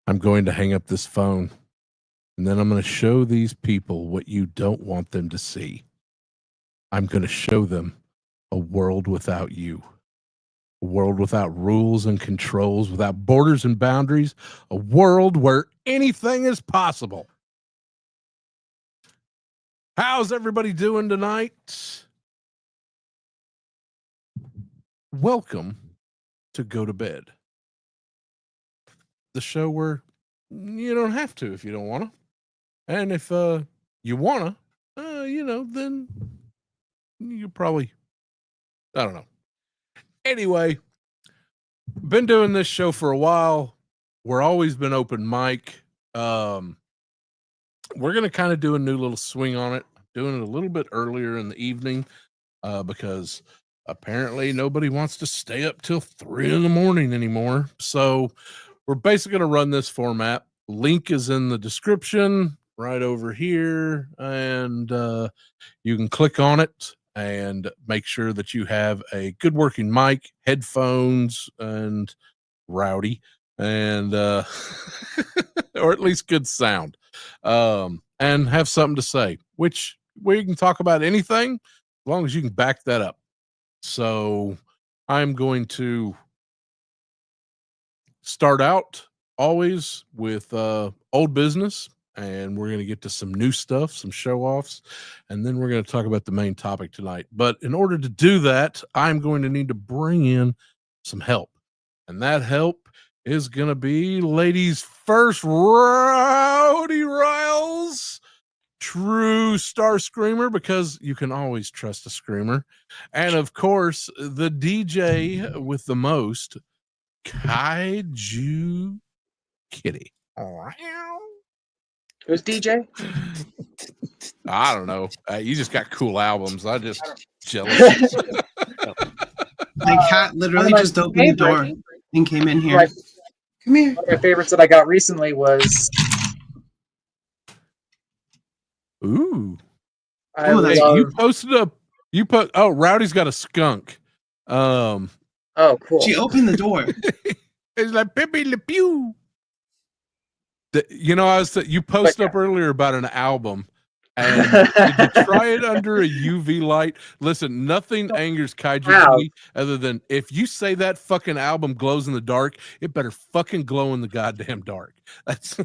I'm going to hang up this phone, and then I'm going to show these people what you don't want them to see. I'm going to show them a world without you. A world without rules and controls, without borders and boundaries, a world where anything is possible. How's everybody doing tonight? Welcome to Go to Bed, the show where you don't have to if you don't want to. And if you want to, then you probably, I don't know. Anyway, been doing this show for a while. We're always been open mic. We're going to kind of do a new little swing on it. Doing it a little bit earlier in the evening because apparently nobody wants to stay up till 3 a.m. anymore. So we're basically going to run this format. Link is in the description right over here. And you can click on it and make sure that you have a good working mic, headphones, and rowdy, and or at least good sound, and have something to say, which where you can talk about anything as long as you can back that up. So I'm going to start out always with old business, and we're going to get to some new stuff, some show offs, and then we're going to talk about the main topic tonight. But in order to do that, I'm going to need to bring in some help, and that help is going to be ladies first, Rowdy Riles, true star screamer, because you can always trust a screamer. And of course, the DJ with the most, Kaiju Kitty. Who's DJ? I don't know. You just got cool albums. I just jealous. My cat literally just opened the door and came in here. Come here. One of my favorites that I got recently was. Ooh. You posted up. You put. Oh, Rowdy's got a skunk. Oh, cool. She opened the door. It's like Pepe Le Pew. You posted up earlier about an album, and did you try it under a UV light? Listen, nothing angers Kaiju other than if you say that fucking album glows in the dark, it better fucking glow in the goddamn dark. That's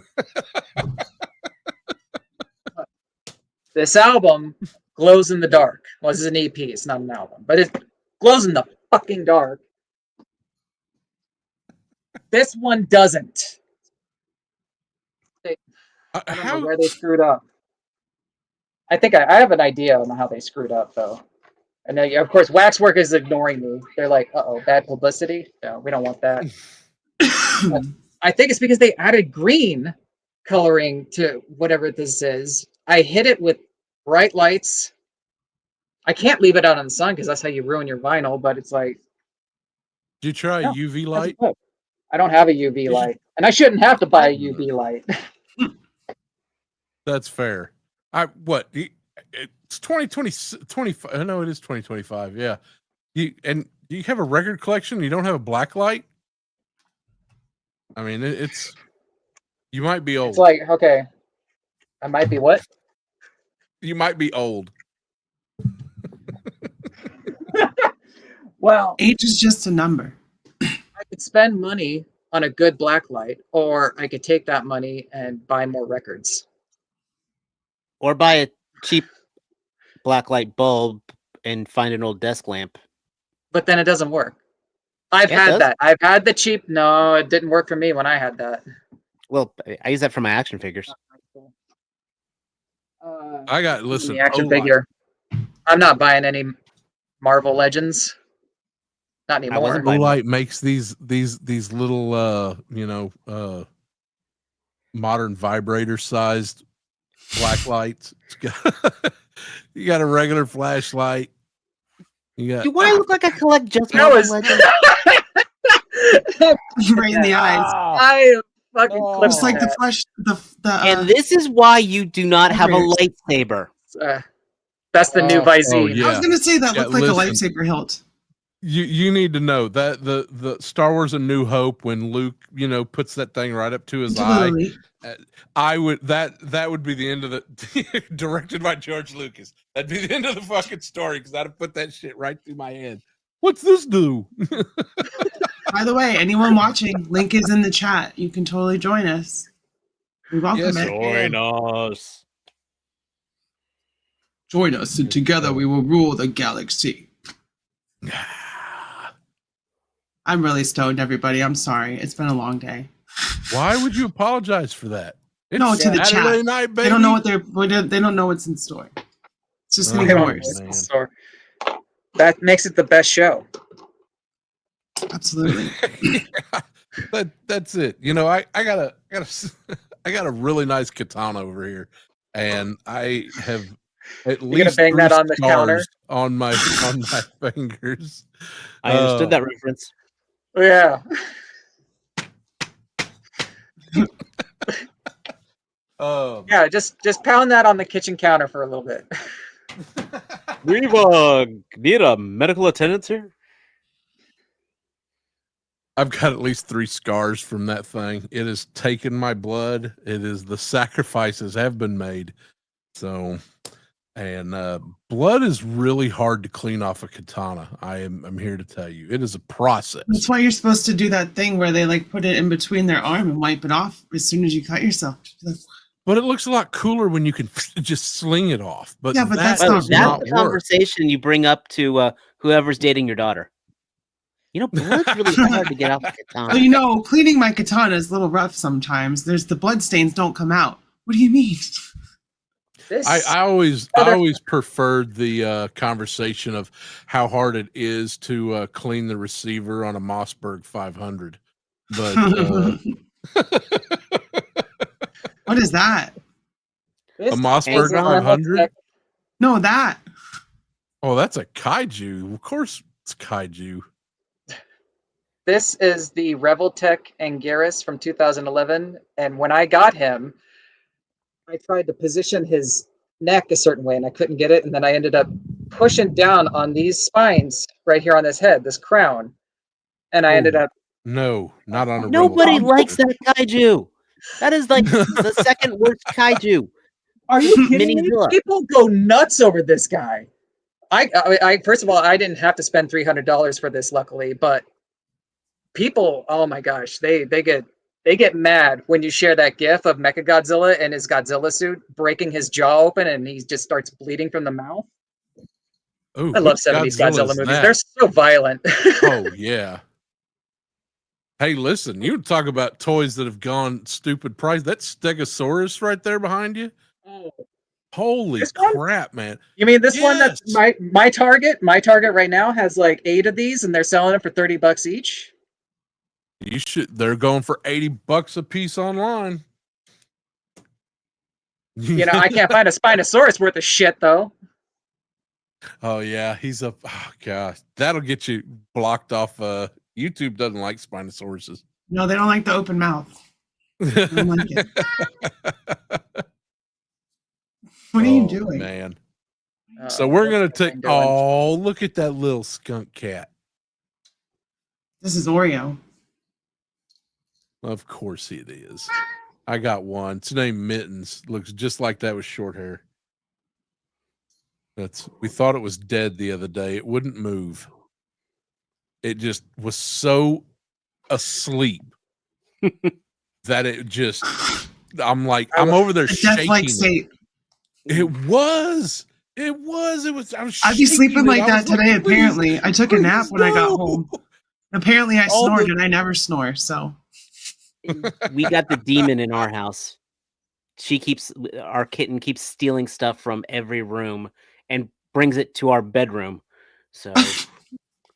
This album glows in the dark. Well, this is an EP, it's not an album, but it glows in the fucking dark. This one doesn't. I don't know where they screwed up. I think I have an idea on how they screwed up, though. And then, of course, Waxwork is ignoring me. They're like, "Uh-oh, bad publicity. No, we don't want that." I think it's because they added green coloring to whatever this is. I hit it with bright lights. I can't leave it out in the sun because that's how you ruin your vinyl. But it's like, did you try a UV light? I don't have a UV light, and I shouldn't have to buy a UV light. That's fair. It's 2025. I know it is 2025. Yeah. Do you have a record collection? You don't have a black light? I mean, it's you might be old. It's like, okay, I might be what? You might be old. Well, age is just a number. I could spend money on a good black light, or I could take that money and buy more records. Or buy a cheap blacklight bulb and find an old desk lamp. But then it doesn't work. I've had that. I've had the cheap. No, it didn't work for me when I had that. Well, I use that for my action figures. I got the action figure. I'm not buying any Marvel Legends. Not anymore. Olight makes these little modern vibrator sized black lights. You got a regular flashlight. Do I look like I collect just Marvel Legends? Right in the eyes. I fucking just like the flesh. And this is why you do not have a lightsaber. That's the new Visine. Yeah. I was gonna say that looked like a lightsaber hilt. You need to know that the Star Wars: A New Hope, when Luke, puts that thing right up to his eye, I would that would be the end of the directed by George Lucas. That'd be the end of the fucking story because I'd have put that shit right through my head. What's this do? By the way, anyone watching, link is in the chat. You can totally join us. We welcome it. Join us. Join us, and together we will rule the galaxy. I'm really stoned, everybody. I'm sorry. It's been a long day. Why would you apologize for that? It's no, to the Saturday chat. Night, baby. They don't know they don't know what's in store. It's just gonna get worse. That makes it the best show. Absolutely. That's it. I got a really nice katana over here, and I have at least bang that on the counter on my fingers. I understood that reference. Yeah. Yeah, just pound that on the kitchen counter for a little bit. We need a medical attendance here. I've got at least 3 scars from that thing. It has taken my blood. The sacrifices have been made. So, and blood is really hard to clean off a katana. I'm here to tell you, it is a process. That's why you're supposed to do that thing where they put it in between their arm and wipe it off as soon as you cut yourself. But it looks a lot cooler when you can just sling it off. But yeah, but that's not the conversation you bring up to whoever's dating your daughter. Blood's really hard to get out the katana. Well, cleaning my katana is a little rough sometimes. There's the blood stains don't come out. What do you mean? I always preferred the conversation of how hard it is to clean the receiver on a Mossberg 500. But what is that? A Mossberg 500? No, that. Oh, that's a kaiju. Of course, it's kaiju. This is the Revoltech Anguirus from 2011, and when I got him, I tried to position his neck a certain way, and I couldn't get it, and then I ended up pushing down on these spines right here on this head, this crown, and I ended up... No, not on a Nobody likes that kaiju. That is the second worst kaiju. Are you kidding me? People go nuts over this guy. I first of all, I didn't have to spend $300 for this, luckily, but people, oh my gosh, they get mad when you share that gif of Mechagodzilla in his Godzilla suit breaking his jaw open and he just starts bleeding from the mouth. Ooh, I love 70s Godzilla movies. They're so violent. Oh yeah. Hey, listen, you talk about toys that have gone stupid price. That Stegosaurus right there behind you. Oh, holy crap, man! You mean this one? That's my Target. My Target right now has 8 of these, and they're selling it for $30 each. You should. They're going for $80 a piece online. I can't find a Spinosaurus worth of shit though. Oh yeah, oh gosh, that'll get you blocked off. YouTube doesn't like Spinosauruses. No, they don't like the open mouth. They don't like it. What are you doing, man? So we're gonna take. Oh, look at that little skunk cat. This is Oreo. Of course it is. I got one. It's named Mittens. Looks just like that with short hair. We thought it was dead the other day. It wouldn't move. It just was so asleep that it just. I'm over there shaking. It was. I'd be sleeping like that today. Apparently, I took a nap when I got home. Apparently, I snored and I never snore. So we got the demon in our house. Our kitten keeps stealing stuff from every room and brings it to our bedroom. So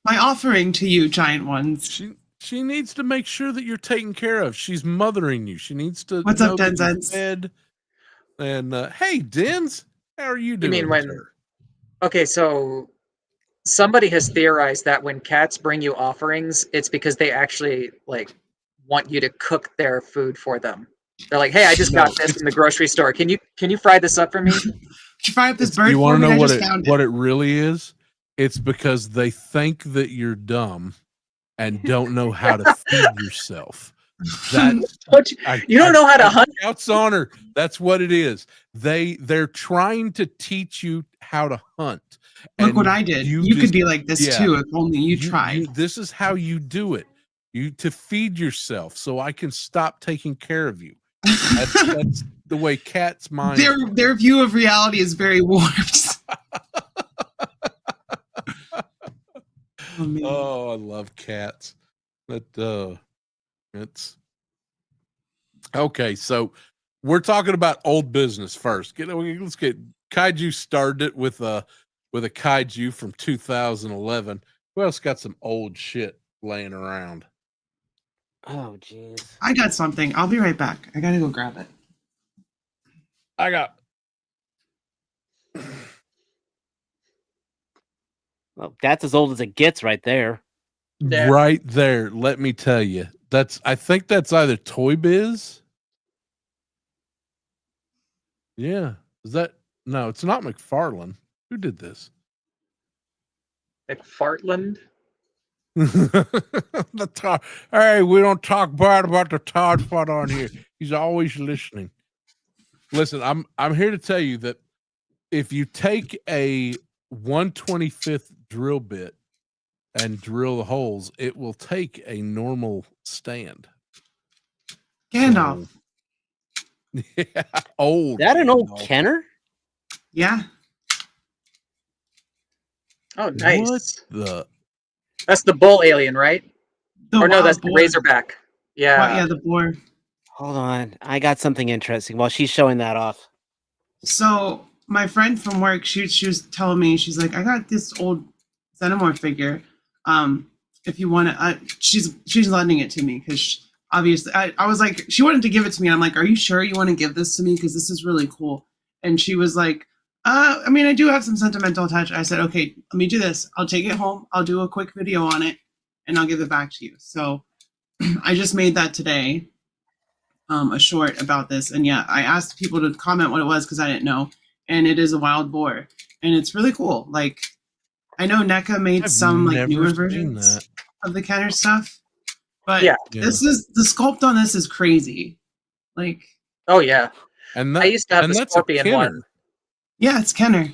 my offering to you, giant ones. She needs to make sure that you're taken care of. She's mothering you. She needs to. What's up, Denzens? And hey, Denz, how are you doing? You mean okay, so somebody has theorized that when cats bring you offerings, it's because they actually want you to cook their food for them. They're like, "Hey, I just got this in the grocery store. Can you fry this up for me?" Could you fry up this bird? You want to know what it really is? It's because they think that you're dumb and don't know how to feed yourself. That's You don't know how to hunt. Scouts honor. That's what it is. They're trying to teach you how to hunt. Look what I did. You could be like this too if only you tried. This is how you do it. You to feed yourself, so I can stop taking care of you. That's the way cats' mind. Their view of reality is very warped. Oh, I love cats. But it's okay. So we're talking about old business first. Let's get Kaiju started with a Kaiju from 2011. Who else got some old shit laying around? Oh, jeez. I got something. I'll be right back. I gotta go grab it. I got. Well, that's as old as it gets, right there. Yeah. Right there. Let me tell you. I think that's either Toy Biz. Yeah. Is that no? It's not McFarlane. Who did this? McFartland. The Todd. Hey, we don't talk bad about the Todd Fud on here. He's always listening. Listen, I'm here to tell you that if you take a 1/25th drill bit and drill the holes, it will take a normal stand. Gandalf. So, yeah, old. Is that an old Gandalf. Kenner? Yeah. Oh, nice. What the? That's the bull alien, right? Or no, wild that's the boar. Razorback. Yeah. Well, yeah, the boar. Hold on. I got something interesting while she's showing that off. So my friend from work, she was telling me, she's like, I got this old Xenomorph figure. If you want to, she's lending it to me because obviously I was like, she wanted to give it to me. I'm like, are you sure you want to give this to me? Because this is really cool. And she was like, I mean, I do have some sentimental attachment. I said, okay, let me do this. I'll take it home. I'll do a quick video on it and I'll give it back to you. So I just made that today. A short about this, and yeah, I asked people to comment what it was because I didn't know, and it is a wild boar, and it's really cool. Like, I know NECA made some like newer versions of the Kenner stuff, but this is the sculpt on this is crazy. Like, oh yeah, and I used to have the Scorpion one. Yeah, it's Kenner.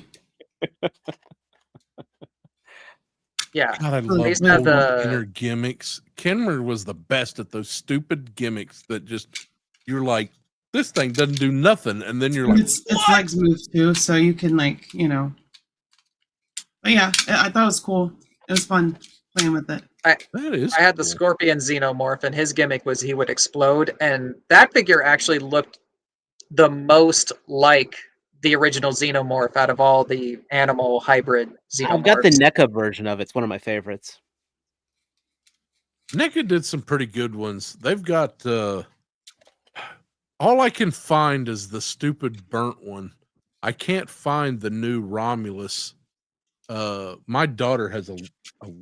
Yeah, God, I love the Kenner gimmicks. Kenner was the best at those stupid gimmicks that just. You're like, this thing doesn't do nothing, and then you're like, its legs move too, so you can like, But yeah, I thought it was cool. It was fun playing with it. I had the Scorpion Xenomorph, and his gimmick was he would explode, and that figure actually looked the most like the original Xenomorph out of all the animal hybrid Xenomorphs. I've got the NECA version of it. It's one of my favorites. NECA did some pretty good ones. They've got. All I can find is the stupid burnt one. I can't find the new Romulus. My daughter has a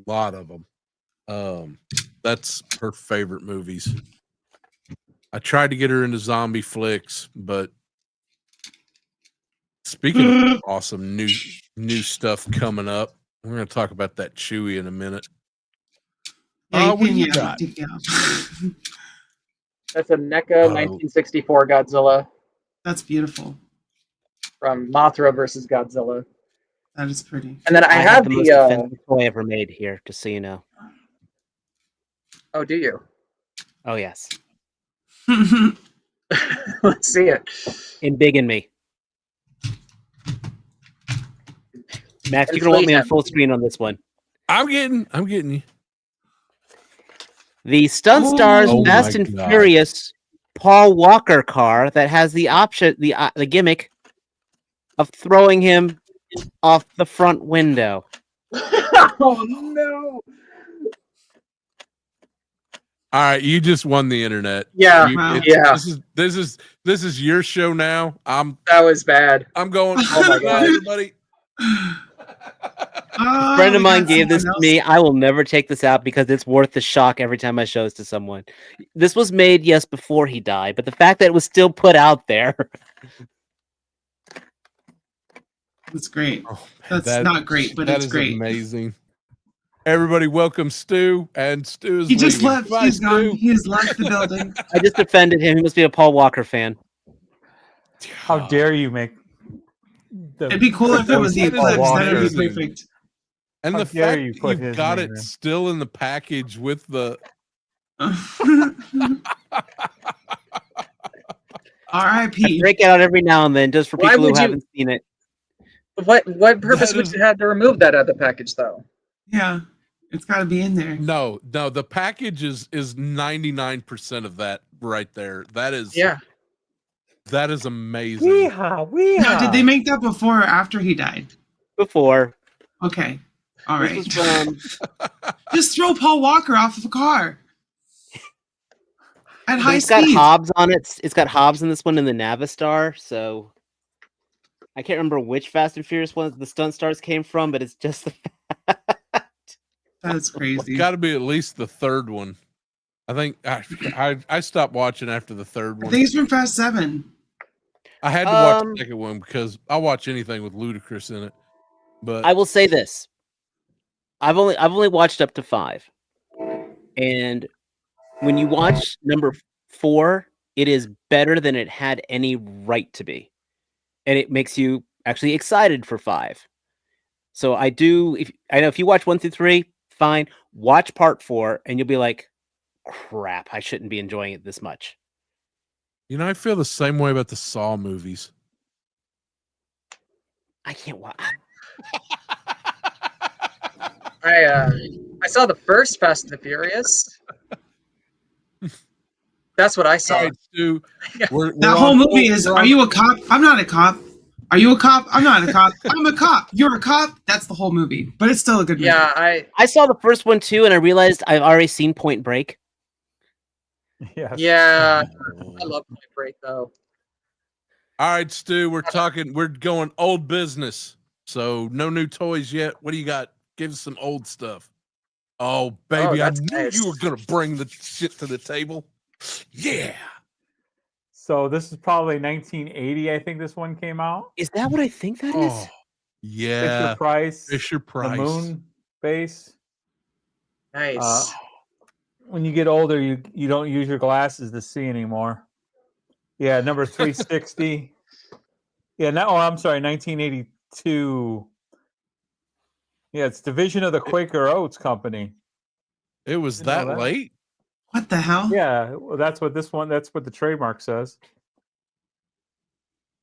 lot of them. That's her favorite movies. I tried to get her into zombie flicks, but speaking of awesome new stuff coming up, we're going to talk about that Chewie in a minute. What do you got? That's a NECA 1964 Godzilla. That's beautiful. From Mothra versus Godzilla. That is pretty. And then I have the most offensive toy ever made here, just so you know. Oh, do you? Oh, yes. Let's see it. In Big and Me. Max, you're going to want me on full screen on this one. I'm getting you. The Stunt Stars Fast and Furious Paul Walker car that has the option, the gimmick of throwing him off the front window. Oh no! All right, you just won the internet. Yeah, This is your show now. That was bad. I'm going. Oh my god, everybody! A friend of mine gave this to me. I will never take this out because it's worth the shock every time I show this to someone. This was made, yes, before he died, but the fact that it was still put out there. That's great. Oh, That's not great, but that it's is great. amazing. Everybody, welcome Stu, and Stu's He just leaving. left. Goodbye, He's gone. Stu. He has left the building. I just offended him. He must be a Paul Walker fan. How dare you make the It'd be cool if it was the That is Eclipse. That'd be amazing. perfect. And How the dare fact you that put you've his got name it in. still in the package with the I R.I.P. break it out every now and then just for Why people who would you- haven't seen it. What purpose That would is- you have to remove that out of the package, though? Yeah, it's got to be in there. no, the package is 99% of that right there. That is that is amazing. Weehaw. Now, did they make that before or after he died? Before. Okay, all This right. was from Just throw Paul Walker off of a car at high it's got speed. Hobbs on it. It's got Hobbs in this one in the Navistar. So I can't remember which Fast and Furious one the stunt stars came from, but it's just the That's crazy. Got to be at least the third one. I think I stopped watching after the third I one. think it's from Fast 7. I had to watch the second one because I'll watch anything with Ludacris in it. But I will say this. I've only watched up to 5. And when you watch number 4, it is better than it had any right to be. And it makes you actually excited for 5. So I know if you watch 1 through 3, fine. Watch part 4 and you'll be like, crap, I shouldn't be enjoying it this much. you know, I feel the same way about the Saw movies. I can't watch. I saw the first Fast and the Furious. That's what I saw. All right, Stu, we're That whole movie is, are you a cop? I'm not a cop. Are you a cop? I'm not a cop. I'm a cop. You're a cop. That's the whole movie. But it's still a good movie. Yeah, I saw the first one too, and I realized I've already seen Point Break. Yes. yeah. I love Point Break though. All right, Stu, we're going old business. So no new toys yet. What do you got? Give us some old stuff. Oh, baby, I that's knew nice. you were going to bring the shit to the table. Yeah. So this is probably 1980. I think this one came out. Is that what I think that is? Oh, yeah. Fisher Price. Fisher Price. The moon base. Nice. When you get older, you don't use your glasses to see anymore. Yeah, number 360. Yeah, I'm sorry, 1982. Yeah, it's division of the Quaker Oats Company. It was You know that that? late? What the hell? Yeah, well, that's what the trademark says.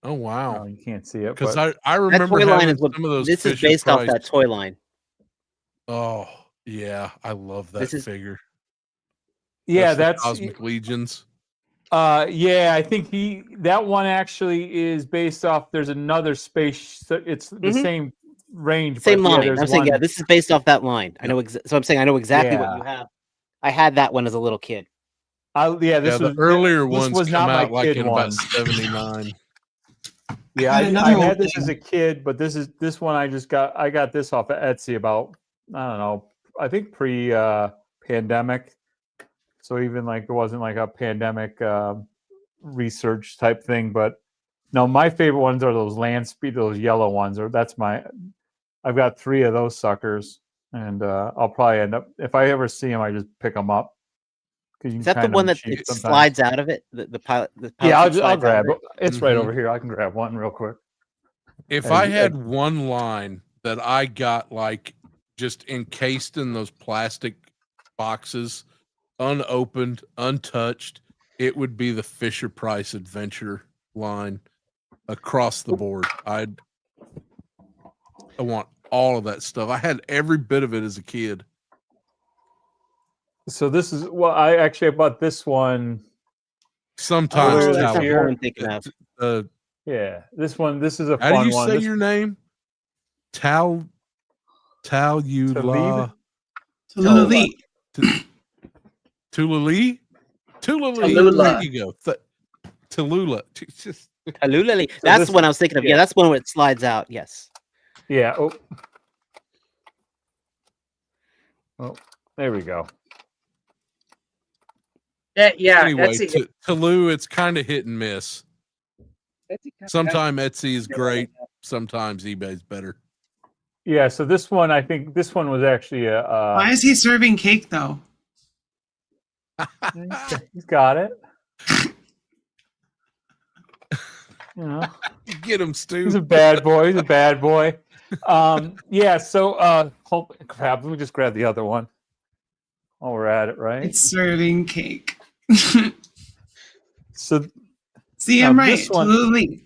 Oh, wow. Oh, you can't see it. Because But I That remember toy line having is what some of those this is Fisher based off Price. that toy line. Oh, yeah. I love that This is- figure. yeah, the that's Cosmic Legions. yeah, I think that one actually is based off. There's another space. It's the Mhm. same range. Same but yeah, line. there's I'm saying, one- yeah, this is based off that line. I know. So I'm saying I know exactly what Yeah. you have. I had that one as a little kid. Yeah, Yeah, this the was earlier this ones was come not my out like kid in one. about 79. Yeah, I had I another had old this thing. as a kid, but this one I got this off of Etsy about, I don't know, I think pre pandemic. So even like it wasn't like a pandemic research type thing, but no, my favorite ones are those land speed, those yellow ones, I've got 3 of those suckers, and I'll probably end up, if I ever see them, I just pick them up. Is that the one that it slides out of it? The pilot. Yeah, I'll slides out grab of it. It's right Mhm. over here. I can grab one real quick. If And- I had one line that I got like just encased in those plastic boxes, unopened, untouched, it would be the Fisher Price Adventure line across the board. I want all of that stuff. I had every bit of it as a kid. So this is I bought this one. Sometimes Earlier Oh, that's this not the year. one I'm thinking of. Yeah, this is a How do fun you one. say This- your name? Talula. Tululi. Tulali? Tulali. Tallulah. There you go. Tallulah. Just Tallulah. That's this- the one I was thinking of. Yeah, yeah. that's the one where it slides out. Yes. Yeah. Oh, there we go. Yeah. anyway, Etsy, Tallulah, it's kind of hit and miss. Etsy kinda Sometimes Etsy is got- great. sometimes eBay's better. Yeah, so this one, I think this one was actually a. Why is he serving cake though? He's got it. You know, Get him, Stu. he's a bad boy. He's a bad boy. Yeah. So, crap. Let me just grab the other one. While we're at it, right? It's serving cake. So, See, Now I'm right. this one- Totally.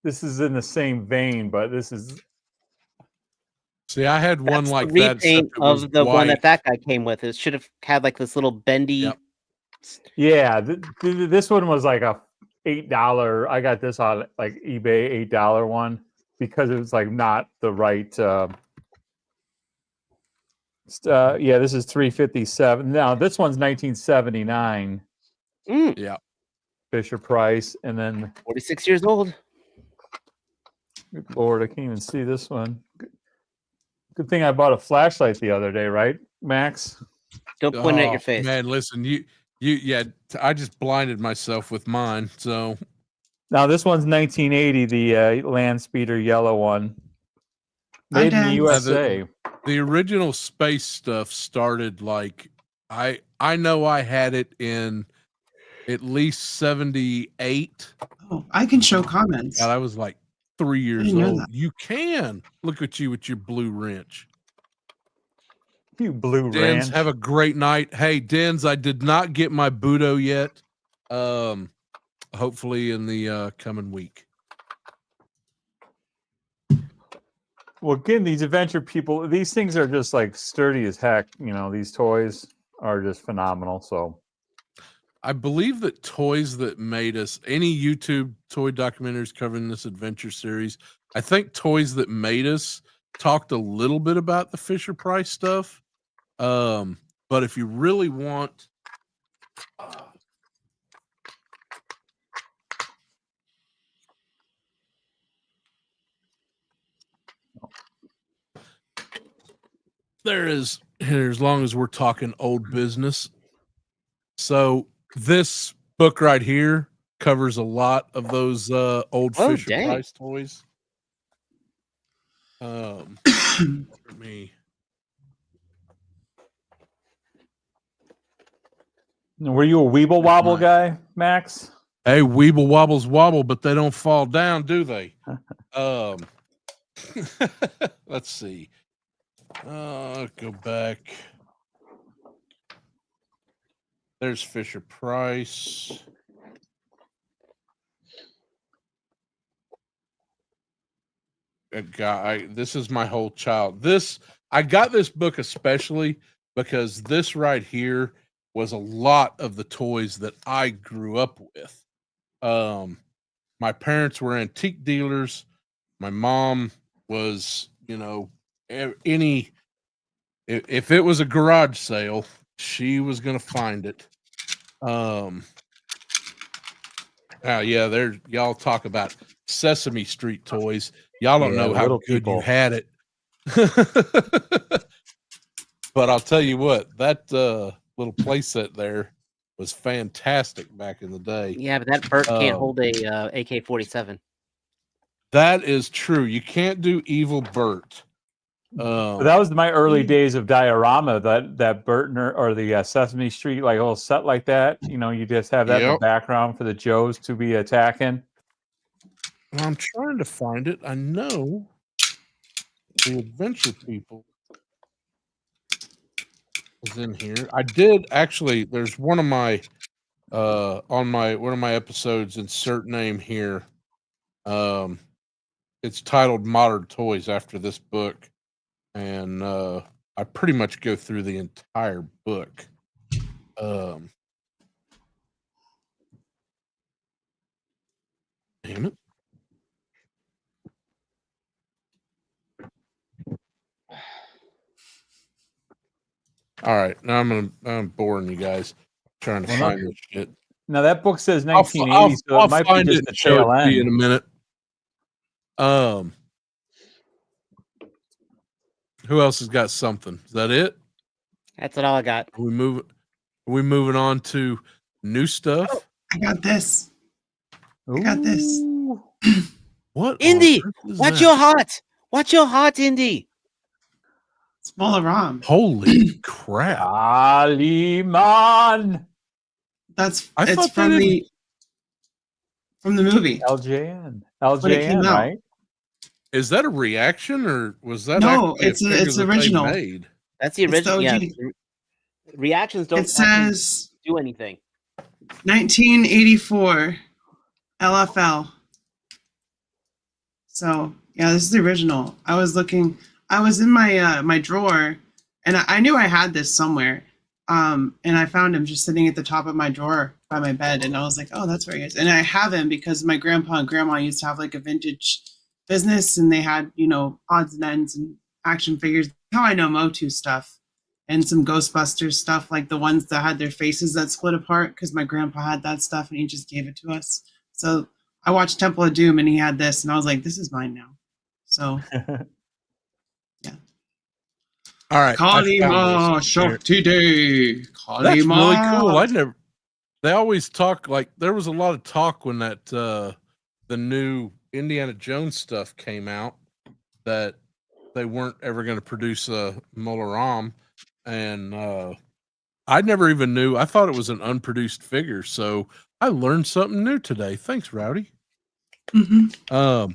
this is in the same vein, but this is See, I had one That's like the that. except repaint it was of the one white. that guy came with. It should have had like this little bendy. Yep. yeah. This one was like a $8. I got this on like eBay $8 one because it was like not the right. Yeah, this is $357. Now this one's 1979 Yeah. Fisher Price, and then 46 years old. good Lord, I can't even see this one. Good thing I bought a flashlight the other day, right, Max? Don't point it at Oh, your face. Man, listen, yeah, I just blinded myself with mine. So Now this one's 1980, the Land Speeder yellow one, Hi, made in the Dad. USA. the original space stuff started like I know I had it in at least 78. Oh, I can show comments. God, I was like 3 years didn't know old. that. You can look at you with your blue wrench. You blue Dens, ranch. have a great night. Hey, Dens, I did not get my Budo yet. Hopefully in the coming week. Well, again, these adventure people, these things are just like sturdy as heck. You know, these toys are just phenomenal. So I believe that Toys That Made Us, any YouTube toy documentaries covering this adventure series, I think Toys That Made Us talked a little bit about the Fisher Price stuff. But if you really want, there is here, as long as we're talking old business. So this book right here covers a lot of those old Oh, Fisher dang. Price toys. Let me. were you a Weeble Wobble Right. guy, Max? Hey, Weeble wobbles wobble, but they don't fall down, do they? Let's see. Go back. There's Fisher Price. A guy. This is my whole child. I got this book especially because this right here was a lot of the toys that I grew up with. My parents were antique dealers. My mom was, if it was a garage sale, she was going to find it. Yeah, y'all talk about Sesame Street toys. Y'all don't Yeah, know how little good people. you had it. But I'll tell you what, that little playset there was fantastic back in the day. Yeah, but that Bert can't hold a AK-47. That is true. You can't do evil Bert. But that was my early days of diorama. That Burtner or the Sesame Street, like a little set like that. You know, you just have that in the Yep. background for the Joes to be attacking. I'm trying to find it. I know the Adventure People is in here. I did actually. There's one of my on one of my episodes. Insert name here. It's titled Modern Toys after this book, and I pretty much go through the entire book. Damn it. All right, now I'm boring you guys trying to Well, no. find this shit. Now that book says I'll 1980, so I'll it might be find just it the and show tail it to you in end. a minute. Who else has got something? Is that it? That's all I got. Are we moving on to new stuff? I got this. Ooh. got this. What? on Indy, earth is watch that? your heart. Watch your heart, Indy. It's Balaram. Holy crap! Aliman. That's I it's thought they from didn't- the movie. LJN. When it came LJN, out. right? Is that a reaction or was that No, actually a it's figure that they original. made? That's the It's the original. Yeah. OG. Reactions don't It actually says do anything. 1984 LFL. So yeah, this is the original. I was looking. I was in my my drawer, and I knew I had this somewhere. And I found him just sitting at the top of my drawer by my bed, and I was like, "Oh, that's where he is." And I have him because my grandpa and grandma used to have like a vintage business, and they had odds and ends and action figures. How I know Motu stuff and some Ghostbusters stuff, like the ones that had their faces that split apart, because my grandpa had that stuff and he just gave it to us. So I watched Temple of Doom and he had this, and I was like, "This is mine now." So All right, I found Kalima this here. Shakti Day. Kalima. That's really cool. I never. They always talk like there was a lot of talk when that the new Indiana Jones stuff came out that they weren't ever going to produce a Molaram, and I never even knew. I thought it was an unproduced figure, so I learned something new today. Thanks, Rowdy. Mhm. All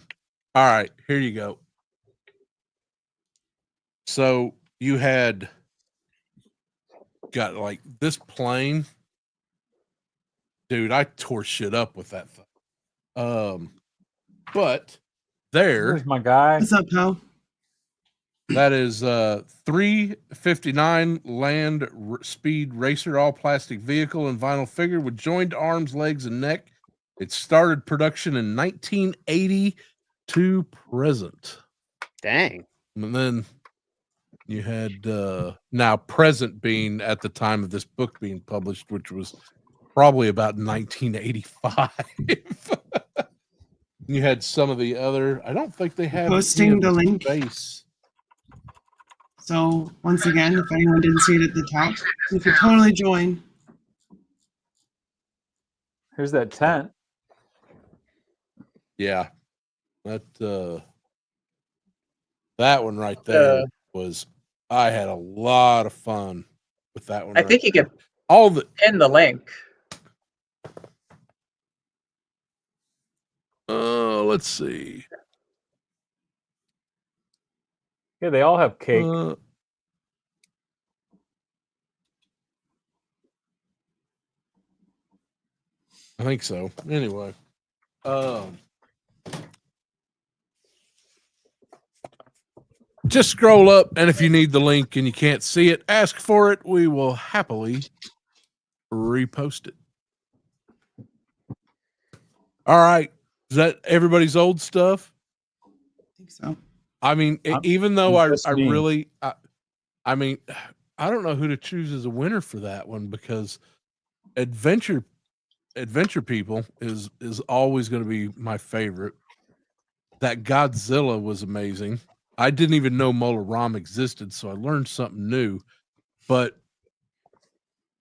right, here you go. So you had got like this plane, dude. I tore shit up with that thing. But there, There's my guy. What's up, pal? that is 359 speed racer, all plastic vehicle and vinyl figure with joined arms, legs, and neck. It started production in 1980 to present. Dang. And then you had now present being at the time of this book being published, which was probably about 1985. You had some of the other. I don't think they had Posting any of the link. Space. So once again, if anyone didn't see it at the top, you could totally join. Here's that tent. Yeah, that one right there was. I had a lot of fun with that one. I think you there. can all the. pin the link. Let's see. Yeah, they all have cake. I think so. Anyway, just scroll up, and if you need the link and you can't see it, ask for it. We will happily repost it. All right. Is that everybody's old stuff? I think so. I mean, I'm even though I listening. really, I mean, I don't know who to choose as a winner for that one because adventure people is always going to be my favorite. That Godzilla was amazing. I didn't even know Molaram existed, so I learned something new. But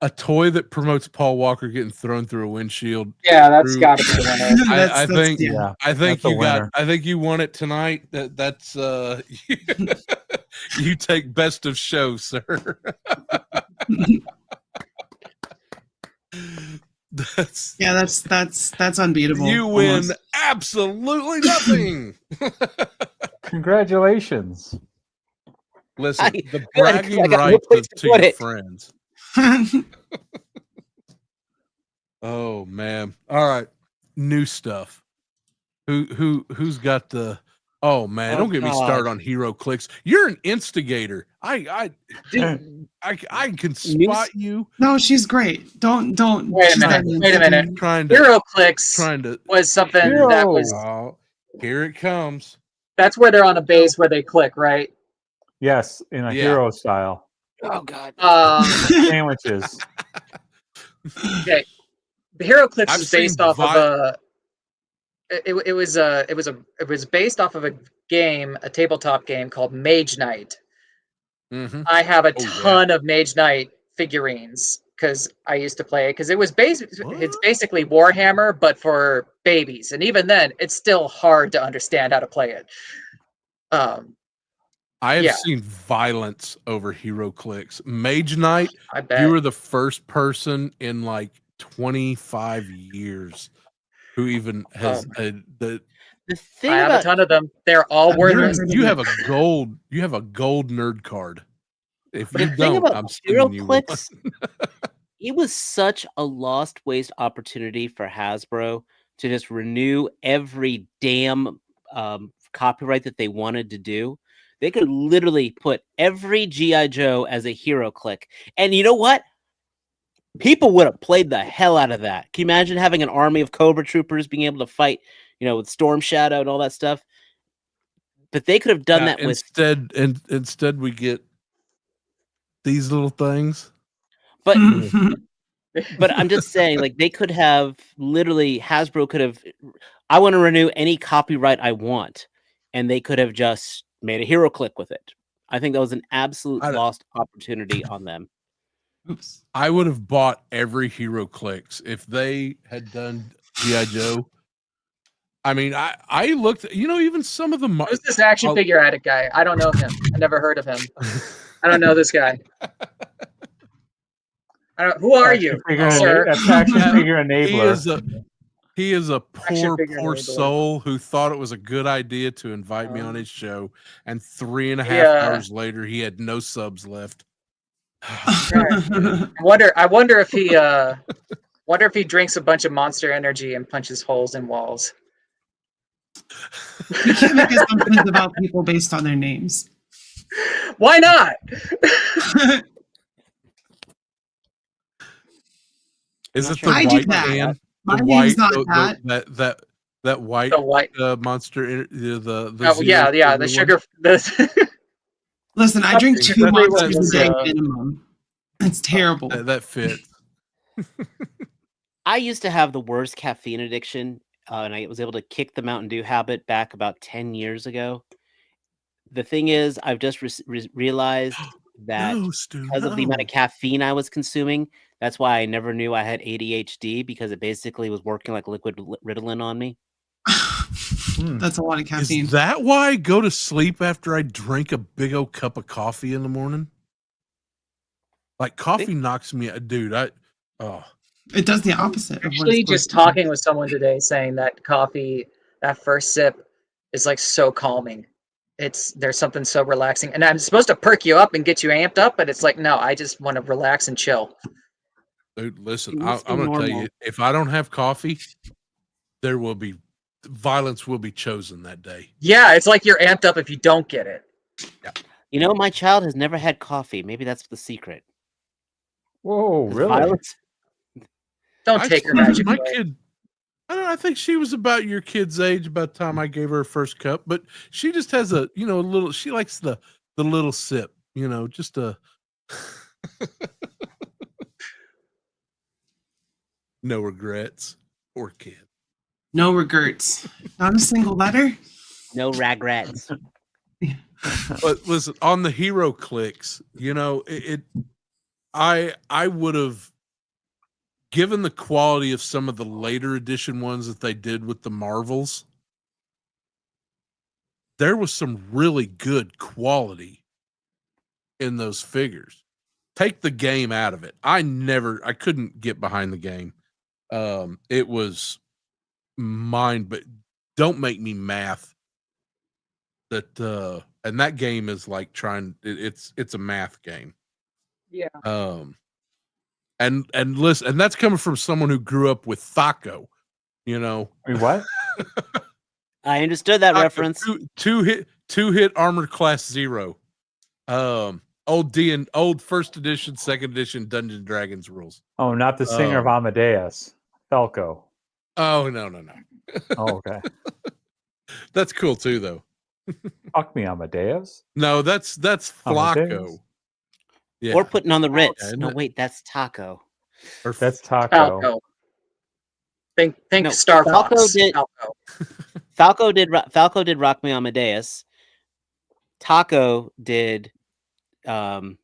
a toy that promotes Paul Walker getting thrown through a windshield. Yeah, that's got to be the winner. I think Yeah, I think that's a you got. winner. I think you won it tonight. That's you take best of show, sir. That's unbeatable. You win almost. absolutely nothing. Congratulations. Listen, the good. bragging I got no rights place to to put your it. friends. Oh man! All right, new stuff. Who's got the? Oh man! Oh, Don't get me God. started on Hero Clicks. You're an instigator. I can spot you No, she's great. Don't. Wait a she's minute, not wait a minute. trying to HeroClix was something that was. Oh, here it comes. That's where they're on a base where they click, right? Yes, in a Yeah. hero style. Oh God. Sandwiches. Okay, the HeroClix I've is based seen off of a. It was based off of a game, a tabletop game called Mage Knight. Mm-hmm. I have a Oh, ton of Mage Knight figurines because I used to play it because it was it's What? basically Warhammer but for babies, and even then, it's still hard to understand how to play it. I have Yeah. seen violence over hero clicks. Mage Knight, I bet. you were the first person in like 25 years who even has The thing I have about a ton of them. They're all I've never worthless. heard of you it. have a gold nerd card. If the you thing don't, about I'm hero sending you one. clicks, it was such a lost waste opportunity for Hasbro to just renew every damn copyright that they wanted to do. They could literally put every GI Joe as a hero click, and you know what? People would have played the hell out of that. Can you imagine having an army of Cobra troopers being able to fight, with Storm Shadow and all that stuff? But they could have done that with. Instead we get these little things. But but I'm just saying, like, they could have literally, Hasbro could have, I want to renew any copyright I want, and they could have just made a hero click with it. I think that was an absolute lost opportunity on them. Oops. I would have bought every hero clicks if they had done G.I. Joe. I mean, I looked, even some of them. Who's this action figure addict guy? I don't know him. I never heard of him. I don't know this guy. Who are you, sir? That's action figure enabler. He is a poor enabler. soul who thought it was a good idea to invite me on his show, and 3.5 hours later, he had no subs left. I wonder if he drinks a bunch of Monster Energy and punches holes in walls. You can't make assumptions about people based on their names. Why not? Is it the I white do that. can? My The name's white, not that. that white, Oh monster. the sugar. Listen, I drink 2 Definitely monsters was, a day minimum. It's terrible. That fits. I used to have the worst caffeine addiction, and I was able to kick the Mountain Dew habit back about 10 years ago. The thing is, I've just realized that because of the amount of caffeine I was consuming, that's why I never knew I had ADHD, because it basically was working like liquid Ritalin on me. That's a lot of caffeine. Is that why I go to sleep after I drink a big old cup of coffee in the morning? Like, coffee knocks me out, dude. It does the opposite. Actually, just talking with someone today saying that coffee, that first sip, is like so calming. There's something so relaxing, and I'm supposed to perk you up and get you amped up, but it's like, no, I just want to relax and chill. Dude, listen, I'm going to tell you, if I don't have coffee, violence will be chosen that day. Yeah, it's like you're amped up if you don't get it. Yeah. My child has never had coffee. Maybe that's the secret. Whoa, really? Violence? Don't take her magic my away. kid. I think she was about your kid's age about the time I gave her her first cup, but she just has a little. She likes the little sip, just a. No regrets. Poor kid. No regrets. Not a single letter. No regrets. But listen, on the hero clicks, I would have, given the quality of some of the later edition ones that they did with the Marvels, there was some really good quality in those figures. Take the game out of it. I couldn't get behind the game. It was mine, but don't make me math. And that game is like it's a math game. Yeah. And listen, and that's coming from someone who grew up with Thaco, Wait, what? I understood that reference. Two hit armored class 0. Old first edition, second edition Dungeons and Dragons rules. Oh, not the singer of Amadeus, Falco. Oh no. Oh, okay. That's cool too, though. Fuck me, Amadeus. No, that's Flacco. Amadeus? Yeah. Or putting on the Ritz. Yeah, no, wait, that's Taco. That's Taco. Falco. Think Star Fox. Falco did Rock Me Amadeus. Taco did putting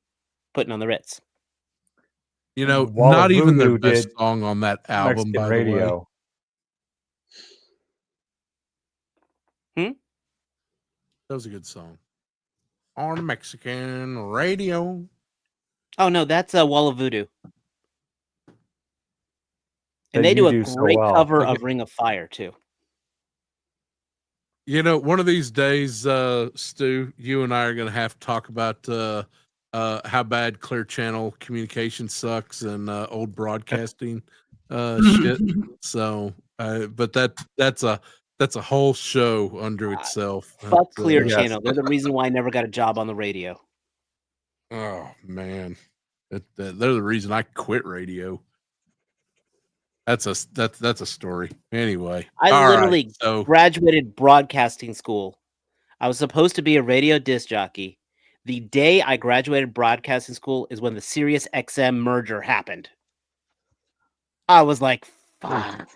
on the Ritz. You know, Wall not of even their Voodoo best did song on that album, Mexican by the way. radio. That was a good song. On Mexican radio. Oh no, that's a Wall of Voodoo. And That they do you a do so great well. cover Okay. of Ring of Fire too. You know, one of these days, Stu, you and I are going to have to talk about how bad Clear Channel communication sucks and old broadcasting shit. So, but that's a whole show under itself. Fuck Clear yes. Channel. They're the reason why I never got a job on the radio. Oh man, they're the reason I quit radio. That's a story. Anyway, I all right, literally so graduated broadcasting school. I was supposed to be a radio disc jockey. The day I graduated broadcasting school is when the Sirius XM merger happened. I was like, fuck.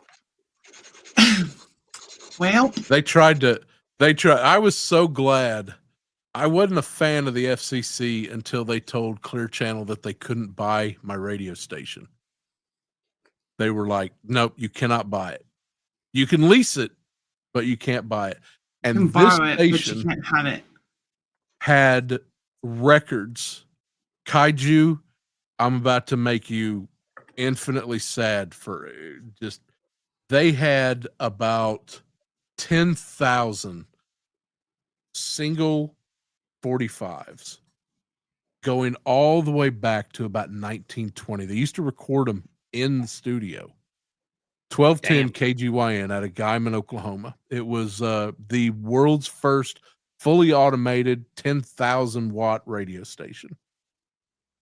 Well, they tried. I was so glad. I wasn't a fan of the FCC until they told Clear Channel that they couldn't buy my radio station. They were like, nope, you cannot buy it. You can lease it, but you can't buy it. you can And this borrow it, but you station can't have it. had records. Kaiju, I'm about to make you infinitely sad for just, they had about 10,000 single 45s going all the way back to about 1920. They used to record them in the studio. 1210 KGYN out of Guyman, Oklahoma. It was the world's first fully automated 10,000 watt radio station.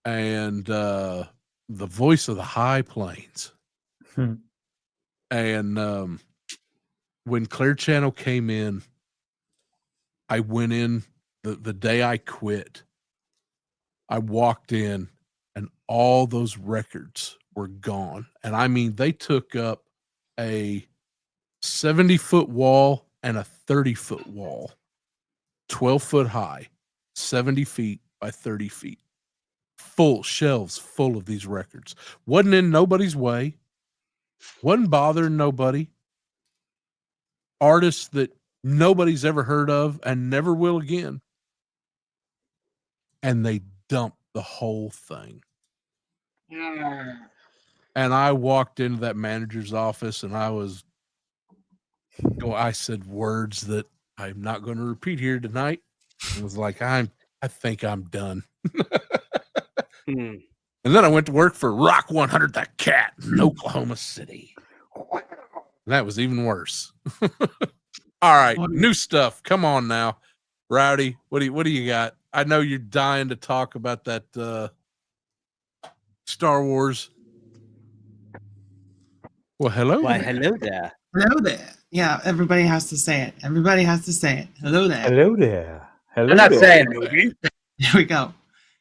And the voice of the high plains. And when Clear Channel came in, I went in the day I quit. I walked in and all those records were gone. And I mean, they took up a 70-foot wall and a 30-foot wall, 12 foot high, 70 feet by 30 feet, full shelves full of these records. Wasn't in nobody's way, wasn't bothering nobody. Artists that nobody's ever heard of and never will again. And they dumped the whole thing. And I walked into that manager's office and I said words that I'm not going to repeat here tonight. It was like, I think I'm done. And then I went to work for Rock 100 The Cat in Oklahoma City. That was even worse. All right, new stuff. Come on now, Rowdy. What do you got? I know you're dying to talk about that Star Wars. Well, hello. Why, there. hello there. Hello there. Yeah, everybody has to say it. Everybody has to say it. Hello there. Hello there. Hello I'm not there. saying it. There we go.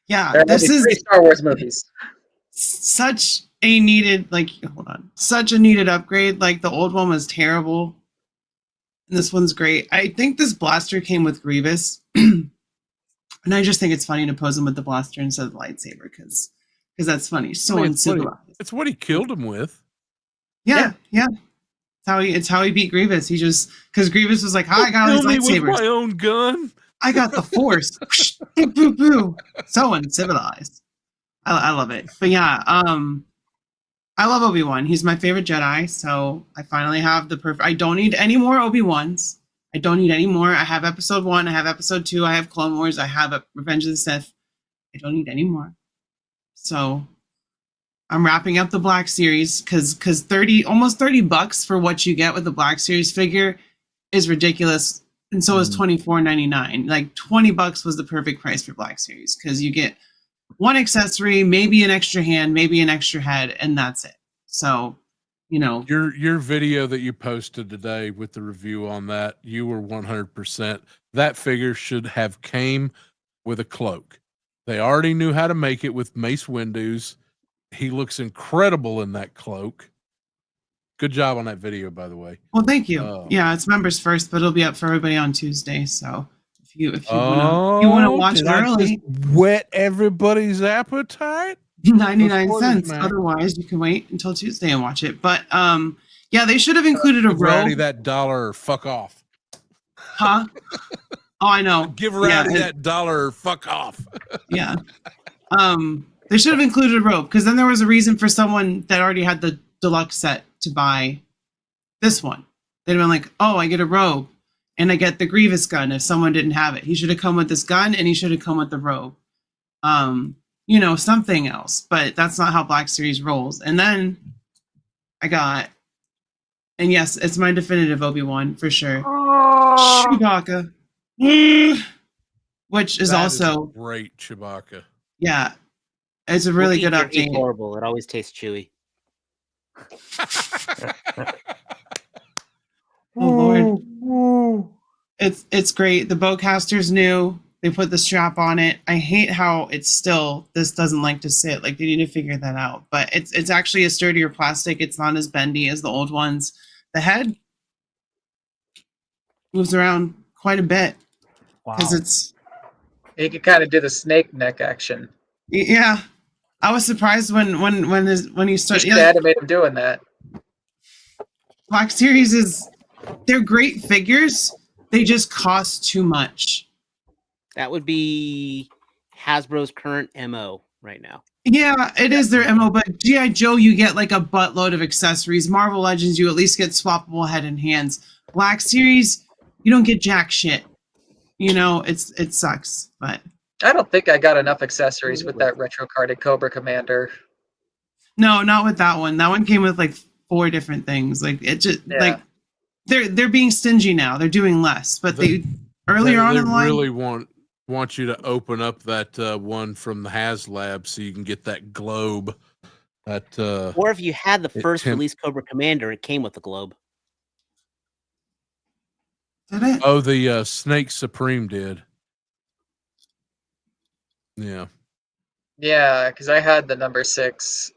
Yeah, There are this only is 3 Star Wars movies. such a needed, such a needed upgrade. Like, the old one was terrible. And this one's great. I think this blaster came with Grievous. And I just think it's funny to pose him with the blaster instead of the lightsaber because that's funny. So uncivilized. It's what he killed him with. Yeah. It's how he beat Grievous. He just, because Grievous was like, "Hi, I got all these Kill me with lightsabers. my own gun. I got the Force." Boo, boo, boo. So uncivilized. I love it. But yeah, I love Obi-Wan. He's my favorite Jedi. So I finally have the perfect. I don't need any more Obi-Wans. I don't need any more. I have Episode 1. I have Episode 2. I have Clone Wars. I have Revenge of the Sith. I don't need any more. So I'm wrapping up the Black Series because almost $30 for what you get with the Black Series figure is ridiculous. And so is $24.99. Like $20 was the perfect price for Black Series because you get one accessory, maybe an extra hand, maybe an extra head, and that's it. So, Your video that you posted today with the review on that, you were 100%. That figure should have came with a cloak. They already knew how to make it with Mace Windu's. He looks incredible in that cloak. Good job on that video, by the way. Well, thank you. Yeah, it's members first, but it'll be up for everybody on Tuesday. So if you want to watch it early, whet everybody's appetite. 99 spoilers, cents. Mac. Otherwise, you can wait until Tuesday and watch it. But yeah, they should have included a Give Rowdy robe. that dollar or fuck off. Huh? Oh, I know. Give Yeah, Rowdy that dollar or fuck off. Yeah. They should have included a robe because then there was a reason for someone that already had the deluxe set to buy this one. They'd have been like, oh, I get a robe and I get the Grievous gun if someone didn't have it. He should have come with this gun and he should have come with the robe. You know, something else. But that's not how Black Series rolls. And then I got, and yes, it's my definitive Obi-Wan for sure. Chewbacca. Which is That also great Chewbacca. yeah. It's a really good Wookiees are update. horrible. It always tastes chewy. Oh Lord. It's great. The bowcaster's new. They put the strap on it. I hate how it's still this doesn't like to sit. Like they need to figure that out. But it's actually a sturdier plastic. It's not as bendy as the old ones. The head moves around quite a bit because it's You can kind of do the snake neck action. yeah. I was surprised when you You start. should animate him doing that. Black Series is they're great figures. They just cost too much. That would be Hasbro's current MO right now. Yeah, it is their MO, but G.I. Joe, you get like a buttload of accessories. Marvel Legends, you at least get swappable head and hands. Black Series, you don't get jack shit. You know, it sucks, but I don't think I got enough accessories with that retro carded Cobra Commander. no, not with that one. That one came with like 4 different things. Like it just like they're being stingy now. They're doing less, but they earlier on in the line really want you to open up that one from the HasLab so you can get that globe. That Or if you had the first Tim- release Cobra Commander, it came with the globe. did it? oh, the Snake Supreme did. Yeah. Yeah, because I had the number 6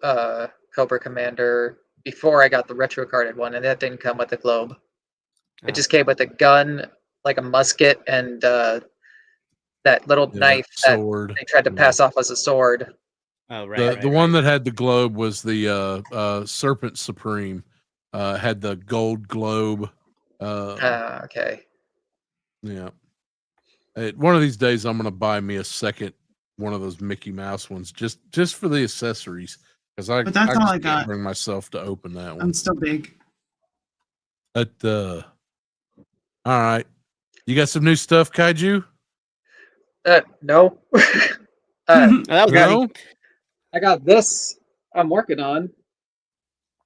Cobra Commander before I got the retro carded one, and that didn't come with the globe. Oh. It just came with a gun, like a musket, and that little knife that sword. they tried to pass off as a sword. Oh, right. The one that had the globe was the Serpent Supreme. Had the gold globe. Okay. Yeah. One of these days, I'm gonna buy me a second one of those Mickey Mouse ones just for the accessories because But that's all just I got. can't bring myself to open that one. I'm still big. But all right, you got some new stuff, Kaiju? No. Oh, that was No. I got this I'm working on.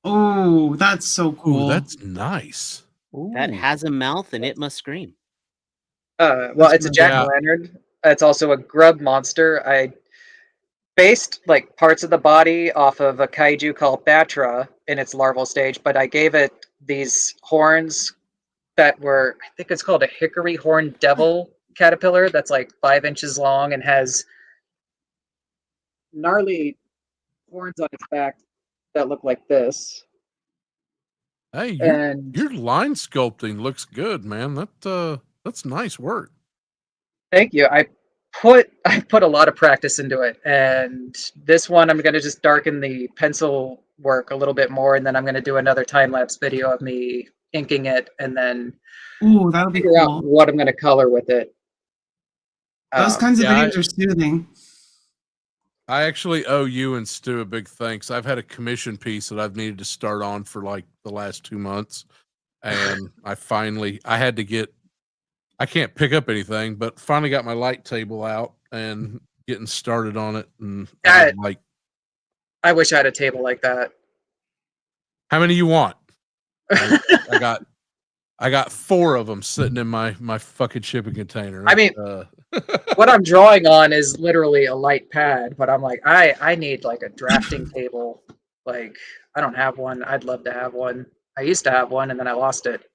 Oh, that's so cool. Ooh, that's nice. that has a mouth and it must scream. Well, That's it's a my- jack-o'-lantern. It's also a grub monster. I based like parts of the body off of a kaiju called Batra in its larval stage, but I gave it these horns that were, I think it's called a hickory horn devil caterpillar that's like 5 inches long and has gnarly horns on its back that look like this. Hey, And your line sculpting looks good, man. That's nice work. thank you. I put a lot of practice into it, and this one I'm gonna just darken the pencil work a little bit more, and then I'm gonna do another time lapse video of me inking it, and then Ooh, that'll be figure out cool. what I'm gonna color with it. Those kinds of yeah, videos are soothing. I actually owe you and Stu a big thanks. I've had a commission piece that I've needed to start on for like the last 2 months, and I had to get. I can't pick up anything, but finally got my light table out and getting started on it. And Got it. like, I wish I had a table like that. how many you want? I got 4 of them sitting in my fucking shipping container. I mean, what I'm drawing on is literally a light pad, but I'm like, I need like a drafting table. Like, I don't have one. I'd love to have one. I used to have one, and then I lost it.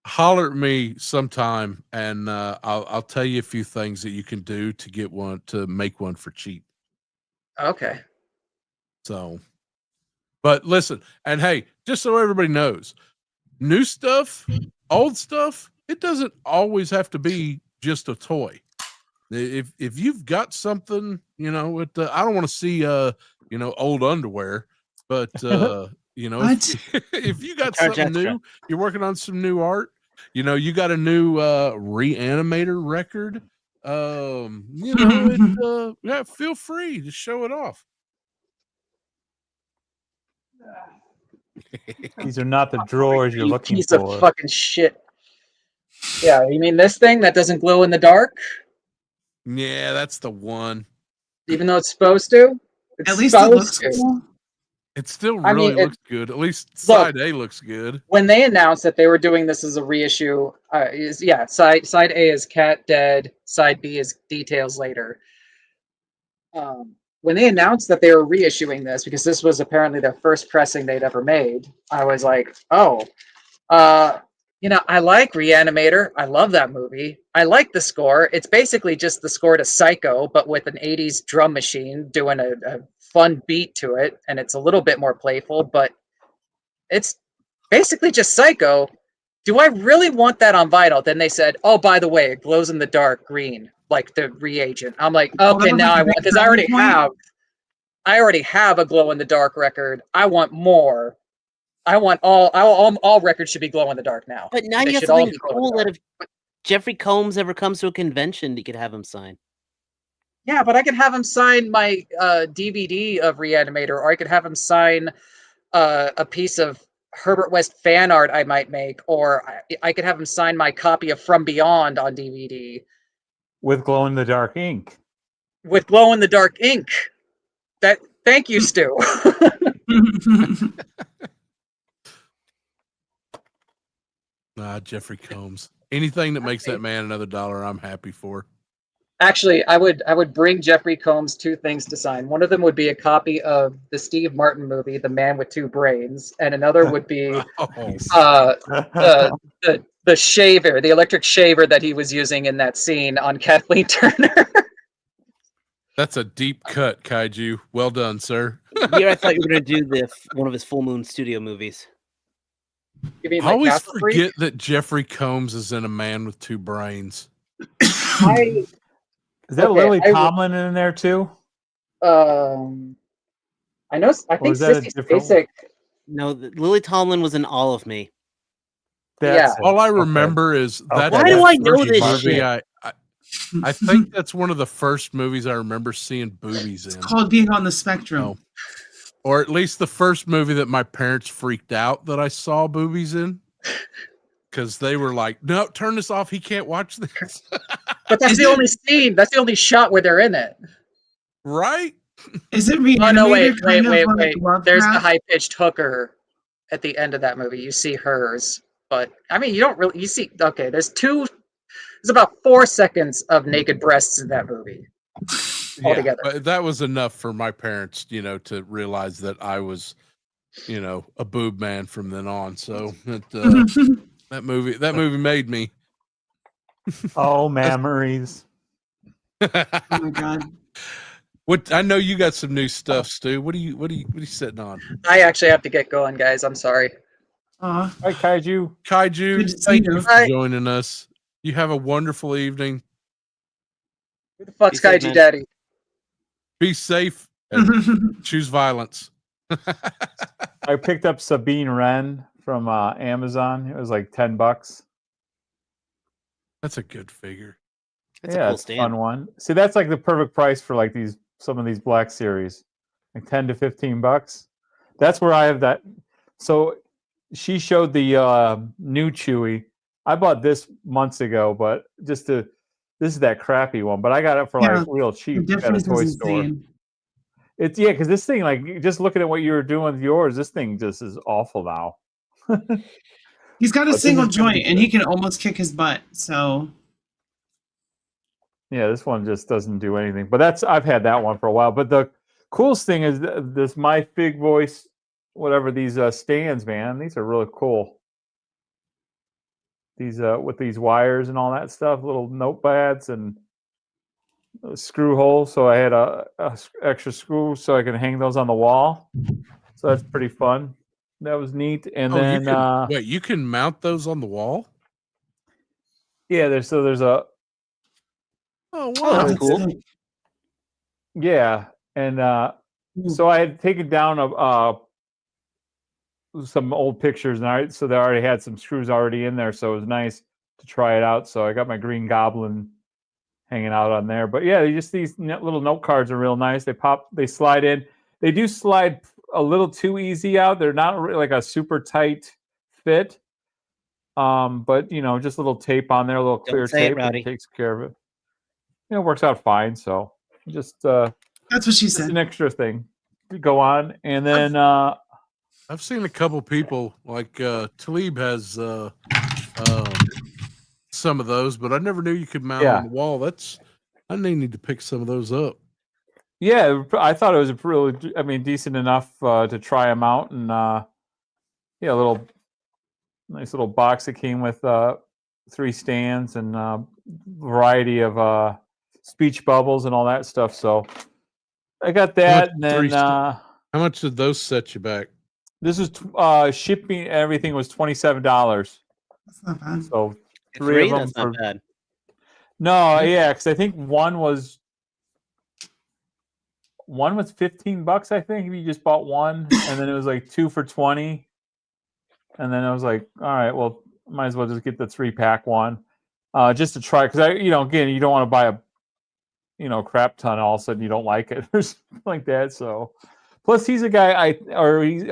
Holler at me sometime, and I'll tell you a few things that you can do to get one to make one for cheap. Okay. So, but listen, and hey, just so everybody knows, new stuff, old stuff, it doesn't always have to be just a toy. If you've got something, you know, with I don't want to see you know, old underwear, but you know, What? if you got Charge something extra. new, you're working on some new art, you know, you got a new Reanimator record, you know, yeah, feel free to show it off. These are not the drawers you're You looking piece of for. fucking shit. Yeah, you mean this thing that doesn't glow in the dark, Yeah, that's the one. even though it's supposed to? It's At least it supposed looks to. cool. It still I mean, really it- looks good. At least Look. side A looks good. When they announced that they were doing this as a reissue, side A is Cat Dead, side B is Details Later. When they announced that they were reissuing this, because this was apparently their first pressing they'd ever made, I was like, oh, you know, I like Reanimator. I love that movie. I like the score. It's basically just the score to Psycho, but with an 80s drum machine doing a fun beat to it, and it's a little bit more playful, but it's basically just Psycho. Do I really want that on vinyl? Then they said, oh, by the way, it glows in the dark green, like the reagent. I'm like, okay, that was now like I a big want, because selling point? I already have a glow in the dark record. I want more. I want all records should be glow in the dark now. But now They you have should all something be glow in the cool that dark. if Jeffrey Combs ever comes to a convention, you could have him sign. Yeah, but I could have him sign my DVD of Reanimator, or I could have him sign a piece of Herbert West fan art I might make, or I could have him sign my copy of From Beyond on DVD With glow in the dark ink. with glow in the dark ink. Thank you, Stu. Jeffrey Combs. Anything that makes that man another dollar, I'm happy for. Actually, I would bring Jeffrey Combs two things to sign. One of them would be a copy of the Steve Martin movie, The Man with Two Brains, and another would be the shaver, the electric shaver that he was using in that scene on Kathleen Turner. That's a deep cut, Kaiju. Well done, sir. Here, I thought you were going to do one of his Full Moon Studio movies. You mean I like always Castle Freak? forget that Jeffrey Combs is in A Man with Two Brains. I Is that Okay, Lily I- Tomlin in there too? I know. I think is that a Sissy different Spacek. No, Lily Tomlin was in all of me. That's it. All I Okay. remember is that's Why the do I know first this movie shit? I think that's one of the first movies I remember seeing boobies It's in. called Being on the Spectrum. Oh. Or at least the first movie that my parents freaked out that I saw boobies in. Because they were like, no, turn this off. He can't watch this. But that's Is the it- only scene. That's the only shot where they're in it. Right? Is it Oh Reanimator? no! Wait! kind of like There's the Lovecraft? high-pitched hooker at the end of that movie. You see hers, but I mean, you don't really. You see, okay. There's about 4 seconds of naked breasts in that movie. Altogether. But that was enough for my parents, you know, to realize that I was, you know, a boob man from then on. So that movie made me. Oh, memories. Oh my god. What I know you got some new stuff, Stu. What are you sitting on? I actually have to get going, guys. I'm sorry. Aw. Hi, Kaiju. Kaiju, Good to see thank you. you for Hi. joining us. You have a wonderful evening. Who the fuck's Be safe, Kaiju man. Daddy? Be safe and choose violence. I picked up Sabine Wren from Amazon. It was like $10. That's a good figure. That's Yeah, a cool it's a stand. fun one. See, that's like the perfect price for like some of these Black Series, like $10 to $15. That's where I have that. So she showed the new Chewy. I bought this months ago, but this is that crappy one. But I got it for Yeah, like real The cheap at a difference toy is store. insane. It's because this thing, like just looking at what you were doing with yours, this thing just is awful now. He's got a But this single is gonna be joint and he good. can almost kick his butt. So Yeah, this one just doesn't do anything. But I've had that one for a while. But the coolest thing is this My Fig Voice, whatever these stands, man. These are really cool. These with these wires and all that stuff, little notepads and a screw hole. So I had a extra screw so I can hang those on the wall. So that's pretty fun. That was neat. And then You can mount those on the wall? yeah, there's a Oh Oh, wow! that's cool. Yeah, and so I had taken down some old pictures, and so they already had some screws already in there, so it was nice to try it out. So I got my Green Goblin hanging out on there. But yeah, these little note cards are real nice. They slide in. They do slide a little too easy out. They're not really like a super tight fit. But just a little tape on there, a little clear Don't say it, tape, and Rowdy. it takes care of it. It works out fine. So just That's what she just said. an extra thing to go on, and then I've seen a couple people like Talib has some of those, but I never knew you could mount on the wall. I need to pick some of those up. Yeah, I thought it was a really, decent enough to try them out, and a little nice little box that came with 3 stands and variety of speech bubbles and all that stuff. So I got that, and then how much did those set you back? This is shipping. Everything was $27. That's not bad. So 3 of them. That's not bad. No, yeah, because I think one was $15. I think if you just bought one, and then it was like 2 for $20, and then I was like, all right, well, might as well just get the 3-pack one, just to try. Because again, you don't want to buy a crap ton. All of a sudden, you don't like it or something like that. So, plus he's a guy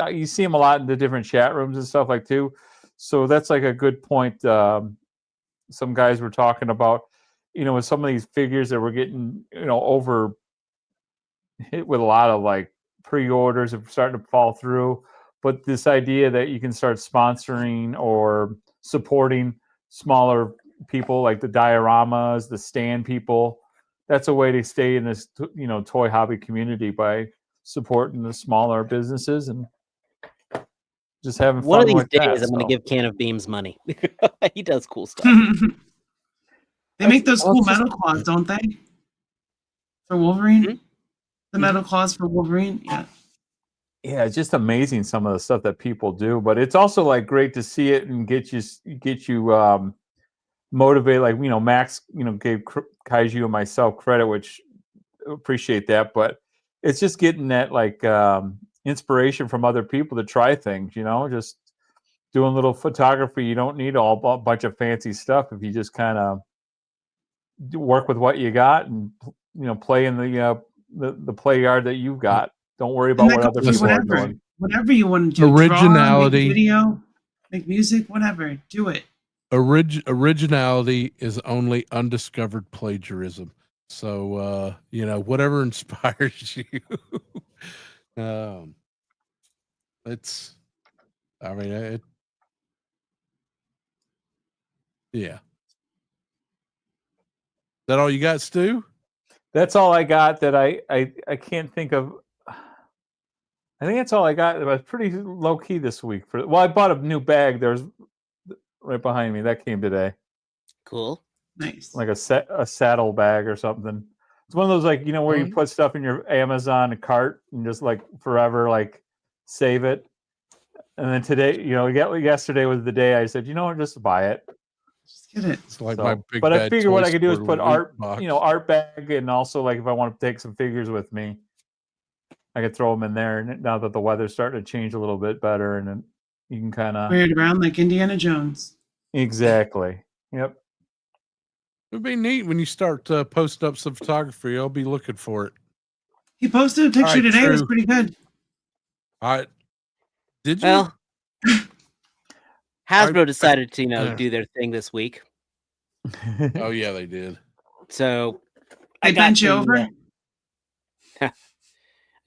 you see him a lot in the different chat rooms and stuff like too. So that's like a good point. Some guys were talking about, with some of these figures that were getting, over hit with a lot of like pre-orders are starting to fall through. But this idea that you can start sponsoring or supporting smaller people like the dioramas, the stand people, that's a way to stay in this, toy hobby community by supporting the smaller businesses and just having fun. One of these with days, that, I'm going to so. give Can of Beams money. He does cool stuff. They make those cool metal claws, don't they? For Wolverine? Mm-hmm. The metal claws for Wolverine? Yeah. Yeah, it's just amazing some of the stuff that people do, but it's also like great to see it and get you motivated. Like, Max, gave Kaiju and myself credit, which appreciate that, but it's just getting that like inspiration from other people to try things, just doing little photography. You don't need a bunch of fancy stuff if you just kind of work with what you got and play in the play yard that you've got. Don't worry about what other people are doing. Whatever you want to do. Originality, draw, make video, make music, whatever. Do it. Originality is only undiscovered plagiarism. So whatever inspires you. Yeah. Is that all you got, Stu? That's all I got. That I can't think of. I think that's all I got. It was pretty low key this week. I bought a new bag. There's right behind me. That came today. Cool. Nice. Like a saddle bag or something. It's one of those like where you put stuff in your Amazon cart and just like forever like save it. And then today, yesterday was the day I said, just buy it. Just get it. It's like my big. But I figured what I could do is put art, box. Art bag, and also like if I want to take some figures with me, I could throw them in there. And now that the weather's starting to change a little bit better, and then you can kind of wear it around like Indiana Jones. Exactly. Yep. It'd be neat when you start posting up some photography. I'll be looking for it. He posted a picture today. It was pretty good. All right. Did you? Well, Hasbro decided to, do their thing this week. Oh yeah, they did. So I bent you over.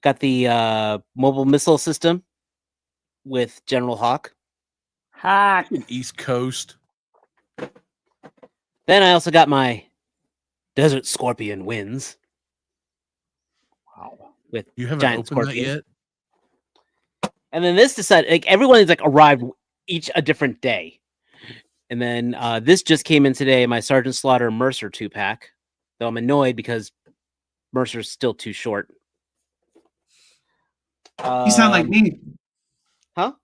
Got the mobile missile system with General Hawk. East Coast. Then I also got my Desert Scorpion Winds. Wow. With you haven't giant opened scorpion. that yet? And then this decided, like everyone is like arrived each a different day. And then this just came in today, my Sergeant Slaughter Mercer 2-pack. Though I'm annoyed because Mercer's still too short. You sound like me. Huh?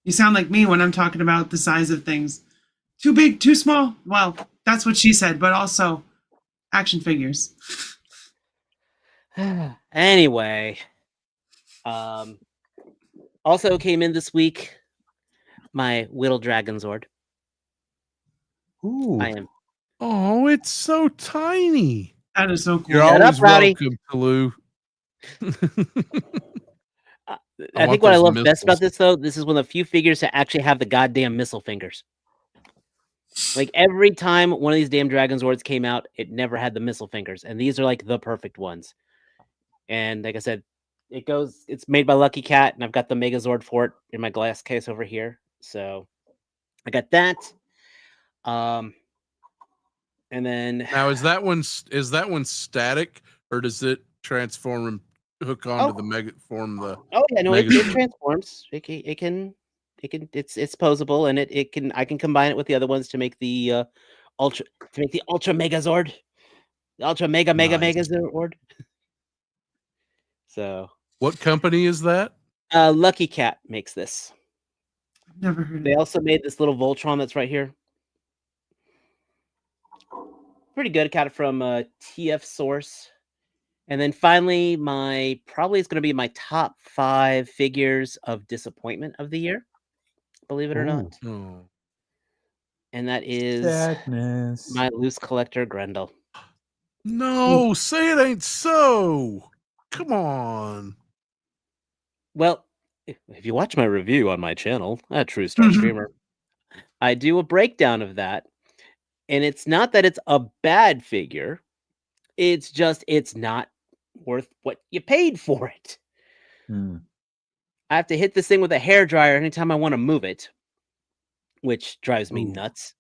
You sound like me when I'm talking about the size of things. Too big, too small. Well, that's what she said, but also Action figures. Anyway, also came in this week my Whittle Dragon Zord. Ooh. I am. Oh, it's so tiny. That is so cool. You're Shut always up, Rowdy. welcome, Kalu. I want think what I those love best about missiles. this, though, this is one of the few figures that actually have the goddamn missile fingers. Like every time one of these damn Dragon Zords came out, it never had the missile fingers, and these are like the perfect ones. And like I said, it's made by Lucky Cat, and I've got the Megazord for it in my glass case over here. So I got that. And then Now, is that one static, or does it transform and hook onto the mega form the? oh yeah, no, it Megazord. transforms. It can it's posable, and I can combine it with the other ones to make the ultra Megazord, the ultra mega Nice. Megazord. So What company is that? Lucky Cat makes this. I've never heard of They it. also made this little Voltron that's right here. Pretty good. Got it from TF Source. And then finally, probably is going to be my top 5 figures of disappointment of the year. Believe it or not. Oh. And that is Sadness. my loose collector Grendel. No, say it ain't so. Come on. Well, if you watch my review on my channel, True Star Streamer, I do a breakdown of that. And it's not that it's a bad figure. It's just it's not worth what you paid for it. Hmm. I have to hit this thing with a hairdryer anytime I want to move it, which drives me Ooh. nuts.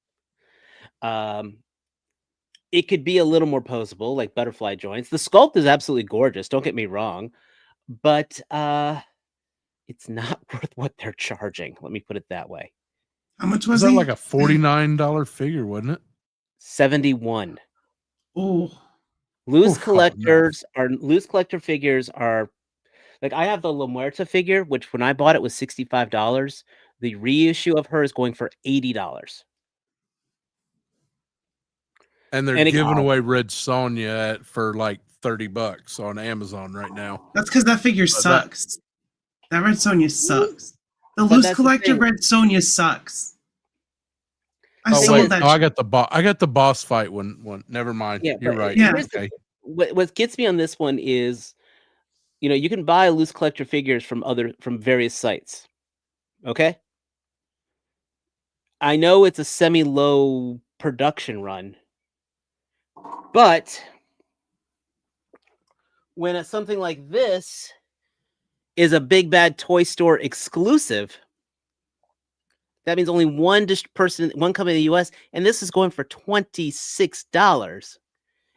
It could be a little more posable, like butterfly joints. The sculpt is absolutely gorgeous, don't get me wrong, but it's not worth what they're charging. Let me put it that way. How much Was was that he? like a $49 figure, wasn't it? 71. Oh, Loose Oof, collector figures are like I have the La Muerta figure, which when I bought it was $65. The reissue of her is going for $80. And they're And giving away Red Sonja for like $30 on Amazon right now. that's because that figure that- sucks. That Red Sonja sucks. The But loose that's the collector thing. Red Sonja sucks. I Oh sold wait, that. no, I shit. got the boss fight one. Never mind. Yeah, You're but right. Yeah. here's Okay. what gets me on this one is, you can buy loose collector figures from various sites. Okay? I know it's a semi-low production run, but when it's something like this is a big bad toy store exclusive, that means only one company in the US, and this is going for $26.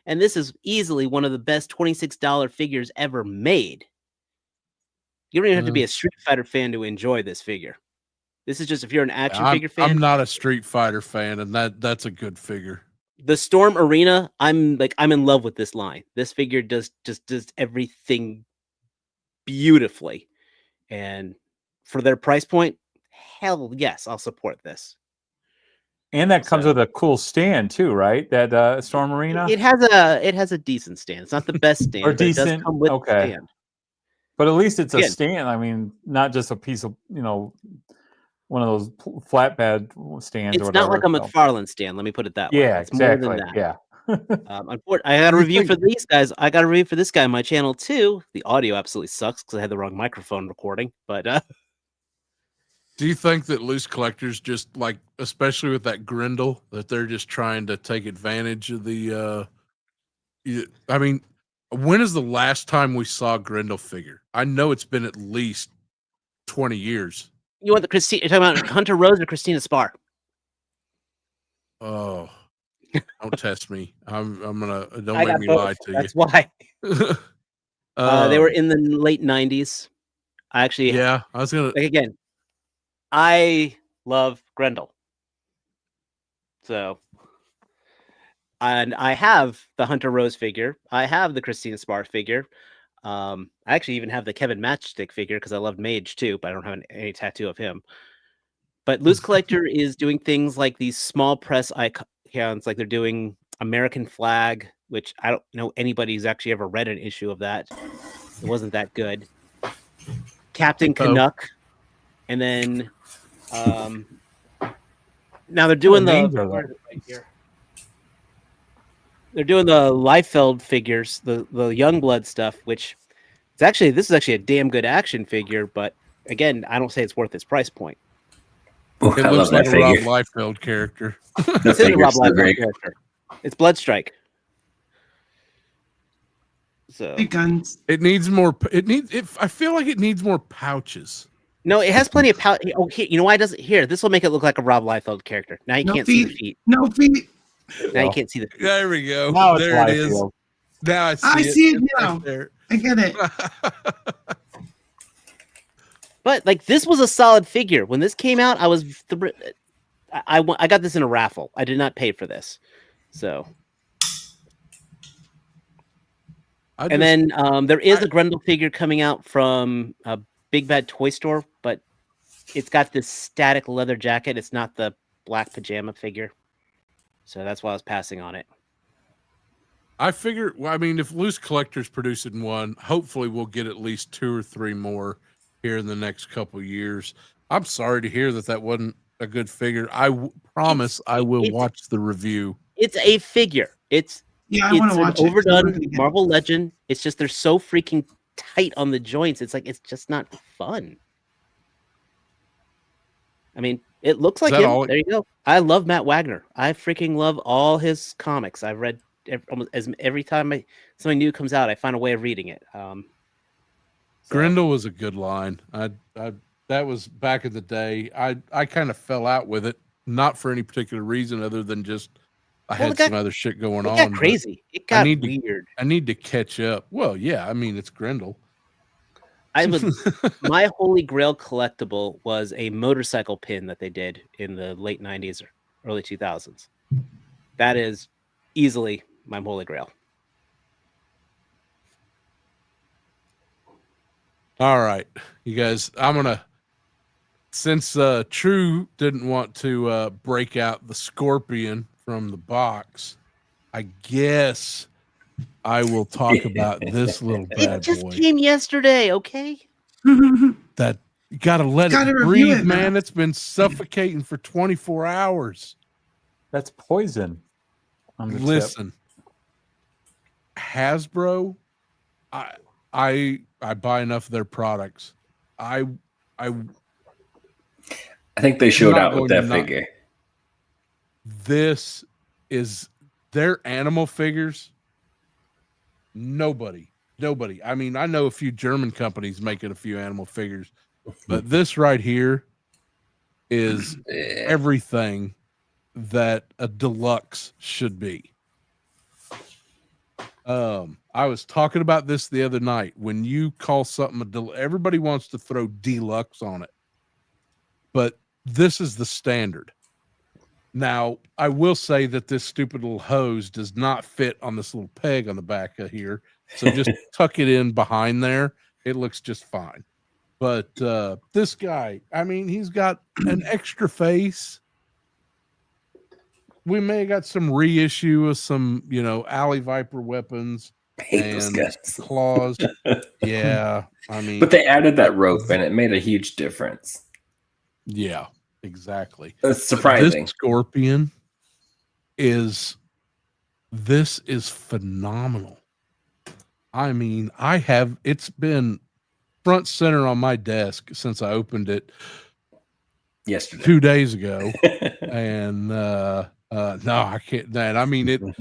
And this is easily one of the best $26 figures ever made. You don't even have to be a Street Fighter fan to enjoy this figure. This is just if you're an action figure fan. I'm not a Street Fighter fan, and that's a good figure. The Storm Arena, I'm in love with this line. This figure does everything beautifully. And for their price point, hell yes, I'll support this. And that comes So- with a cool stand too, right? That Storm Arena. It has a decent stand. It's not the best stand, Or but it does decent, come with okay. the stand. But at least it's a Again. stand. I mean, not just a piece of, one of those flatbed stands. It's or not whatever, like a McFarlane stand. Let me put it that way. Yeah, It's more exactly. than that. Yeah. I got a You review think- for these guys. I got a review for this guy on my channel too. The audio absolutely sucks because I had the wrong microphone recording. But Do you think that loose collectors just like, especially with that Grendel, that they're just trying to take advantage of the? I mean, when is the last time we saw a Grendel figure? I know it's been at least 20 years. you want you're talking about Hunter Rose or Christina Spar? Oh, don't test me. I'm gonna don't I make got me both. lie to That's why. you. They were in the late 90s. I actually, Yeah, I was gonna. like, again, I love Grendel. So, and I have the Hunter Rose figure. I have the Christina Spar figure. I actually even have the Kevin Matchstick figure because I loved Mage too, but I don't have any tattoo of him. But Loose Collector is doing things like these small press icons, like they're doing American flag which I don't know anybody who's actually ever read an issue of that. It wasn't that good. Captain Canuck, and then now they're doing names the are where is it right here? They're doing the Liefeld figures, the Youngblood stuff, which this is actually a damn good action figure, but again, I don't say it's worth its price point. Ooh, It I looks love like that a Rob figure. Liefeld character. The This is a Rob figure's so Liefeld great. character. It's Bloodstrike. So Big guns. It needs more. I feel like it needs more pouches. no, it has plenty of power. Oh, here, you know why it doesn't? Here, this will make it look like a Rob Liefeld character. Now you No can't see the feet. feet. No feet. Now you can't see the feet. There we go. Now it's there it is. Liefeld. Now I see I it. see it It's right now. there. I get it. But like this was a solid figure when this came out. I was I got this in a raffle. I did not pay for this, so. And then there is a Grendel figure coming out from Big Bad Toy Store, but it's got this static leather jacket. It's not the black pajama figure, so that's why I was passing on it. I figure. Well, I mean, if Loose Collector's producing one, hopefully we'll get at least 2 or 3 more here in the next couple years. I'm sorry to hear that wasn't a good figure. I promise I will watch the review. It's a figure. It's Yeah, I want to an watch it. overdone Marvel Legend. It's just they're so freaking tight on the joints. It's like it's just not fun. I mean, it looks like him. There you go. I love Matt Wagner. I freaking love all his comics. I've read almost every time something new comes out, I find a way of reading it. Grendel was a good line. That was back in the day. I kind of fell out with it, not for any particular reason other than just I had some other shit going on. It got crazy. It got weird. I need to catch up. Well, yeah, I mean it's Grendel. My holy grail collectible was a motorcycle pin that they did in the late 90s or early 2000s. That is easily my holy grail. All right, you guys, since True didn't want to break out the Scorpion from the box, I guess I will talk about this little bad boy. It just came yesterday, okay? That you gotta let it breathe, man. It's been suffocating for 24 hours. That's poison. Listen, Hasbro, I buy enough of their products. I think they showed out with that figure. This is their animal figures. Nobody. I mean, I know a few German companies making a few animal figures, but this right here is everything that a deluxe should be. I was talking about this the other night. When you call something everybody wants to throw deluxe on it, but this is the standard. Now, I will say that this stupid little hose does not fit on this little peg on the back of here. So just tuck it in behind there. It looks just fine. But this guy, I mean, he's got an extra face. We may have got some reissue of some, Alley Viper weapons and claws. Yeah, I mean. But they added that rope and it made a huge difference. Yeah, exactly. That's surprising. This Scorpion is phenomenal. I mean, it's been front center on my desk since I opened it yesterday, 2 days ago. And no, I can't. I mean,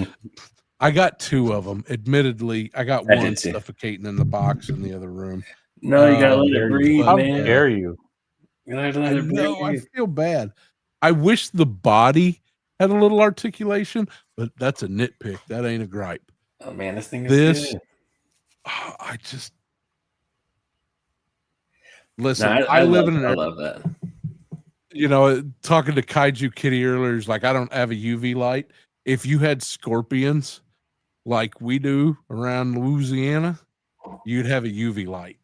I got 2 of them. Admittedly, I got one suffocating in the box in the other room. No, you gotta let it breathe, How man. dare you? I feel bad. I wish the body had a little articulation, but that's a nitpick. That ain't a gripe. Oh man, this thing is good. I just listen. No, I live in an. I love that. Talking to Kaiju Kitty earlier, is like I don't have a UV light. If you had scorpions like we do around Louisiana, you'd have a UV light.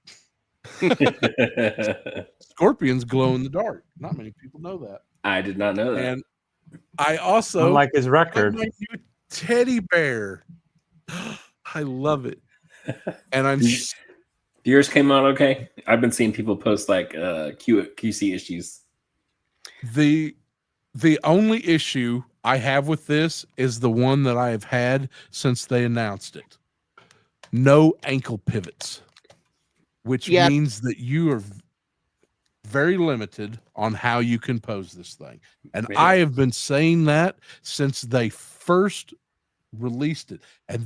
Scorpions glow in the dark. Not many people know that. I did not know that. And I also like his record. my new teddy bear I love it. And I'm Yours came out okay. I've been seeing people post like QC issues. the only issue I have with this is the one that I have had since they announced it. No ankle pivots, which Yeah. means that you are very limited on how you can pose this thing. And Man. I have been saying that since they first released it. And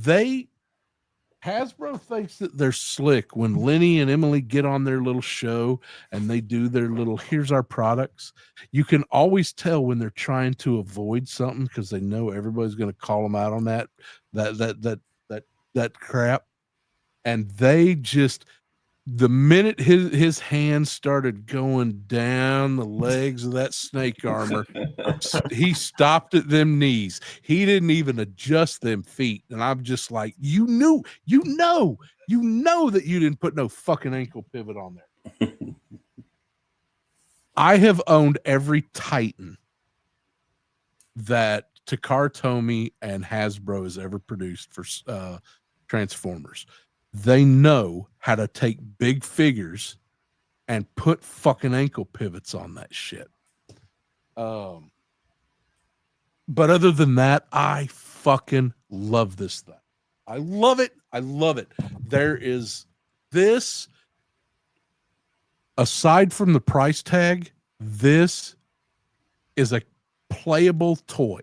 Hasbro thinks that they're slick when Lenny and Emily get on their little show and they do their little, here's our products. You can always tell when they're trying to avoid something because they know everybody's going to call them out on that crap. And they just, the minute his hands started going down the legs of that snake armor, he stopped at them knees. He didn't even adjust them feet. And I'm just like, you know that you didn't put no fucking ankle pivot on there. I have owned every Titan that Takara Tomy and Hasbro has ever produced for Transformers. They know how to take big figures and put fucking ankle pivots on that shit. But other than that, I fucking love this thing. I love it. I love it. There is this, aside from the price tag, this is a playable toy.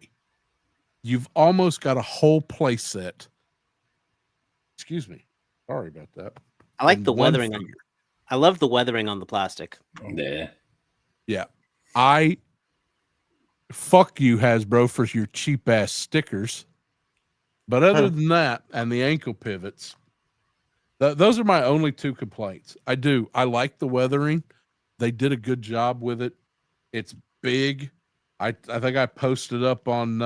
You've almost got a whole play set. Excuse me. Sorry about that. I like In the one weathering. figure. I love the weathering on the plastic. Yeah. Yeah. Fuck you, Hasbro, for your cheap ass stickers. But other than that, and the ankle pivots, those are my only two complaints. I like the weathering. They did a good job with it. It's big. I think I posted up on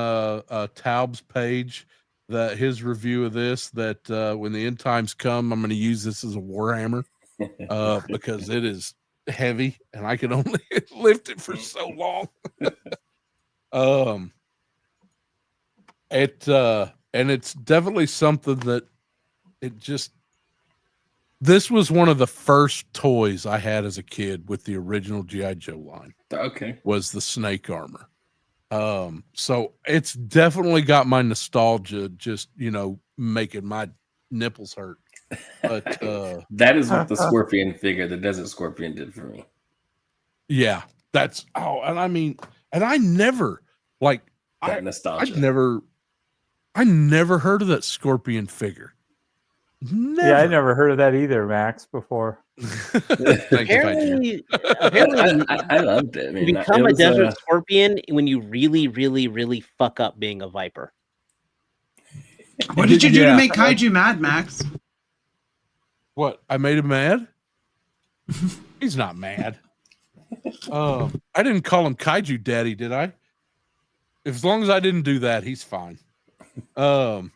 Taub's page his review of this, that when the end times come, I'm going to use this as a warhammer because it is heavy and I can only lift it for so long. And it's definitely something that this was one of the first toys I had as a kid with the original G.I. Joe line. Okay. Was the snake armor. So it's definitely got my nostalgia just, making my nipples hurt. But that is what the Scorpion figure, the Desert Scorpion, did for me. Yeah, and I never nostalgia. I never heard of that Scorpion figure. Never. Yeah, I never heard of that either, Max, before. Apparently, I loved it. You become a Desert Scorpion when you really, really, really fuck up being a Viper. What did you do to make Kaiju mad, Max? What? I made him mad? He's not mad. I didn't call him Kaiju Daddy, did I? As long as I didn't do that, he's fine. The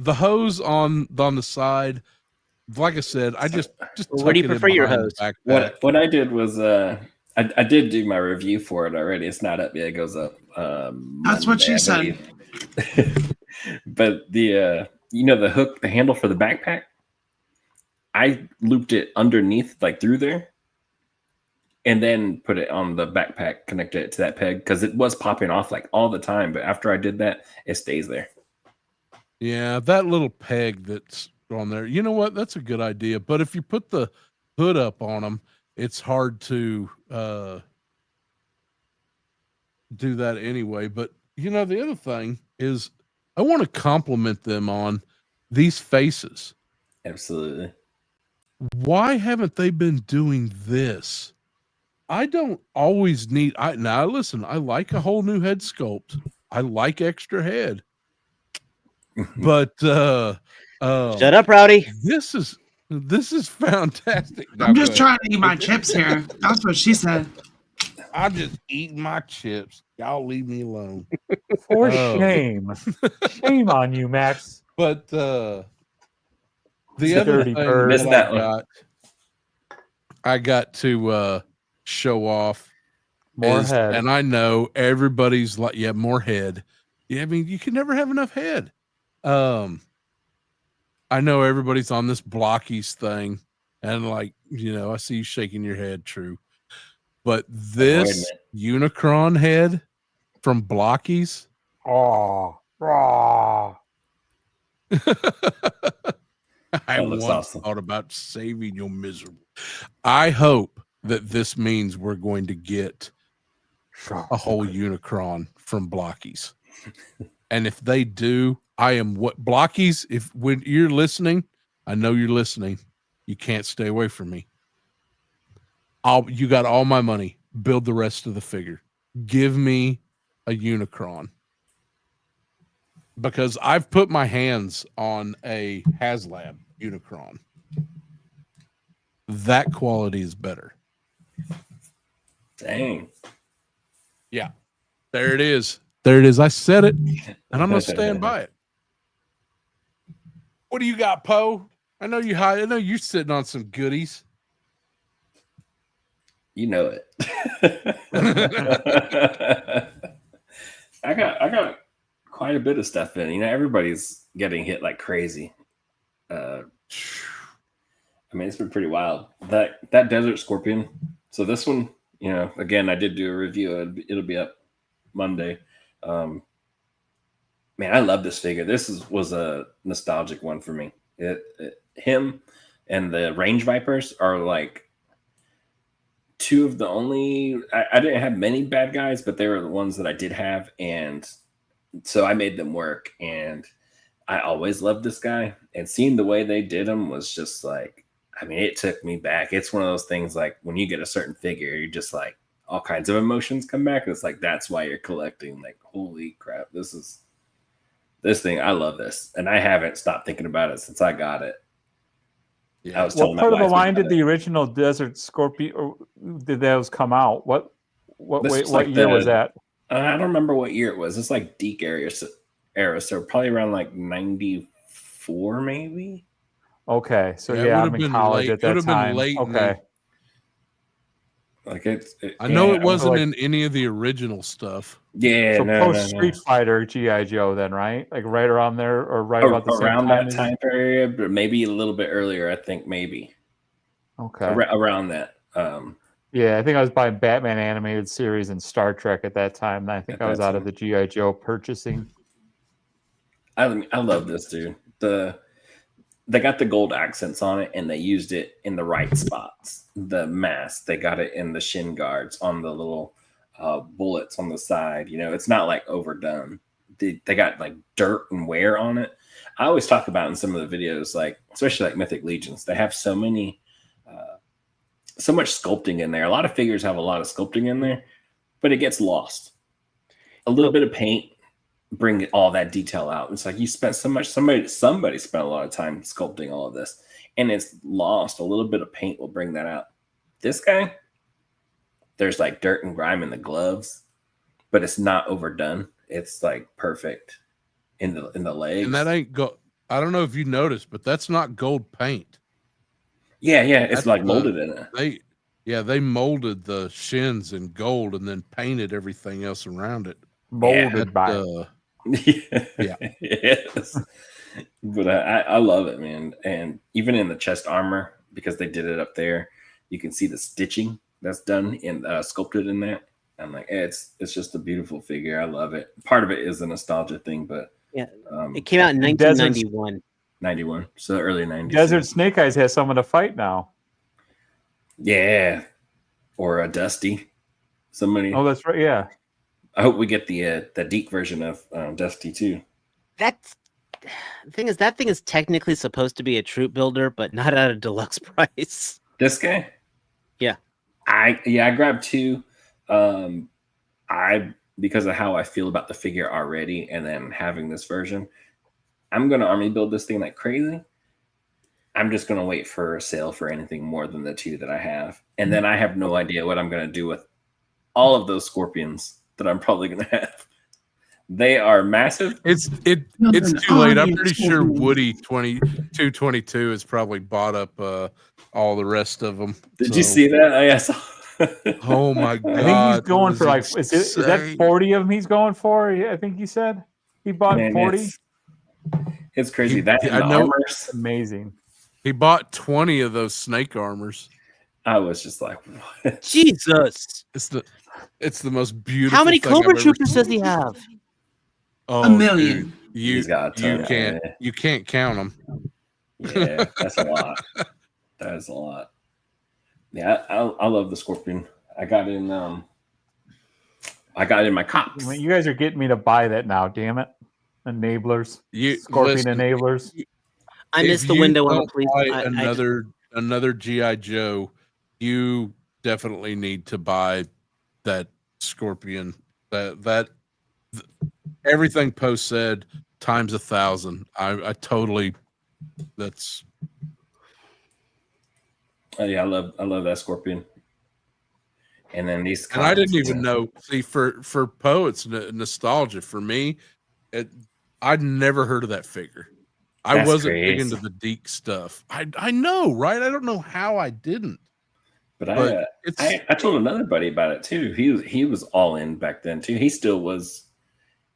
hose on the side, like I said, I just where do you prefer your hose? What I did was I did do my review for it already. It's not up yet. It goes up. That's what she said. But the the hook, the handle for the backpack, I looped it underneath, like through there, and then put it on the backpack, connected it to that peg because it was popping off like all the time. But after I did that, it stays there. Yeah, that little peg that's on there. You know what? That's a good idea. But if you put the hood up on them, it's hard to do that anyway. But the other thing is, I want to compliment them on these faces. Absolutely. Why haven't they been doing this? I don't always need. Now listen. I like a whole new head sculpt. I like extra head. But shut up, Rowdy. This is fantastic. I'm just trying to eat my chips here. That's what she said. I'm just eating my chips. Y'all leave me alone. For shame. Shame on you, Max. But the other thing that I got to show off More head. And I know everybody's like, yeah, more head. Yeah, I mean, you can never have enough head. I know everybody's on this blockies thing, and like, I see you shaking your head, true. But this Unicron head from Blockies. Oh, raw. I once thought about saving your miserable. I hope that this means we're going to get a whole Unicron from Blockies. And if they do, I am what Blockies, when you're listening, I know you're listening. You can't stay away from me. You got all my money. Build the rest of the figure. Give me a Unicron. Because I've put my hands on a HasLab Unicron. That quality is better. Dang. Yeah. There it is. There it is. I said it, and I'm going to stand by it. What do you got, Poe? I know you're sitting on some goodies. You know it. I got quite a bit of stuff in. Everybody's getting hit like crazy. I mean, it's been pretty wild. That Desert Scorpion. So this one, again, I did do a review. It'll be up Monday. Man, I love this figure. This was a nostalgic one for me. Him and the Range Vipers are like two of the only. I didn't have many bad guys, but they were the ones that I did have, and so I made them work. And I always loved this guy, and seeing the way they did him was just like, I mean, it took me back. It's one of those things like when you get a certain figure, you're just like all kinds of emotions come back. And it's like that's why you're collecting. Like, holy crap, this thing. I love this, and I haven't stopped thinking about it since I got it. Yeah. What part of the line did the original Desert Scorpion, or did those come out? What year was that? I don't remember what year it was. It's like Deke era, so probably around like 94, maybe. Okay, so yeah, I'm in college at that time. Late okay, like I know it wasn't in any of the original stuff. Yeah, so post Street Fighter GI Joe, then, right? Like right around there, or right about the same around time that time period, but maybe a little bit earlier. I think maybe. Okay, around that. Yeah, I think I was buying Batman animated series and Star Trek at that time. And I think I was out of the GI Joe purchasing. I love this, dude. They got the gold accents on it, and they used it in the right spots. The mask, they got it in the shin guards, on the little bullets on the side. It's not like overdone. They got like dirt and wear on it. I always talk about in some of the videos, like especially like Mythic Legions, they have so much sculpting in there. A lot of figures have a lot of sculpting in there, but it gets lost. A little bit of paint, bring all that detail out. It's like you spent so much. Somebody spent a lot of time sculpting all of this, and it's lost. A little bit of paint will bring that out. This guy, there's like dirt and grime in the gloves, but it's not overdone. It's like perfect in the legs. And that ain't I don't know if you noticed, but that's not gold paint. Yeah, it's like molded in it. They molded the shins in gold and then painted everything else around it. Molded by. Yeah. Yes. But I love it, man. And even in the chest armor, because they did it up there, you can see the stitching that's done in sculpted in that. I'm like, it's just a beautiful figure. I love it. Part of it is a nostalgia thing, but yeah, it came out in 1991. 91, so early 90s. Desert Snake Eyes has someone to fight now. Yeah, or a Dusty. Somebody. Oh, that's right. Yeah. I hope we get the Deke version of Dusty too. The thing is technically supposed to be a troop builder, but not at a deluxe price. This guy? Yeah. I grabbed two. Because of how I feel about the figure already, and then having this version, I'm gonna army build this thing like crazy. I'm just gonna wait for a sale for anything more than the two that I have, and then I have no idea what I'm gonna do with all of those scorpions that I'm probably gonna have. They are massive. It's too late. I'm pretty sure Woody 2222 has probably bought up all the rest of them. Did you see that? I saw. Oh my I think god! he's going for like is that insane. 40 of them he's going for? I think he said he bought Man, 40. it's crazy. He- That I and the know- armors. Amazing. He bought 20 of those snake armors. I was just like, what? Jesus. It's the most beautiful. How many thing I've Cobra ever Troopers seen. does he have? Oh, A million. dude, you He's got a ton. you can't count them. Yeah, that's a lot. That is a lot. Yeah, I love the Scorpion. I got in my cops. I mean, you guys are getting me to buy that now. Damn it, enablers. Scorpion Listen, enablers. I if missed the you window on the don't police. buy another GI Joe, you definitely need to buy that Scorpion. That everything Post said times 1,000. I totally. That's. Oh, yeah, I love that Scorpion. And then these. And I didn't cops, even know. See, for Poe, it's nostalgia. For me, I'd never heard of that figure. I That's wasn't big crazy. into the Deke stuff. I know, right? I don't know how I didn't. But it's I told another buddy about it too. He was all in back then too. He still was.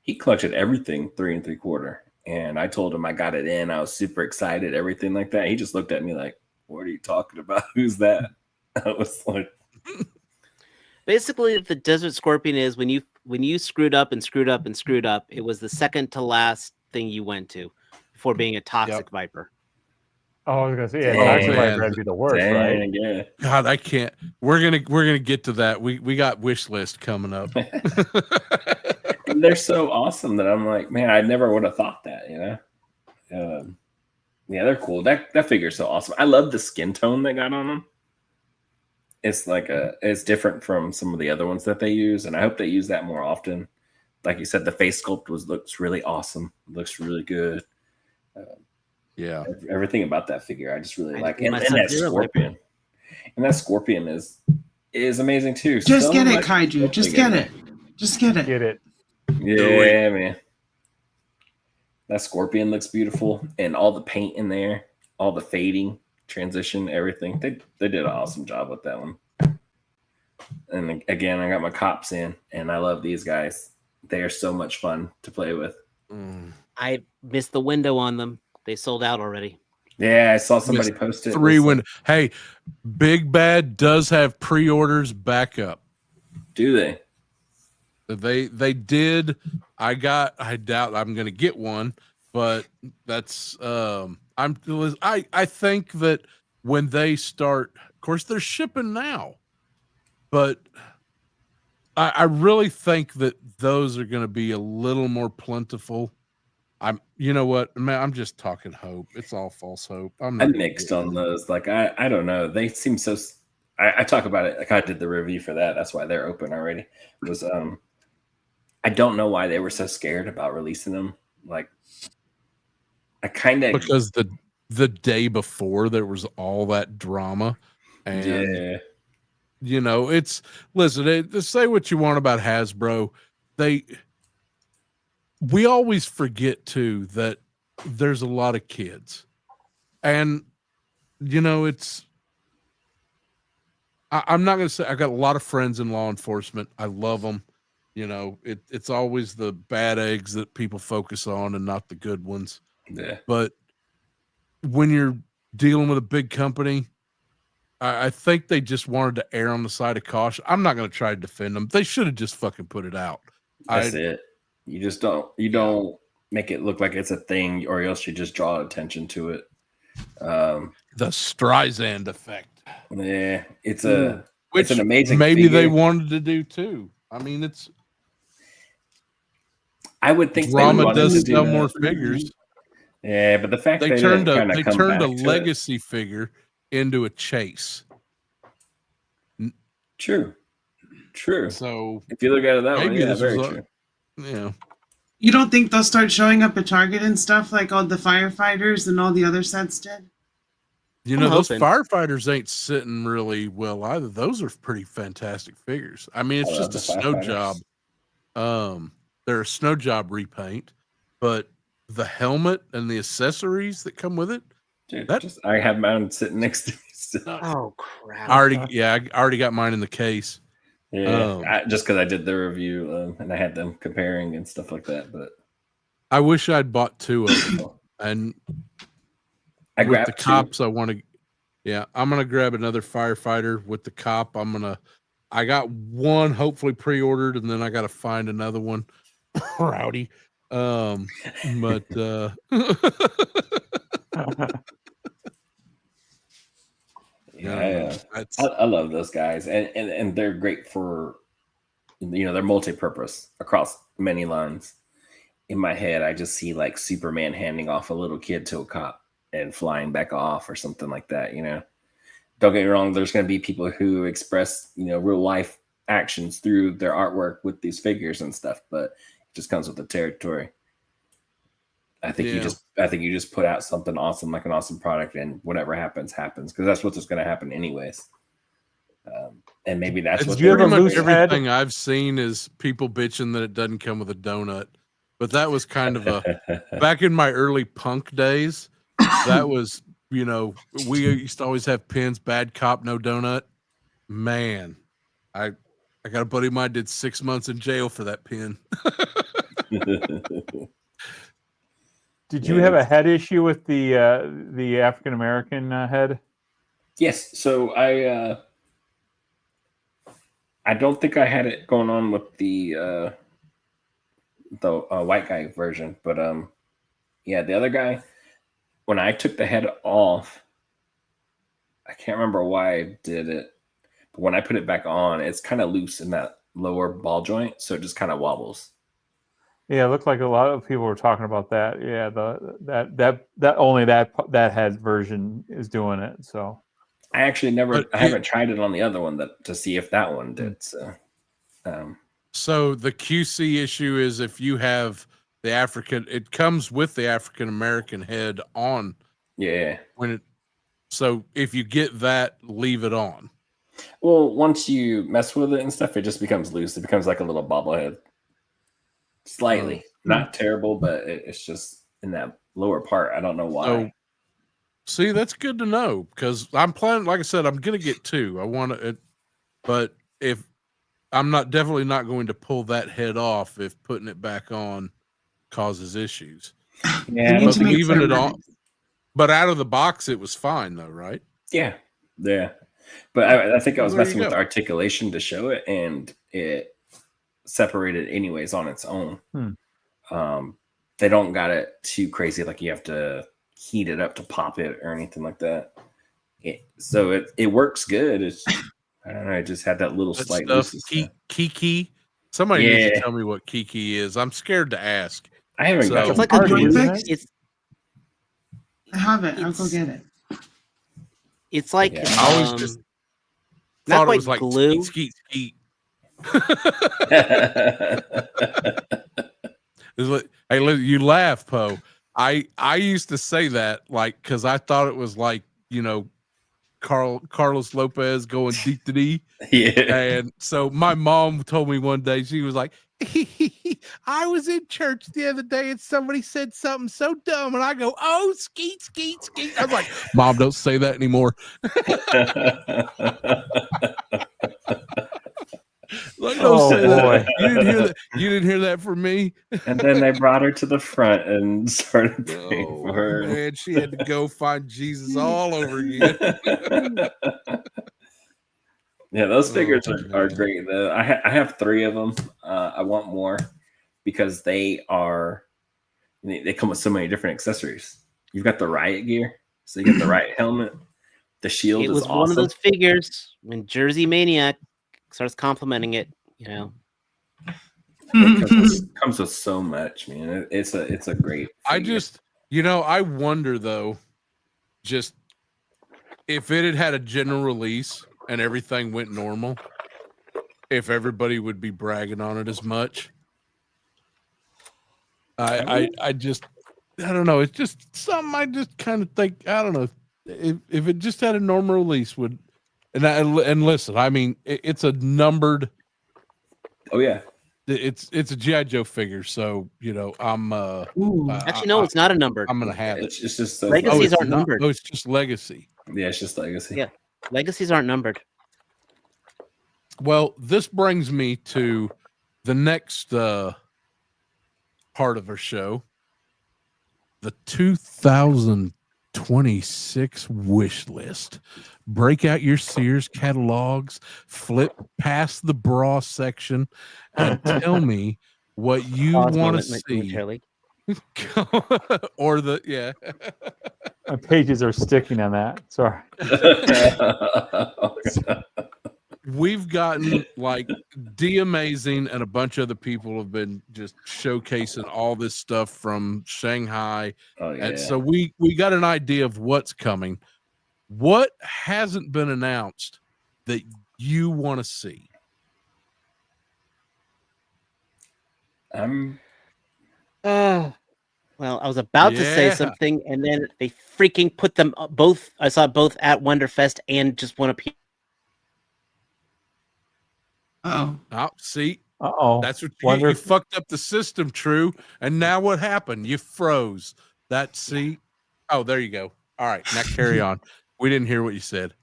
He collected everything 3 3/4. And I told him I got it in. I was super excited, everything like that. He just looked at me like, "What are you talking about? Who's that?" I was like, Basically, the Desert Scorpion is when you screwed up and screwed up and screwed up, it was the second to last thing you went to before being a toxic viper. Oh, I was gonna say, yeah, Dang, Toxic man. Viper would be the worst, right? "Dang, yeah." God, I can't. We're gonna get to that. We got Wishlist coming up. And they're so awesome that I'm like, man, I never would have thought that, you know. Yeah, they're cool. That figure's so awesome. I love the skin tone they got on them. It's like it's different from some of the other ones that they use, and I hope they use that more often. Like you said, the face sculpt looks really awesome. Looks really good. Yeah, Everything about that figure, I just really I like. think And my that Sub-Zero Scorpion, and that Scorpion is amazing too. Just So get it, much Kaiju. Just get it. Just get it. Get it. Yeah, man. That Scorpion looks beautiful, and all the paint in there, all the fading, transition, everything. They did an awesome job with that one. And again, I got my cops in, and I love these guys. They are so much fun to play with. I missed the window on them. They sold out already. Yeah, I saw somebody post it. 3 window. Hey, Big Bad does have pre-orders back up. Do they? They did. I doubt I'm going to get one, but that's I think that when they start, of course they're shipping now, but I really think that those are going to be a little more plentiful. You know what, man, I'm just talking hope. It's all false hope. I'm mixed on those. Like I don't know. They seem so. I talk about it. Like I did the review for that. That's why they're open already. It was I don't know why they were so scared about releasing them. Like, I kind of because the day before there was all that drama, and you know, say what you want about Hasbro, we always forget too that there's a lot of kids, and you know, I'm not going to say I got a lot of friends in law enforcement. I love them. You know, it's always the bad eggs that people focus on and not the good ones. Yeah. But when you're dealing with a big company, I think they just wanted to err on the side of caution. I'm not going to try to defend them. They should have just fucking put it out. That's it. You just don't make it look like it's a thing, or else you just draw attention to it. The Streisand effect. Yeah, it's an amazing. Maybe figure. They wanted to do too. I mean, I would think drama does sell more figures. Yeah, but the fact they turned a legacy figure into a chase. True. So if you look at it that way, yeah, very true. Yeah. You don't think they'll start showing up at Target and stuff like all the firefighters and all the other sets did? You know, those firefighters ain't sitting really well either. Those are pretty fantastic figures. I mean, it's just a snow job. They're a snow job repaint, but the helmet and the accessories that come with it, Dude, That- I have mine sitting next to me. So. Oh crap! I already got mine in the case. Yeah, just because I did the review and I had them comparing and stuff like that. But I wish I'd bought 2 of them. And I with grabbed the cops, I want to. Yeah, I'm gonna grab another firefighter with the cop. I got one hopefully pre-ordered, and then I got to find another one. Rowdy, but Yeah, I love those guys, and they're great for, they're multi-purpose across many lines. In my head, I just see like Superman handing off a little kid to a cop and flying back off or something like that. Don't get me wrong. There's going to be people who express, real life actions through their artwork with these figures and stuff, but it just comes with the territory. I think you just put out something awesome, like an awesome product, and whatever happens, because that's what's going to happen anyways. And maybe that's what pretty much everything I've seen is people bitching that it doesn't come with a donut. But that was kind of back in my early punk days. That was, we used to always have pins, bad cop, no donut. Man, I got a buddy of mine did 6 months in jail for that pin. Did you have a head issue with the African American head? Yes. So I don't think I had it going on with the white guy version, but the other guy, when I took the head off, I can't remember why I did it, but when I put it back on, it's kind of loose in that lower ball joint, so it just kind of wobbles. Yeah, it looked like a lot of people were talking about that. Yeah, that only that head version is doing it. So I actually I haven't tried it on the other one to see if that one did. So, so the QC issue is if you have it comes with the African American head on. Yeah. So if you get that, leave it on. Well, once you mess with it and stuff, it just becomes loose. It becomes like a little bobblehead. Slightly, not terrible, but it's just in that lower part. I don't know why. So, see, that's good to know because I'm planning. Like I said, I'm gonna get 2. I want it, but if I'm definitely not going to pull that head off if putting it back on causes issues. Yeah, but leaving it on. But out of the box, it was fine though, right? Yeah. But I think I was messing with the articulation to show it, and it separated anyways on its own. They don't got it too crazy, like you have to heat it up to pop it or anything like that. So it works good. It's I don't know. I just had that little slight looseness. Kiki. Somebody needs to tell me what Kiki is. I'm scared to ask. I haven't got it's like a joint fix. I have it. I'll go get it. It's like I always just not thought it was like glue. Skeet. Hey, you laugh, Poe. I used to say that because I thought it was like Carlos Lopez going deep to D. Yeah. And so my mom told me one day, she was like, I was in church the other day and somebody said something so dumb, and I go, oh, skeet. I was like, Mom, don't say that anymore. Don't say that. You didn't hear that from me. And then they brought her to the front and started praying for her. Man, she had to go find Jesus all over again. Yeah, those figures are great. I have 3 of them. I want more because they come with so many different accessories. You've got the riot gear, so you got the riot helmet. The shield is awesome. It was one of those figures when Jersey Maniac starts complimenting it, It comes with so much, man. It's a great figure. I wonder though, just if it had a general release and everything went normal, if everybody would be bragging on it as much. I don't know. It's just something I just kind of think. I don't know if it just had a normal release would. And listen, I mean, it's a numbered. Oh yeah. it's a GI Joe figure, so I'm Ooh. Actually, no, it's not a numbered. I'm gonna have it. It's just so Legacies it's aren't not- numbered. Oh, it's just Legacy. Yeah, it's just legacy. Yeah. Legacies aren't numbered. Well, this brings me to the next part of our show, the 2026 wish list. Break out your Sears catalogs, flip past the bra section, and tell me what you Pause want to moment, see. momentarily. Or the My pages are sticking on that. Sorry. we've gotten like D-Amazing and a bunch of other people have been just showcasing all this stuff from Shanghai. Oh, yeah. And so we got an idea of what's coming. What hasn't been announced that you want to see? Well, I was about to say Yeah. something, and then they freaking put them both. I saw both at Wonderfest and just one appear. Oh, Oh, see, Uh-oh. that's what you, Wonder you if- fucked up the system, True. And now what happened? You froze. That see? Oh, there you go. All right, now carry on. We didn't hear what you said.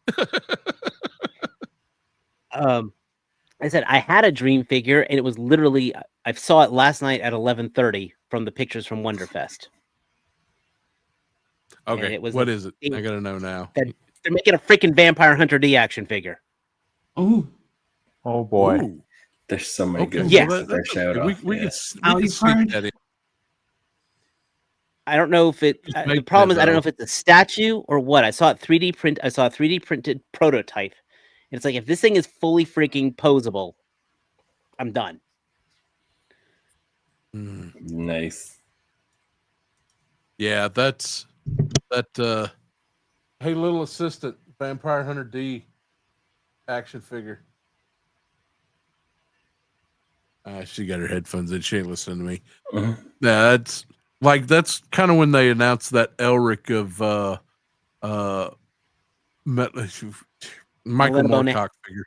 I said I had a dream figure, and it was literally I saw it last night at 11:30 from the pictures from Wonderfest. Okay, it was what a is it? thing I gotta know now. that they're making a freaking Vampire Hunter D action figure. oh, Oh boy. Ooh, There's so many okay, good Yeah. well, ones that that's showed okay. off. We Yeah. can Alley we can sneak card? that in. I don't know if it. Just The make problem that is I don't know though. if it's a statue or what. I saw it 3D print. I saw a 3D printed prototype. And it's like if this thing is fully freaking posable, I'm done. Mm, Nice. yeah, that's that. Hey, little assistant, Vampire Hunter D action figure. She got her headphones in. She ain't listening to me. Mhm. Yeah, that's kind of when they announced that Elric of Michael Melina Bonet. Moorcock figure.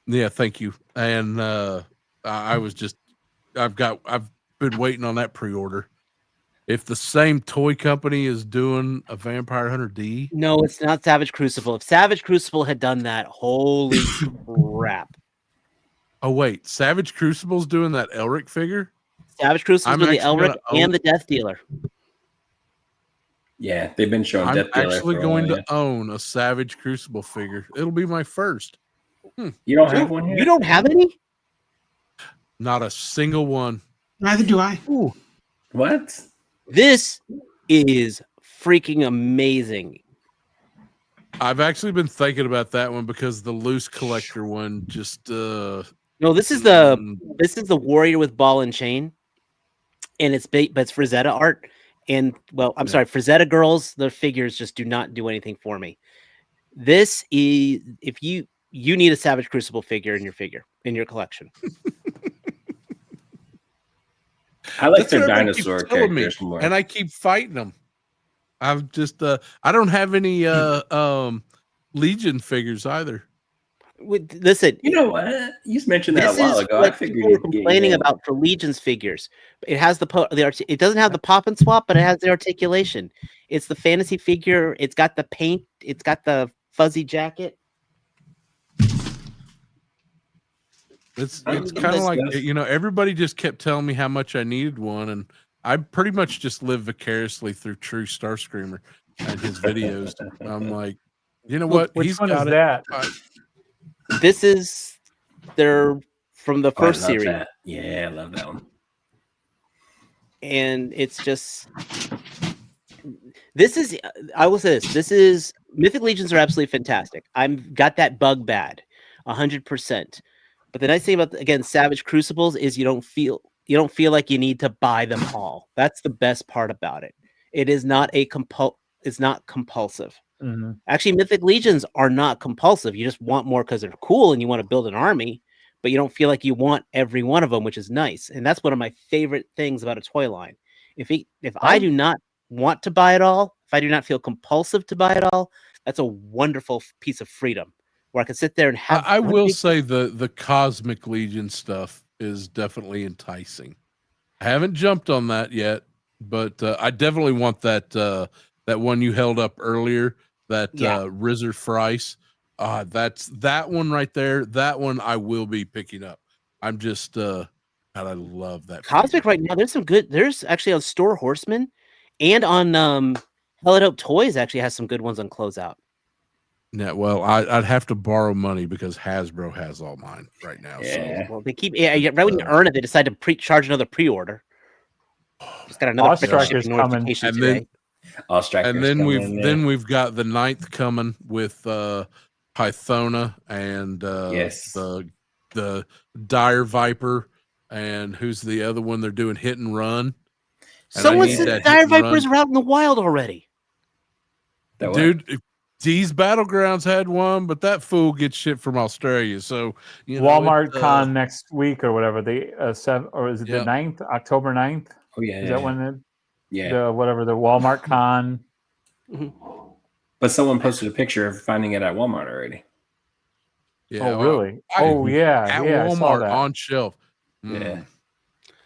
Yeah, thank you. And I was just I've been waiting on that pre-order. If the same toy company is doing a Vampire Hunter D, No, it's not Savage Crucible. If Savage Crucible had done that, holy crap! oh wait, Savage Crucible's doing that Elric figure. Savage Crucible's I'm with the actually Elric gonna own- and the Death Dealer. Yeah, they've been showing I'm Death Dealer actually for a going while, to own a Savage Crucible figure. It'll be my first. yeah. You don't have one You here? don't have any? Not a single one. neither do I. Ooh. What? This is freaking amazing. I've actually been thinking about that one because the loose collector one just No, this is the mm, warrior with ball and chain, and it's but it's Frazetta art. And well, I'm Yeah. sorry, Frazetta girls, the figures just do not do anything for me. This is if you need a Savage Crucible figure in your collection. I like that's their what everybody keeps dinosaur telling me, characters more. and I keep fighting them. I've just I don't have any Legion figures either. Listen, You know what? You mentioned that this a while is ago. I what figured people were you'd get complaining in. about for Legion's figures. It has it doesn't have the pop and swap, but it has the articulation. It's the fantasy figure. It's got the paint. It's got the fuzzy jacket. It's I it's think kind of that's like good. everybody just kept telling me how much I needed one, and I pretty much just live vicariously through True Starscreamer and his videos. I'm like, you know what? Which He's one got is it. that? This is their from the Oh, I first love series, that. Yeah, I love that one. and it's just this is. I will say this: this is Mythic Legions are absolutely fantastic. I've got that bug bad, 100%. But the nice thing about again Savage Crucibles is you don't feel like you need to buy them all. That's the best part about it. It is not it's not compulsive. Mhm. Actually, Mythic Legions are not compulsive. You just want more because they're cool and you want to build an army, but you don't feel like you want every one of them, which is nice. And that's one of my favorite things about a toy line. If I do not want to buy it all, if I do not feel compulsive to buy it all, that's a wonderful piece of freedom where I can sit there and have. I one will big- say the Cosmic Legion stuff is definitely enticing. I haven't jumped on that yet, but I definitely want that that one you held up earlier, that Rizzer Frice. That's that one right there. That one I will be picking up. I'm just God, I love that. Cosmic right now. There's some good. There's actually on Store Horseman, and on Hell It Up Toys actually has some good ones on closeout. Yeah, well, I'd have to borrow money because Hasbro has all mine right now. Yeah. Well, they keep right when you earn it, they decide to charge another pre-order. Just got another Striker's shipping coming. notification And today. then we've got the 9th coming with Pythona and Yes. the Dire Viper, and who's the other one? They're doing Hit and Run. And Someone I need said that Dire Hit and Vipers Run. are out in the wild already. That what? Dude. D's Battlegrounds had one, but that fool gets shit from Australia. So you know, Walmart Con next week or whatever. The 7th, or is it the 9th? October 9th? Oh yeah. Is that when the Yeah. whatever the Walmart Con? But someone posted a picture of finding it at Walmart already. Yeah, Oh really? At Walmart I saw that. on shelf. Yeah.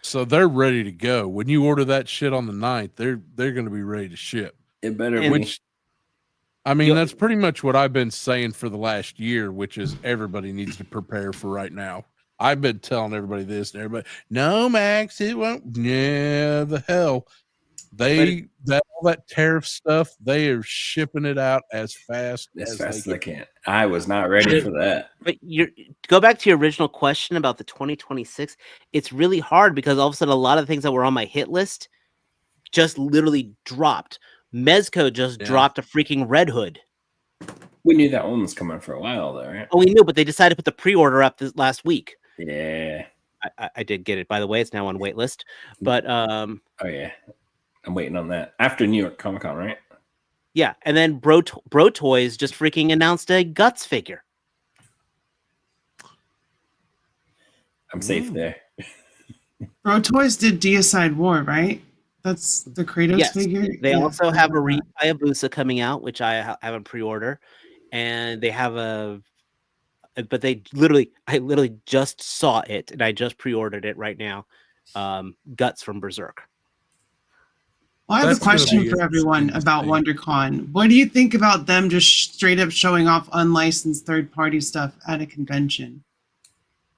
So they're ready to go. When you order that shit on the 9th, they're going to be ready to ship. It better be. Which, I mean, that's pretty much what I've been saying for the last year, which is everybody needs to prepare for right now. I've been telling everybody this and everybody, no, Max, it won't. Yeah, the hell. All that tariff stuff, they are shipping it out as fast as they can. I was not ready for that. But go back to your original question about the 2026. It's really hard because all of a sudden a lot of the things that were on my hit list just literally dropped. Mezco just dropped a freaking Red Hood. We knew that one was coming for a while, though, right? Oh, we knew, but they decided to put the pre-order up this last week. Yeah, I did get it. By the way, it's now on waitlist. But oh yeah, I'm waiting on that after New York Comic Con, right? Yeah, and then Bro Toys just freaking announced a Guts figure. I'm safe there. Bro Toys did Deicide War, right? That's the Kratos figure. They also have a Hayabusa coming out, which I have a pre-order, and they have but I literally just saw it, and I just pre-ordered it right now. Guts from Berserk. Well, I have a question for everyone about WonderCon. What do you think about them just straight up showing off unlicensed third-party stuff at a convention?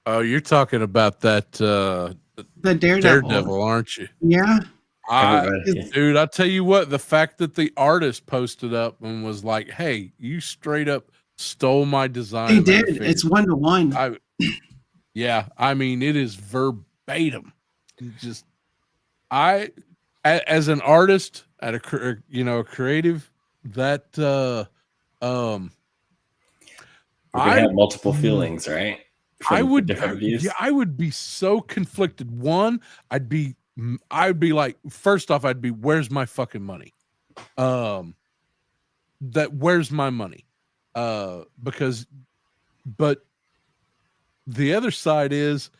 Oh, you're talking about that the Daredevil, aren't you? Yeah. Dude, I'll tell you what, the fact that the artist posted up and was like, hey, you straight up stole my design. They did. It's 1-to-1. Yeah, I mean, it is verbatim. Just as an artist, at a creative, that I have multiple feelings, right? I would be so conflicted. One, I'd be like, first off, I'd be, where's my fucking money? Where's my money? But the other side is,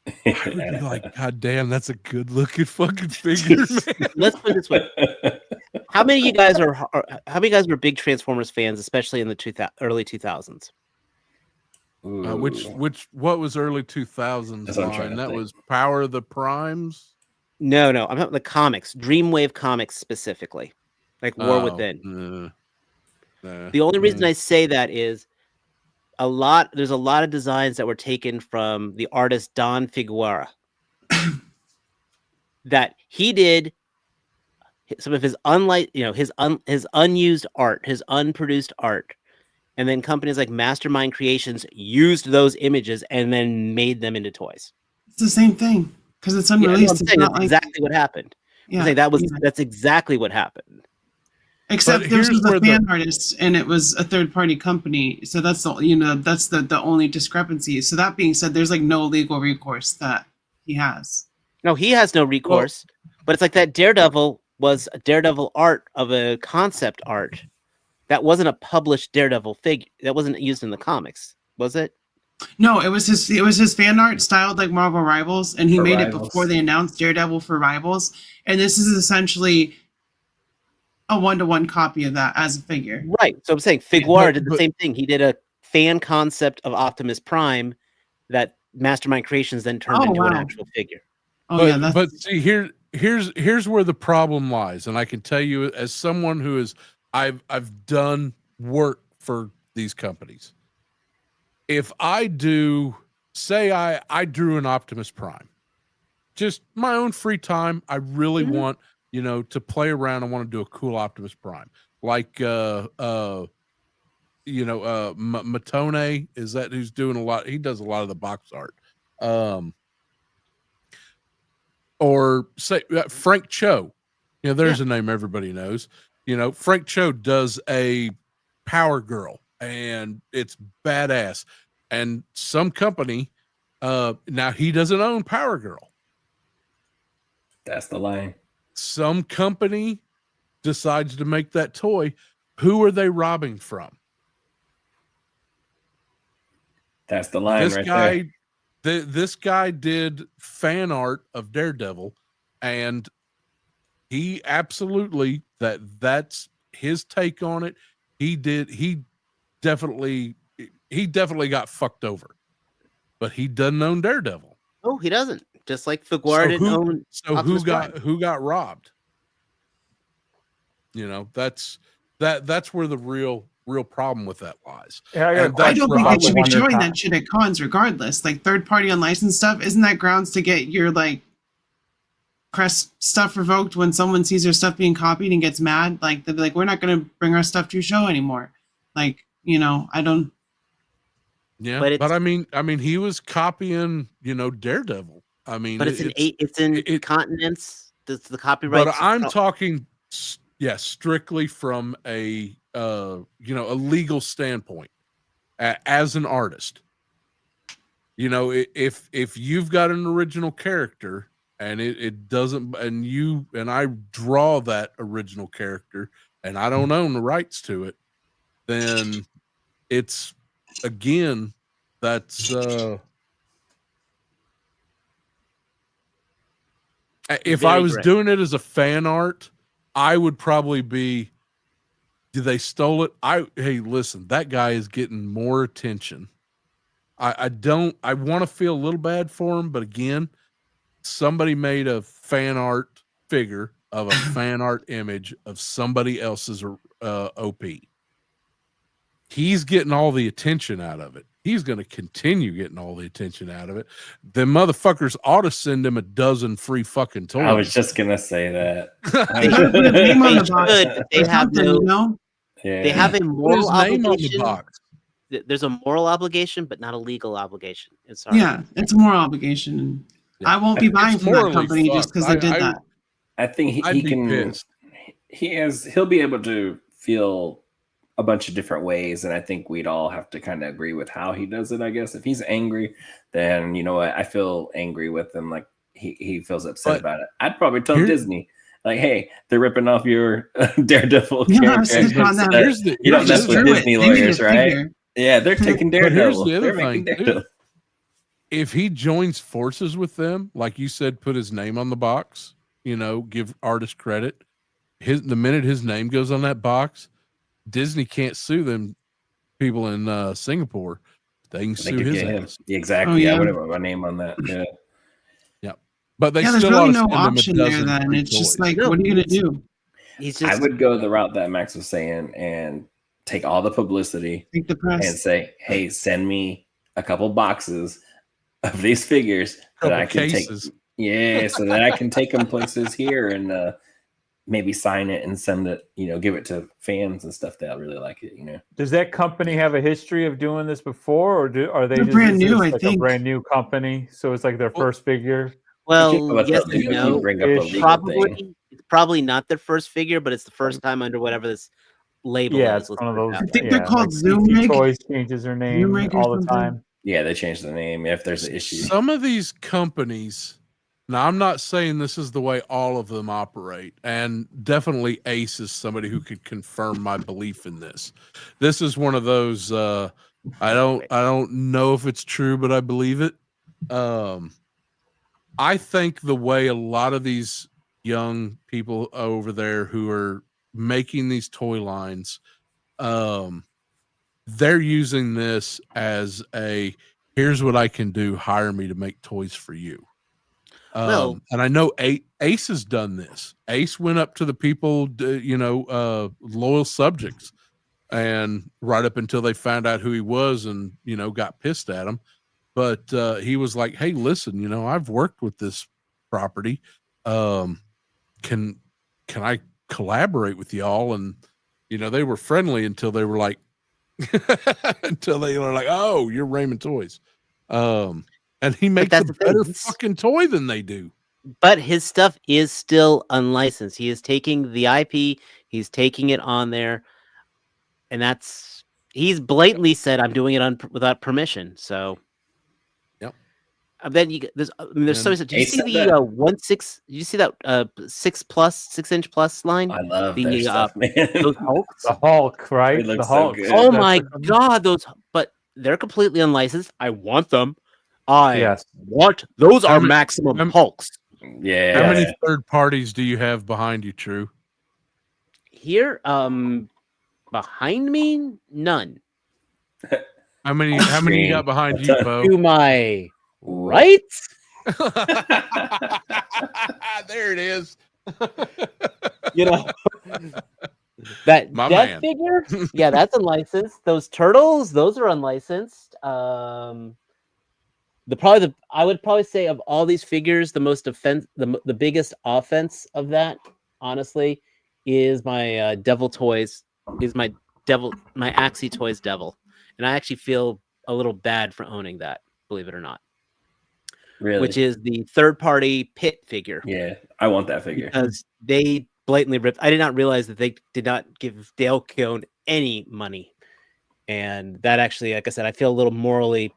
I would be like, God damn, that's a good looking fucking figure, man. Let's put it this way: how many of you guys are big Transformers fans, especially in the early 2000s? What was early 2000s line? That was Power of the Primes? No, I'm talking about the comics, Dreamwave comics specifically, like War Within. The only reason I say that is there's a lot of designs that were taken from the artist Don Figueroa that he did some of his his unused art, his unproduced art. And then companies like Mastermind Creations used those images and then made them into toys. It's the same thing because it's unreleased. That's exactly what happened. Yeah, that's exactly what happened. Except this was a fan artist and it was a third-party company, so that's the only discrepancy. So that being said, there's like no legal recourse that he has. No, he has no recourse. But it's like that Daredevil was a Daredevil art of a concept art. That wasn't a published Daredevil figure. That wasn't used in the comics, was it? No, it was his fan art styled like Marvel Rivals, and he made it before they announced Daredevil for Rivals. And this is essentially a 1-to-1 copy of that as a figure. Right. So I'm saying Figueroa did the same thing. He did a fan concept of Optimus Prime that Mastermind Creations then turned Oh, into an wow. actual figure. Oh but, yeah, that's but see, here's where the problem lies, and I can tell you as someone who is I've done work for these companies. If I do, say I drew an Optimus Prime, just my own free time, I really Mhm. want to play around. I want to do a cool Optimus Prime, like Matone is that who's doing a lot. He does a lot of the box art. Or say Frank Cho. There's a name everybody knows. Frank Cho does a Power Girl, and it's badass. And some company, now he doesn't own Power Girl. That's the line. Some company decides to make that toy. Who are they robbing from? That's the line This right guy, there. this guy did fan art of Daredevil, and he absolutely that's his take on it. He definitely got fucked over, but he doesn't own Daredevil. Oh, he doesn't. Just like Figueroa didn't own. So Optimus Prime. who got robbed? That's where the real problem with that lies. Yeah, I got a And I question don't think about they should the be showing Wonder that shit at cons regardless. Like third-party unlicensed stuff, isn't that grounds to get your like press stuff revoked when someone sees their stuff being copied and gets mad? Like they'll be like, we're not going to bring our stuff to your show anymore. Like, I don't. Yeah, But but I mean, he was copying, Daredevil. I mean, But it's in continents. The copyright. But I'm talking, strictly from a a legal standpoint, as an artist. If you've got an original character and it doesn't, and I draw that original character and I don't own the rights to it, then it's again that's if I Very was correct. doing it as a fan art, I would probably be, did they stole it? Hey, listen, that guy is getting more attention. I want to feel a little bad for him, but again, somebody made a fan art figure of a fan art image of somebody else's OP. He's getting all the attention out of it. He's going to continue getting all the attention out of it. The motherfuckers ought to send him a dozen free fucking toys. I was just gonna say that. They gotta put his name on They the box. should, but they or have something, no. Yeah. They have a Put moral his name on the obligation. box. There's a moral obligation, but not a legal obligation. It's sorry. Yeah, it's a moral obligation. And I won't be buying It's from that morally company just fucked. because they did that. I think I'd he be can. pissed. He'll be able to feel a bunch of different ways, and I think we'd all have to kind of agree with how he does it. I guess if he's angry, then you know what, I feel angry with him. Like he feels upset about it. I'd probably tell Disney, like, hey, they're ripping off your Daredevil character. You don't mess with Disney lawyers, right? Yeah, they're taking Daredevil. Here's the They're other making thing, Daredevil. if he joins forces with them, like you said, put his name on the box, give artist credit. The minute his name goes on that box, Disney can't sue them people in Singapore. They can sue his ass. Exactly. Oh, yeah. I would have put my name on that. Yeah. Yeah. But they Yeah, there's still really ought to no send him a option there dozen then. free It's just toys. like, No, what are you going to do? He's just. I would go the route that Max was saying and take all the publicity Take the and press. say, hey, send me a couple boxes of these figures that I can cases. take. Yeah, so that I can take them places here and maybe sign it and send it, give it to fans and stuff that really like it, Does that company have a history of doing this before, or are they They're just brand new, like I a think. brand new company? So it's like their first figure. Well, yes you and no. bring up a Ish. legal thing. It's probably not their first figure, but it's the first time under whatever this label Yeah, is. it's Let's one of put it those. that I think way. they're called Zoom DC Rig. Toys changes their name Rig or all the something. time. Yeah, they changed the name if there's an issue. Some of these companies, now I'm not saying this is the way all of them operate, and definitely Ace is somebody who could confirm my belief in this. This is one of those I don't know if it's true, but I believe it. I think the way a lot of these young people over there who are making these toy lines, they're using this as a, here's what I can do. Hire me to make toys for you. Well- And I know Ace has done this. Ace went up to the people, loyal subjects, and right up until they found out who he was and, got pissed at him. But he was like, hey, listen, I've worked with this property. Can I collaborate with y'all? And, they were friendly until they were like, oh, you're Raymond Toys. And he makes a better fucking toy than they do. But his stuff is still unlicensed. He is taking the IP, he's taking it on there, and he's blatantly said, "I'm doing it without permission." So, yep. Then there's so much. Did you see the 1/6? Did you see that 6-inch plus line? I love the their stuff, man. those Hulks. The Hulk, right? It looks The Hulk. so good. Oh my god, those! But they're completely unlicensed. I want them. Those are maximum Hulks. Yeah. How many third parties do you have behind you, True? Here, behind me, none. How many you got behind you, Bo? To my right? There it is. That My death man. figure, yeah, that's unlicensed. Those turtles, those are unlicensed. I would probably say of all these figures, the biggest offense of that, honestly, is my Devil Toys. Is my Axie Toys Devil, and I actually feel a little bad for owning that, believe it or not. Really? Which is the third-party Pit figure. Yeah, I want that figure because they blatantly ripped. I did not realize that they did not give Dale Keown any money, and that actually, like I said, I feel a little morally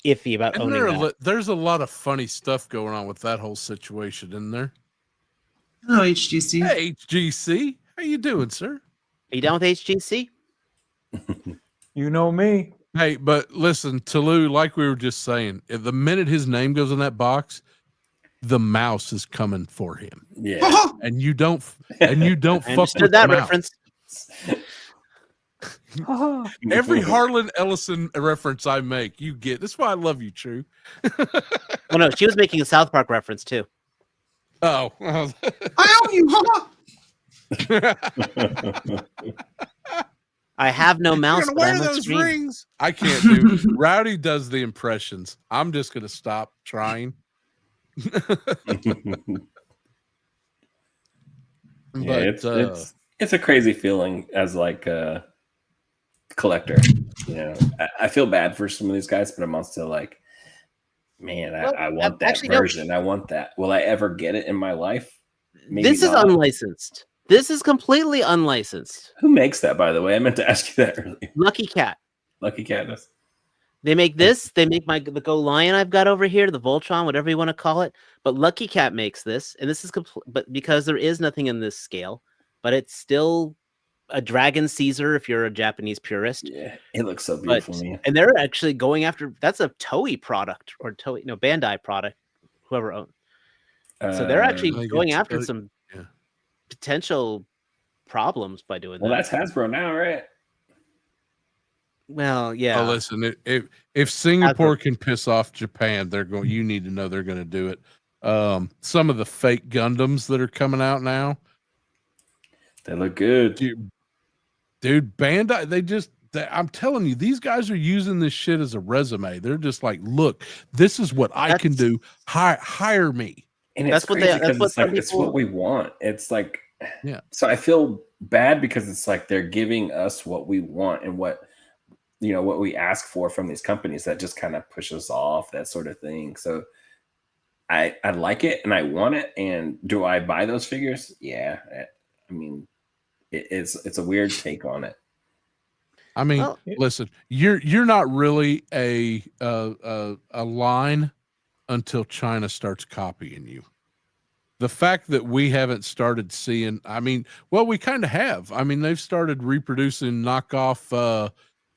iffy about owning that. There's a lot of funny stuff going on with that whole situation, isn't there? Hello, HGC. Hey, HGC. How you doing, sir? Are you down with HGC? You know me. Hey, but listen, Toulouse, like we were just saying, if the minute his name goes in that box, the mouse is coming for him. Yeah. And you don't fuck with that the reference. Every Harlan Ellison reference I make, you get. That's why I love you, True. Well, no, she was making a South Park reference too. Oh. I owe you, huh? I have no mouse, You're but gonna I'm wear a those screen. rings. I can't do. Rowdy does the impressions. I'm just gonna stop trying. Yeah, it's a crazy feeling as like a collector. I feel bad for some of these guys, but I'm also like, man, I want that version. I want that. Will I ever get it in my life? Maybe this is not. unlicensed. This is completely unlicensed. Who makes that, by the way? I meant to ask you that earlier. Lucky Cat. Lucky Cat does. They make this. They make the Go Lion I've got over here, the Voltron, whatever you want to call it. But Lucky Cat makes this, and this is but because there is nothing in this scale, but it's still a Dragon Caesar if you're a Japanese purist. Yeah, it looks so beautiful, man. And they're actually going after that's a Toei product or Bandai product, whoever owns. So they're actually going after some potential problems by doing that. Well, that's Hasbro now, right? Well, yeah. Oh, listen, if Singapore can piss off Japan, you need to know they're going to do it. Some of the fake Gundams that are coming out now, they look good, dude. Bandai, I'm telling you, these guys are using this shit as a resume. They're just like, look, this is what I can do. Hire me. And it's crazy because it's what we want. It's like, yeah. So I feel bad because it's like they're giving us what we want and what we ask for from these companies that just kind of push us off, that sort of thing. So I like it and I want it. And do I buy those figures? Yeah. I mean, it's a weird take on it. I mean, listen, you're not really a line until China starts copying you. The fact that we haven't started seeing, we kind of have. I mean, they've started reproducing knockoff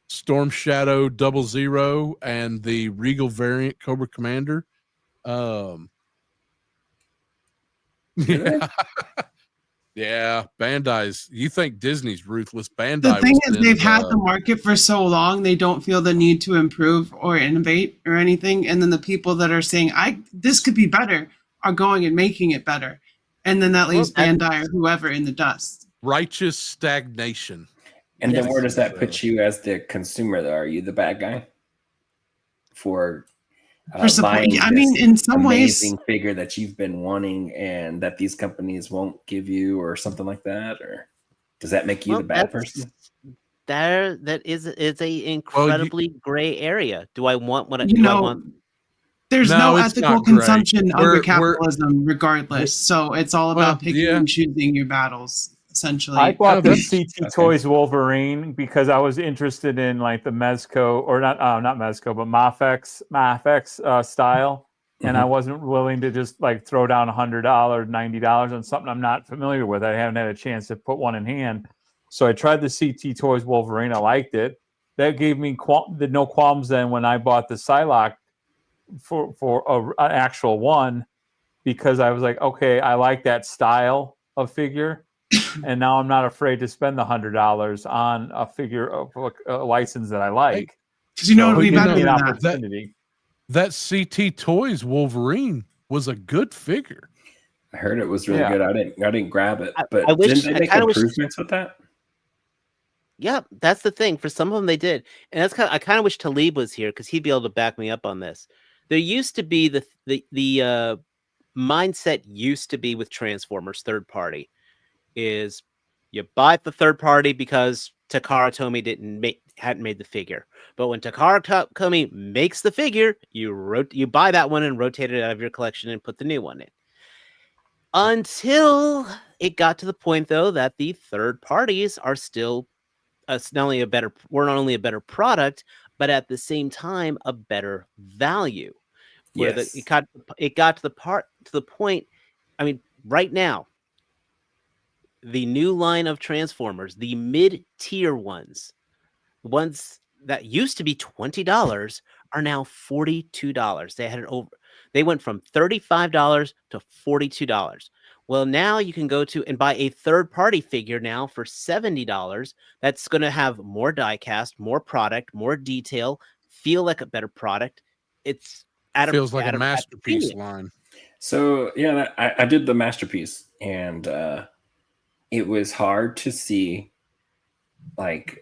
Storm Shadow 00 and the Regal variant Cobra Commander. Yeah. Yeah, Bandai's. You think Disney's ruthless? Bandai. The thing was is, they've in, had the market for so long, they don't feel the need to improve or innovate or anything. And then the people that are saying, this could be better, are going and making it better. And then that leaves Bandai or whoever in the dust. righteous stagnation. And then Yes. where does that put you as the consumer, though? Are you the bad guy for support? buying I mean, this in some ways, amazing figure that you've been wanting and that these companies won't give you or something like that? Or does that make you the bad person? That is a incredibly gray area. Do I want what I want? There's no it's ethical not gray. consumption under capitalism, regardless. So it's all about picking yeah. and choosing your battles. Essentially, I bought No, the CT Toys Wolverine because I was interested in like the Mezco, or not Mezco, but Mafex style, and I wasn't willing to just like throw down $100, $90 on something I'm not familiar with. I haven't had a chance to put one in hand, so I tried the CT Toys Wolverine. I liked it. That gave me no qualms then when I bought the Psylocke for an actual one, because I was like, okay, I like that style of figure. And now I'm not afraid to spend the $100 on a figure of a license that I like. Because it'll be better than opportunity. That CT Toys Wolverine was a good figure. I heard it was really good. I didn't grab it, but I wish, didn't they make improvements with that? Yeah, that's the thing. For some of them, they did, and that's I kind of wish Talib was here because he'd be able to back me up on this. There used to be the mindset used to be with Transformers third party is you buy the third party because Takara Tomy hadn't made the figure, but when Takara Tomy makes the figure, you buy that one and rotate it out of your collection and put the new one in. Until it got to the point though that the third parties are still not only a better product, but at the same time a better value. Where it got to the point. I mean, right now, the new line of Transformers, the mid-tier ones, the ones that used to be $20, are now $42. They went from $35 to $42. Well, now you can go to and buy a third-party figure now for $70. That's going to have more die-cast, more product, more detail, feel like a better product. Feels like a masterpiece line. So yeah, I did the masterpiece, and it was hard to see. Like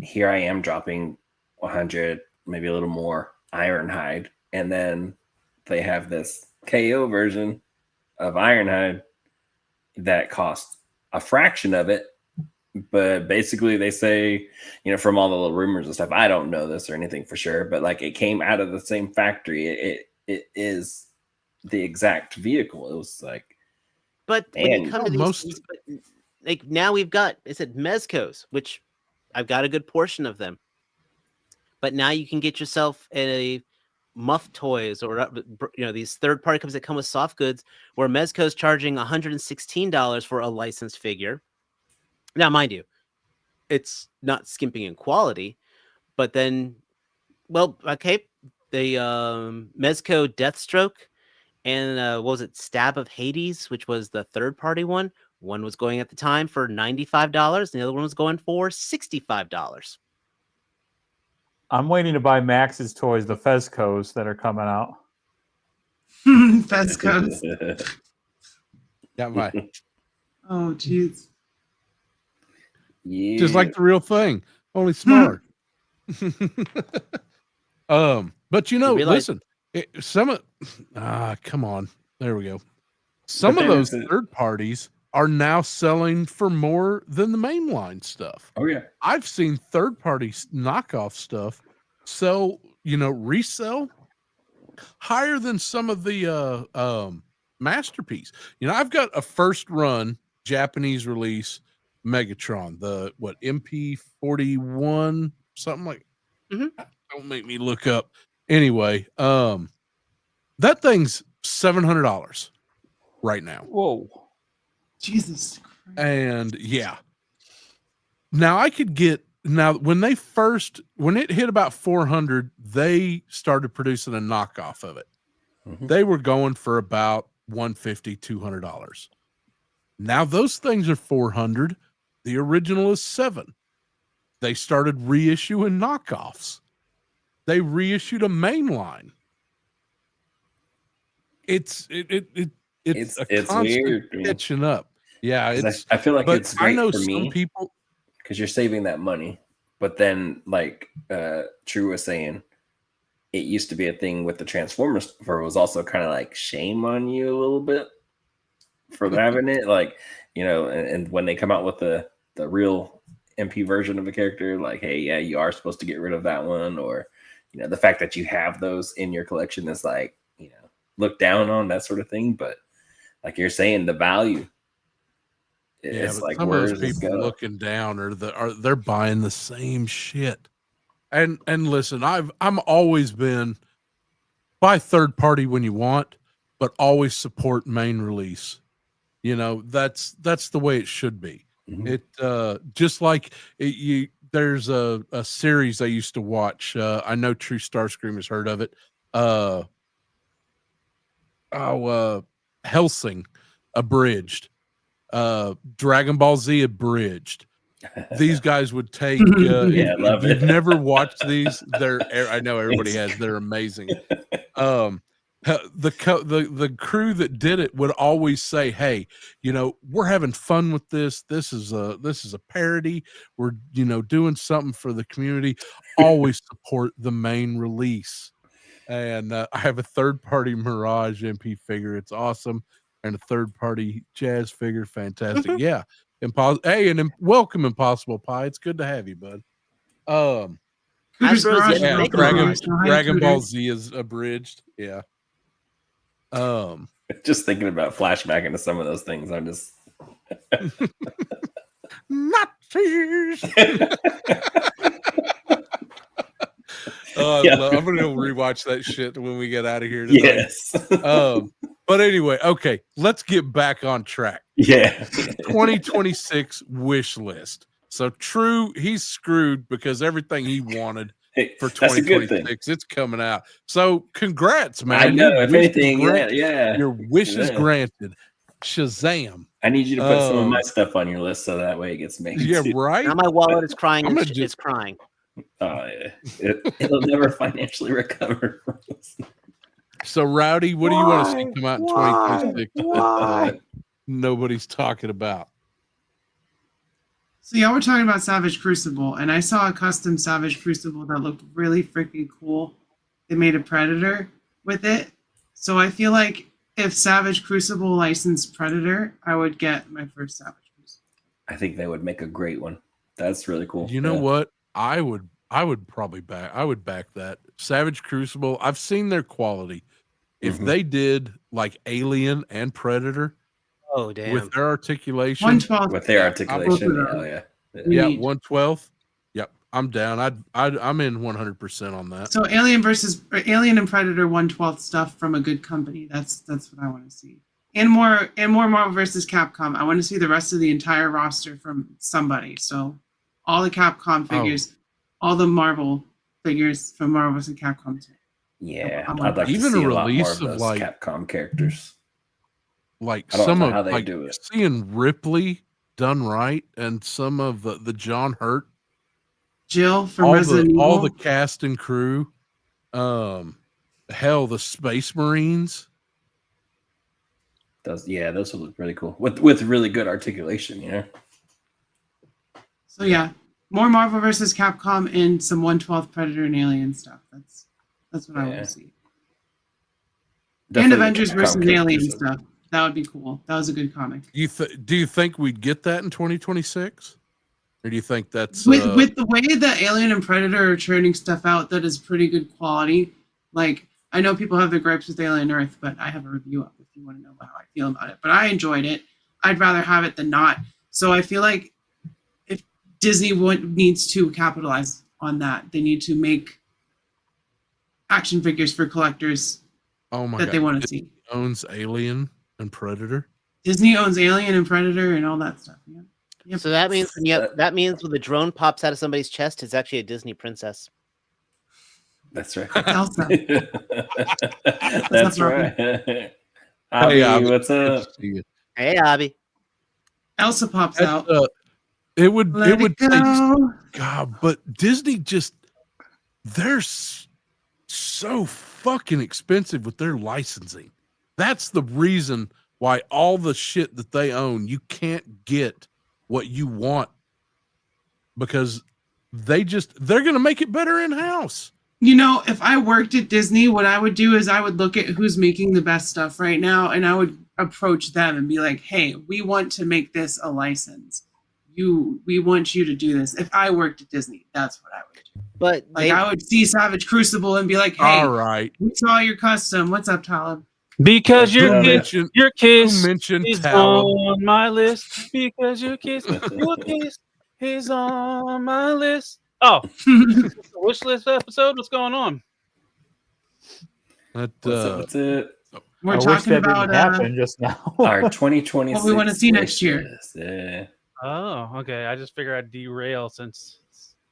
here I am dropping 100, maybe a little more Ironhide, and then they have this KO version of Ironhide that costs a fraction of it. But basically they say, from all the little rumors and stuff, I don't know this or anything for sure, but like it came out of the same factory. It is the exact vehicle. It was like, but when you come to these, like now we've got, it said Mezcos, which I've got a good portion of them, but now you can get yourself a Muff Toys or these third-party companies that come with soft goods, where Mezco's charging $116 for a licensed figure. Now, mind you, it's not skimping in quality, but then, well, okay, the Mezco Deathstroke and what was it, Stab of Hades, which was the third-party one. One was going at the time for $95, and the other one was going for $65. I'm waiting to buy Max's toys, the Fezcos that are coming out. Fezcos. Got my. Oh, jeez. Yeah. Just like the real thing, only smaller. But listen, come on, there we go. Some of those third parties are now selling for more than the mainline stuff. Oh yeah, I've seen third party knockoff stuff sell, resell higher than some of the masterpiece. I've got a first run Japanese release Megatron, the MP41, something like. Don't make me look up. Anyway, that thing's $700 right now. Whoa, Jesus Christ. And yeah, now I could get when it hit about 400, they started producing a knockoff of it. They were going for about $150, $200. Now those things are 400. The original is 7. They started reissuing knockoffs. They reissued a mainline. It's a It's constant weird, man. catching up. Yeah, 'Cause it's. I feel like But it's I great know for some me people. because you're saving that money. But then, like True was saying, it used to be a thing with the Transformers where it was also kind of like shame on you a little bit for having it. Like, and when they come out with the real MP version of a character, like, hey, yeah, you are supposed to get rid of that one, or the fact that you have those in your collection is like, looked down on, that sort of thing. But like you're saying, the value, Yeah, it's but like, some where of does those this people go? looking down they're buying the same shit. And listen, I'm always been buy third party when you want, but always support main release. That's the way it should be. Mhm. It just like there's a series I used to watch. I know True Starscream has heard of it. Helsing Abridged, Dragon Ball Z Abridged. These guys would take Yeah, I love if you've it. never watched these, I know everybody has, they're amazing. The crew that did it would always say, hey, we're having fun with this. This is a parody. We're doing something for the community. Always support the main release. And I have a third-party Mirage MP figure. It's awesome. And a third-party Jazz figure. Fantastic. Yeah. Hey, and welcome, Impossible Pie. It's good to have you, bud. Cooter's Hasbro's Garage yet is to make open, a Dragon, guys. So hi, Dragon Ball Cooter. Z is abridged. Yeah. Just thinking about flashback into some of those things, I'm just Nazis. Yeah. I'm gonna go rewatch that shit when we get out of here tonight. yes. But anyway, okay, let's get back on track. Yeah. 2026 wish list. So True, he's screwed because everything he wanted Hey, for that's a good thing. 2026, it's coming out. So congrats, man. I know. Your If wish is anything, granted. yeah. Your wish is Yeah. granted. Shazam. I need you to put some of my stuff on your list so that way it gets made. Yeah, too. right. Now my wallet is crying. I'm And gonna it's crying. Oh yeah, it'll never financially recover. So Rowdy, what do you want to see come out in 2026 that nobody's talking about? So y'all were talking about Savage Crucible, and I saw a custom Savage Crucible that looked really freaking cool. They made a Predator with it. So I feel like if Savage Crucible licensed Predator, I would get my first Savage Crucible. I think they would make a great one. That's really cool. You know what? I would probably back that. Savage Crucible, I've seen their quality. If Mhm. they did like Alien and Predator Oh damn! with their articulation, 112. With their Yeah, articulation, I'm- hell yeah. yeah, Need. 112. Yep, I'm down. I'm in 100% on that. So Alien and Predator 112 stuff from a good company. That's what I want to see. And more Marvel versus Capcom. I want to see the rest of the entire roster from somebody. So all the Capcom figures, all the Marvel figures from Marvel versus Capcom. Yeah, I'm I'd like even to see a a lot more release of of, those like- Capcom characters. Like I don't some know of how they like do it. seeing Ripley done right, and some of the John Hurt, Jill from Resident Evil. all the cast and crew, hell, the Space Marines. Those will look really cool with really good articulation. So yeah, more Marvel versus Capcom and some 112 Predator and Alien stuff. That's what I want Yeah. to see. Definitely And the Avengers Capcom versus Alien characters. stuff. That would be cool. That was a good comic. Do you think we'd get that in 2026, or do you think that's With the way that Alien and Predator are churning stuff out that is pretty good quality, like I know people have their gripes with Alien Earth, but I have a review up if you want to know how I feel about it. But I enjoyed it. I'd rather have it than not. So I feel like if Disney needs to capitalize on that, they need to make action figures for collectors oh my that god, they want to Disney see. owns Alien and Predator? Disney owns Alien and Predator and all that stuff. Yeah. Yep. So that means that means when the drone pops out of somebody's chest, it's actually a Disney princess. That's right. Elsa. That's up, right. Hey, Abby, Abby. what's Good up? to see you. Hey, Abby. Elsa pops That's, out. it would Let it say, go. God, but Disney just they're so fucking expensive with their licensing. That's the reason why all the shit that they own, you can't get what you want because they're going to make it better in house. You know, if I worked at Disney, what I would do is I would look at who's making the best stuff right now, and I would approach them and be like, "Hey, we want to make this a license. We want you to do this." If I worked at Disney, that's what I would do. But Like I would see Savage Crucible and be like, "Hey, All right. we saw your custom. What's up, Talib?" Because Who your mentioned kiss is Talib? on my list. Because your kiss is on my list. Oh, wish list episode. What's going on? That, What's it? We're I wish talking that about didn't happen just now. Our 2026. what we wanna see next year. wishlist. Yeah. Oh, okay. I just figured I'd derail since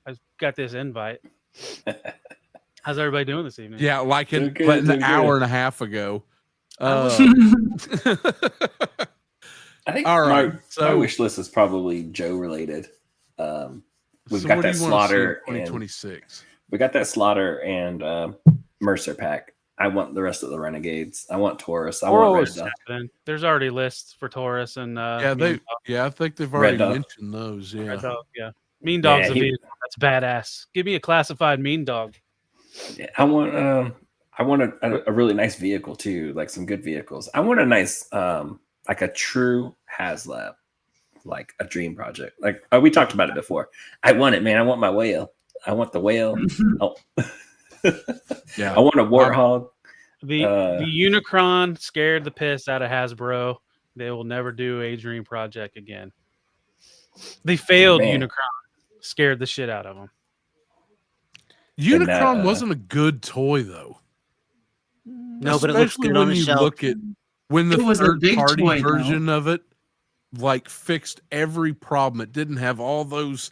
I got this invite. How's everybody doing this evening? yeah, like Doing an good, an doing hour good. and a half ago. I think All right, my so- wish list is probably Joe related. We've So got what that do you wanna see in Slaughter and 2026. we got that Slaughter and Mercer pack. I want the rest of the Renegades. I want Taurus. I want Red Dog. Then there's already lists for Taurus and Yeah, Mean I think they've Red already Dog. mentioned those. Dog. Yeah. Red Dog, yeah. Mean Dog's Yeah, a vehicle. That's badass. Give me a classified Mean Dog. Yeah, I want a really nice vehicle too, like some good vehicles. I want a nice like a true HasLab, like a dream project. Like we talked about it before. I want it, man. I want my whale. I want the whale. Oh. Yeah. I want a warthog. The Unicron scared the piss out of Hasbro. They will never do a dream project again. The failed Man. Unicron scared the shit out of them. Unicron wasn't a good toy though. No, but it looks Especially good on when the you shelf. look at when the It was a third big party toy, though. version of it like fixed every problem. It didn't have all those,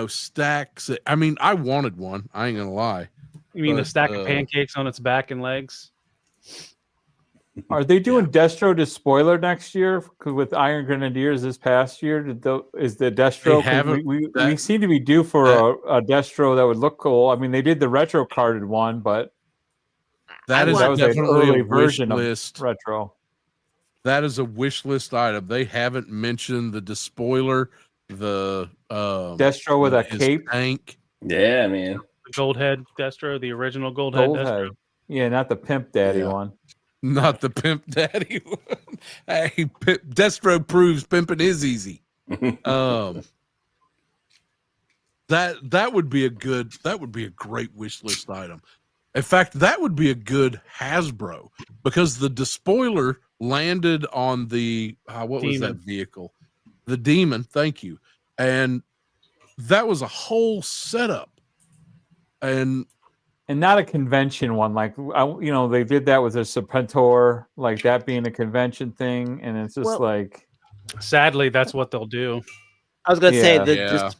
stacks. I mean, I wanted one. I ain't gonna lie. You mean the But, stack of pancakes on its back and legs? Are they doing Destro to spoiler next year? 'Cause with Iron Grenadiers this past year, is the Destro? 'Cause haven't- we that- seem to be due for a Destro that would look cool. I mean, they did the retro carded one, but That is that was an definitely early a wish version of list. retro. That is a wish list item. They haven't mentioned the despoiler, the Destro with a his cape, tank. Yeah, man. The Gold Head Destro, the original Gold Head gold Destro. head. Yeah, not the Pimp Daddy Yeah. one. Not the pimp daddy one. Hey, Destro proves pimping is easy. That would be a great wish list item. In fact, that would be a good Hasbro because the despoiler landed on the what was that Demon. vehicle? The Demon, thank you. And that was a whole setup. And not a convention one. Like they did that with a Serpentor, like that being a convention thing, and it's just Well- like Sadly, that's what they'll do. I was gonna say Yeah. that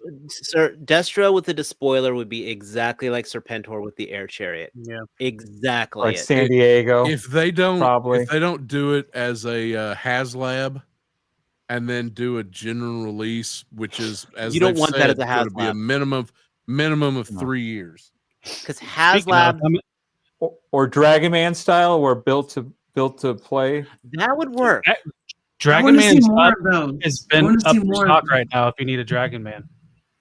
Destro with the despoiler would be exactly like Serpentor with the air chariot. Yeah. Exactly. like it. San Diego. if they don't probably. do it as a HasLab and then do a general release, which is as You don't they've want that as said, a going to be a HasLab. minimum of No. 3 years. Because Speaking HasLab, of, I'm- or Dragon Man style, or built to play. that would work. I Dragon want to see Man's more up, of those. has I been wanna up see for more of stock them. right now if you need a Dragon Man.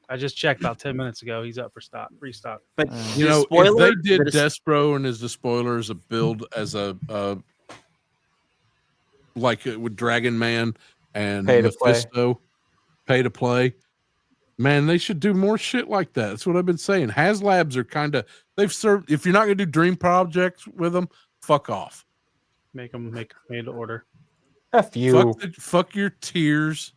I just checked about 10 minutes ago. He's up for stock, restock. But You know, if Despoiler, they did the des- Despro and his despoiler as a build as a like with Dragon Man and Pay to play. Mephisto, pay to play. Man, they should do more shit like that. That's what I've been saying. HasLabs are kind of they've served. If you're not going to do dream projects with them, fuck off. Make them made to order. F you. Fuck your tiers.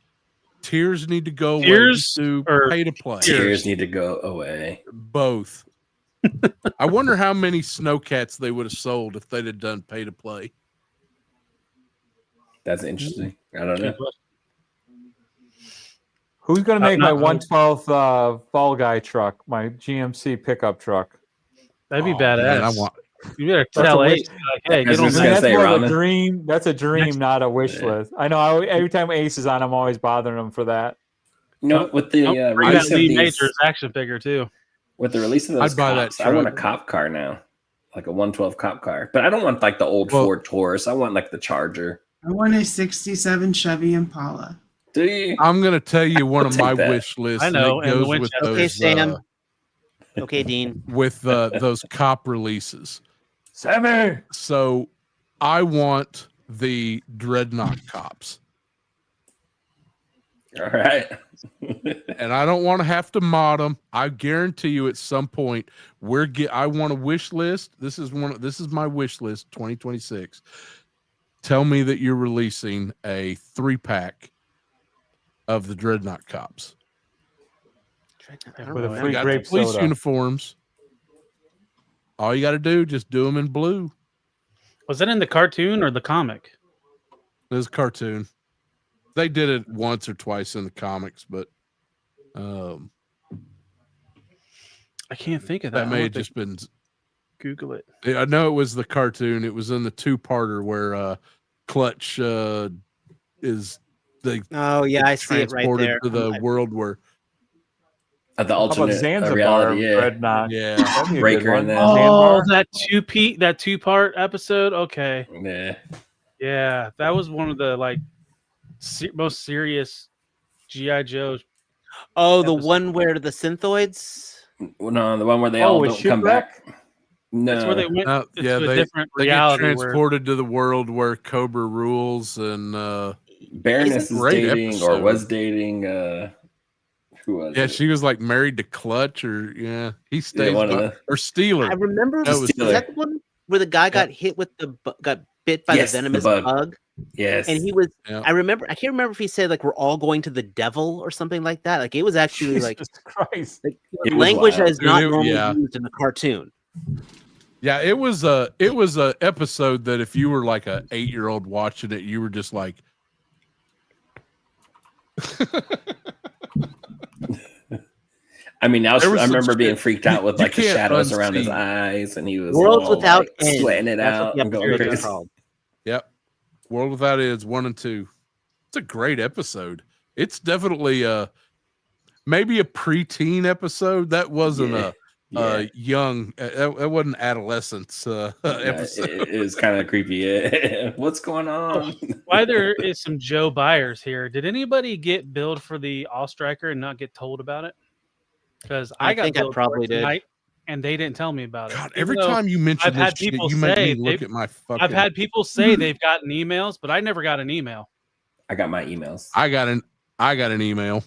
Tiers need to go away. Tiers Just do or pay to play. Tears need to go away. Both. I wonder how many Snowcats they would have sold if they'd have done pay to play. That's interesting. I don't know. Who's gonna make my not- 112th Fall Guy truck? My GMC pickup truck. That'd be Oh, badass. man, You better That's tell a Ace, wish- like, hey, I get was on just I mean, gonna that. that's say more of a ramen. dream. That's a dream, Next- not a wish Yeah. list. I know. Every time Ace is on, I'm always bothering him for that. You know, with the Don't bring release that of Lee these, Majors action figure too. with the release of those I'd buy that cops, I want a truck. cop car now, like a 112 cop car. But I don't want like the old Well- Ford Taurus. I want like the Charger. I want a 67 Chevy Impala. Do you? I'm gonna tell you one I'll of my take that. wish lists. I know, and it and the goes with Winchester. those, Okay, Sam. Okay, Dean. with those cop releases. Sammy. So I want the Dreadnought cops, All right. and I don't want to have to mod them. I guarantee you, at some point, I want a wish list. This is my wish list, 2026. Tell me that you're releasing a 3-pack of the Dreadnought cops. I don't With a know. They free got grape the police soda. uniforms. All you got to do, just do them in blue. Was that in the cartoon or the comic? This cartoon. They did it once or twice in the comics, but I can't think of that. that I may don't have think- just been. Google it. I know it was the cartoon. It was in the 2-parter where Clutch is they Oh yeah, I see it right transported there. to the world where The How about alternate Zanzibar reality, yeah. Dreadnought? yeah. That'd be a Breaker good one. in that. Oh, Zanzibar? that two-part episode. Okay, Yeah. yeah, that was one of the like most serious GI Joe. Oh, the episode. one where the synthoids. Well, no, the one where they Oh, all with don't come Shipwreck? back. No. That's where they went No, to yeah, a they different get reality. Where transported to the world where Cobra rules, and Baroness It's a is great dating or episode. was dating who was yeah, it? she was like married to Clutch, or he stays one of by, the- or Steeler. I remember. That Was was that the one where the guy got hit with got bit by Yes, the the venomous bug. bug? Yes. And he was. Yeah. I remember. I can't remember if he said like we're all going to the devil or something like that. Like it was actually like, Jesus Christ. like It was language that wild. is Dude, not it- normally yeah. used in the cartoon. Yeah, it was a episode that if you were like a 8-year-old watching it, you were just like, I mean, I There was some remember being shit freaked out with you like the can't shadows around his unsee. eyes, and he was Worlds all, Without like, End. sweating it That's out what and the going episode is crazy. called. "Yep, World Without Ends 1 and 2." It's a great episode. It's definitely maybe a preteen episode. That wasn't Yeah. a young. That wasn't adolescence episode. It is kind of creepy. Yeah. What's going on? why there is some Joe buyers here. Did anybody get billed for the All Striker and not get told about it? Because I I got think I billed for it probably did. tonight, and they didn't tell me about it. God, Even every though time you mention I've had this shit, people you make say me look they've- at my fucking. I've had people say they've gotten emails, but I never got an email. I got my emails. I got an email.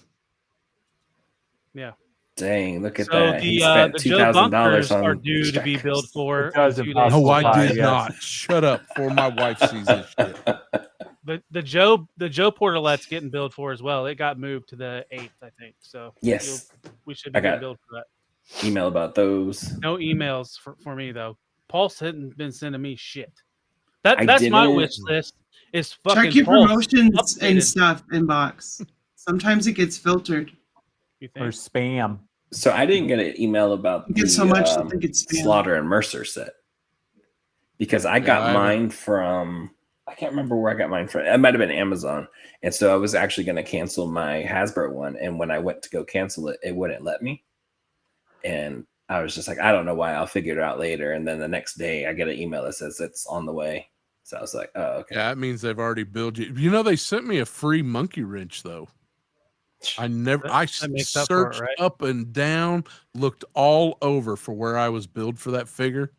Dang, look at So that. He the spent Joe $2,000 bunkers on are due to be strikers. billed for. It does in 2 impossible. days. No, I Bye, did yes. not. Shut up, before my wife sees this shit. The Joe Portalet's getting billed for as well. It got moved to the 8th, I think. So Yes. we should be I getting got- billed for that. Email about those. No emails for me though. Paul's hadn't been sending me shit. I That's my didn't- wish list. Is fucking Check your Paul. promotions updated. and stuff inbox. Sometimes it gets filtered. You Or think? spam. So I didn't get an email about You get the so much that think it's spam. Slaughter and Mercer set because I got I haven't- mine from I can't remember where I got mine from. It might have been Amazon, and so I was actually going to cancel my Hasbro one, and when I went to go cancel it, it wouldn't let me, and I was just like, I don't know why. I'll figure it out later. And then the next day, I get an email that says it's on the way. So I was like, oh, okay. Yeah, that means they've already billed you. You know, they sent me a free monkey wrench though. I That makes up for it, searched right? up and down, looked all over for where I was billed for that figure.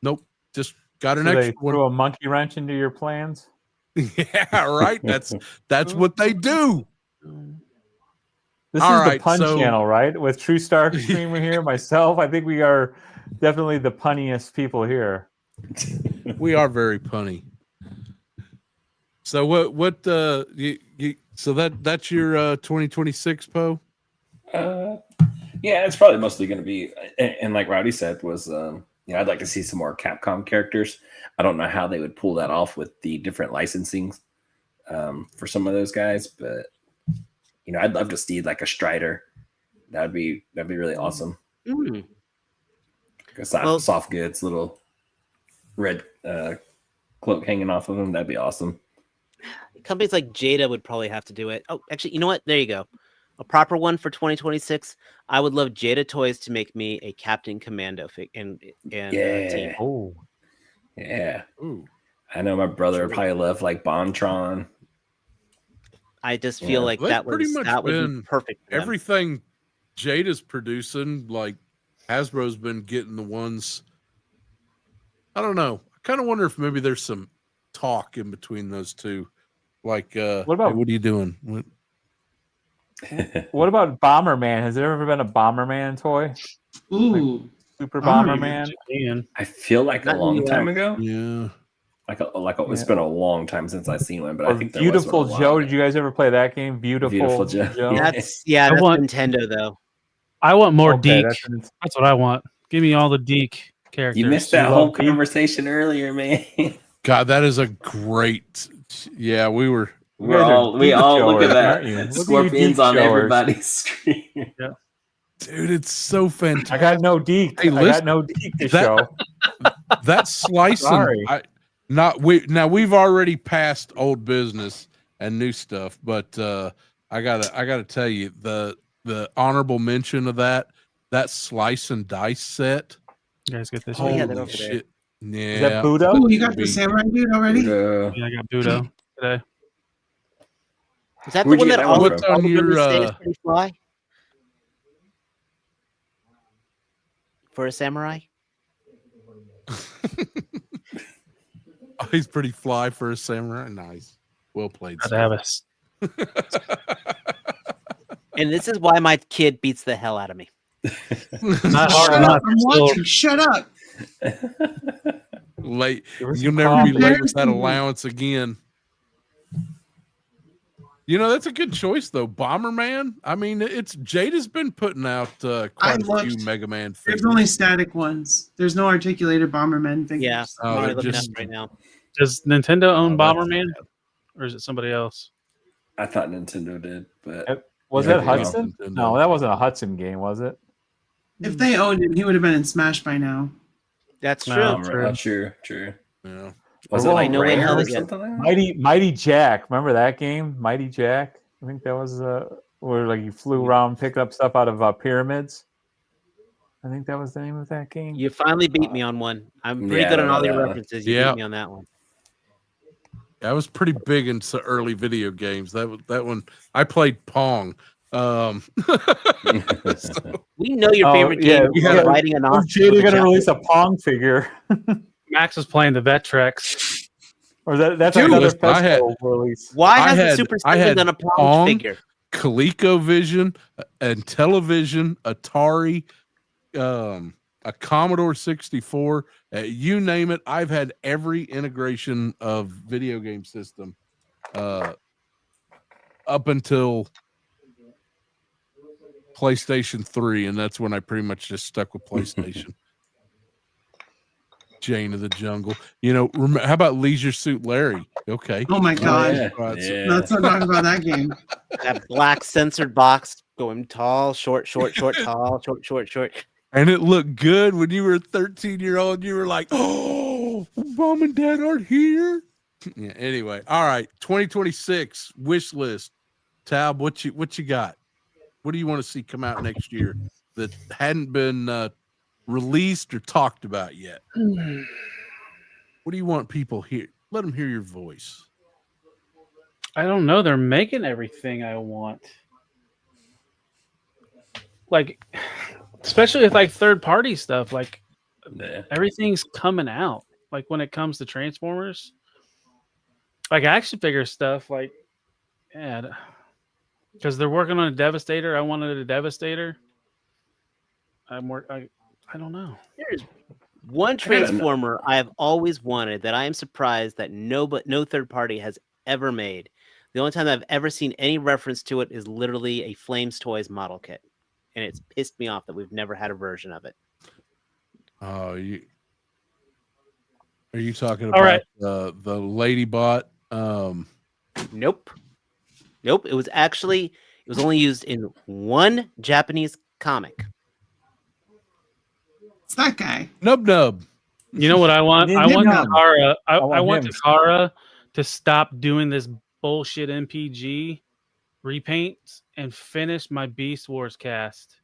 Nope, just got an So they extra one. threw a monkey wrench into your plans. Yeah, right. That's what they do. This All is the right, pun so- channel, right? With True Star Streamer here, myself. I think we are definitely the punniest people here. We are very punny. So what so that's your 2026 Poe? Yeah, it's probably mostly going to be, and like Rowdy said, was I'd like to see some more Capcom characters. I don't know how they would pull that off with the different licensing for some of those guys, but I'd love to see like a Strider. That'd be really awesome. Mm. A soft goods, little red cloak hanging off of him. That'd be awesome. Companies like Jada would probably have to do it. Oh, actually, you know what? There you go. A proper one for 2026. I would love Jada Toys to make me a Captain Commando team. Oh, Yeah. Ooh. I know my brother would probably love like Bontron. I just feel like They've that pretty much would be been perfect. for them. Everything Jada's producing, like Hasbro's been getting the ones. I don't know. I kind of wonder if maybe there's some talk in between those two. Like, What about- hey, what are you doing? What- what about Bomberman? Has there ever been a Bomberman toy? Ooh, Super Bomberman. Bomberman? I feel like Not a long in the time US. ago. Yeah. It's been a long time since I've seen one, but Or I think there was Beautiful one a while Joe. ago. Did you guys ever play that game? Beautiful Joe. That's I that's want- Nintendo though. I want more Okay, Deke. that's- That's what I want. Give me all the Deke characters. You missed that You whole love Pete? conversation earlier, man. God, that is a great. Yeah, we were. You guys are We geek all look at showers, that. aren't you? Look at you Scorpions geek on showers. everybody's screen. Dude, it's so fantastic. I got no Deke. Hey, I got listen, no Deke to that- show. That slicing. Sorry. Now we've already passed old business and new stuff, but I gotta tell you the honorable mention of that slice and dice set. You guys get this. Oh, yeah, Holy they're over there. shit! Yeah, Is that Buddha? oh, you got the Be- samurai dude already? Uh, Yeah, I got Budo today. Is that the Where'd you one get that that all one the from? all the Your, women say is pretty fly? For a samurai? Oh, he's pretty fly for a samurai. Nice, well played. Got to sir. have us. And this is why my kid beats the hell out of me. Not hard Shut enough. up! I'm watching. Shut up! Late. There was You'll some never be late with that comparison. allowance again. You know, that's a good choice though. Bomberman. I mean, it's Jada's been putting out quite a few loved- Mega Man There's figures. only static ones. There's no articulated Bomberman figures. Yeah, Oh, I'm already they're looking just- at it right now. Does Nintendo own that's Bomberman, or is it somebody else? I thought Nintendo did, but Was Yeah, that yeah. Hudson? Nintendo. No, that wasn't a Hudson game, was it? If they owned him, he would have been in Smash by now. That's No. true. true. Yeah. Was Or it well, like no way in Rare hell or it did. something like that? Mighty Jack. Remember that game? Mighty Jack. I think that was where like you flew around, picked up stuff out of pyramids. I think that was the name of that game. You finally beat me on one. I'm pretty Yeah, good I on know all your that one. references. You Yeah. beat me on that one. I was pretty big into early video games. That one I played Pong. So- We know your Oh, favorite yeah, game we is had- riding an When's ox. with Jada a gonna javelin. release a Pong figure? Max was playing the Vectrex. Or that's Dude, another listen, I had- Fesco release? Why I has the had- Super I Saiyan had done a Pong Pong. figure? ColecoVision and television, Atari, a Commodore 64, you name it. I've had every integration of video game system up until PlayStation 3, and that's when I pretty much just stuck with PlayStation. Jane of the Jungle. You know, how about Leisure Suit Larry? Okay. Oh my god. yeah. Right, so- Yeah. Let's not talk about that game. That black censored box going tall, short, tall, short. And it looked good when you were a 13-year-old. You were like, oh, mom and dad aren't here. Yeah, anyway. All right. 2026 wish list. Tab, what you got? What do you want to see come out next year that hadn't been released or talked about yet? What do you want people here? Let them hear your voice. I don't know. They're making everything I want. Like, especially with like third party stuff. Like, Yeah. everything's coming out. Like when it comes to Transformers, like action figure stuff. Like, yeah, because they're working on a Devastator. I wanted a Devastator. I don't know. Here's one Transformer I have always wanted that I am surprised that no third party has ever made. The only time I've ever seen any reference to it is literally a Flames Toys model kit. And it's pissed me off that we've never had a version of it. Oh, are you talking All about right. the lady bot? Nope. It was only used in one Japanese comic. It's that guy. Nub. You know what I want? I Ninja want Nub. Takara. I want want him. Takara to stop doing this bullshit MPG repaints and finish my Beast Wars cast.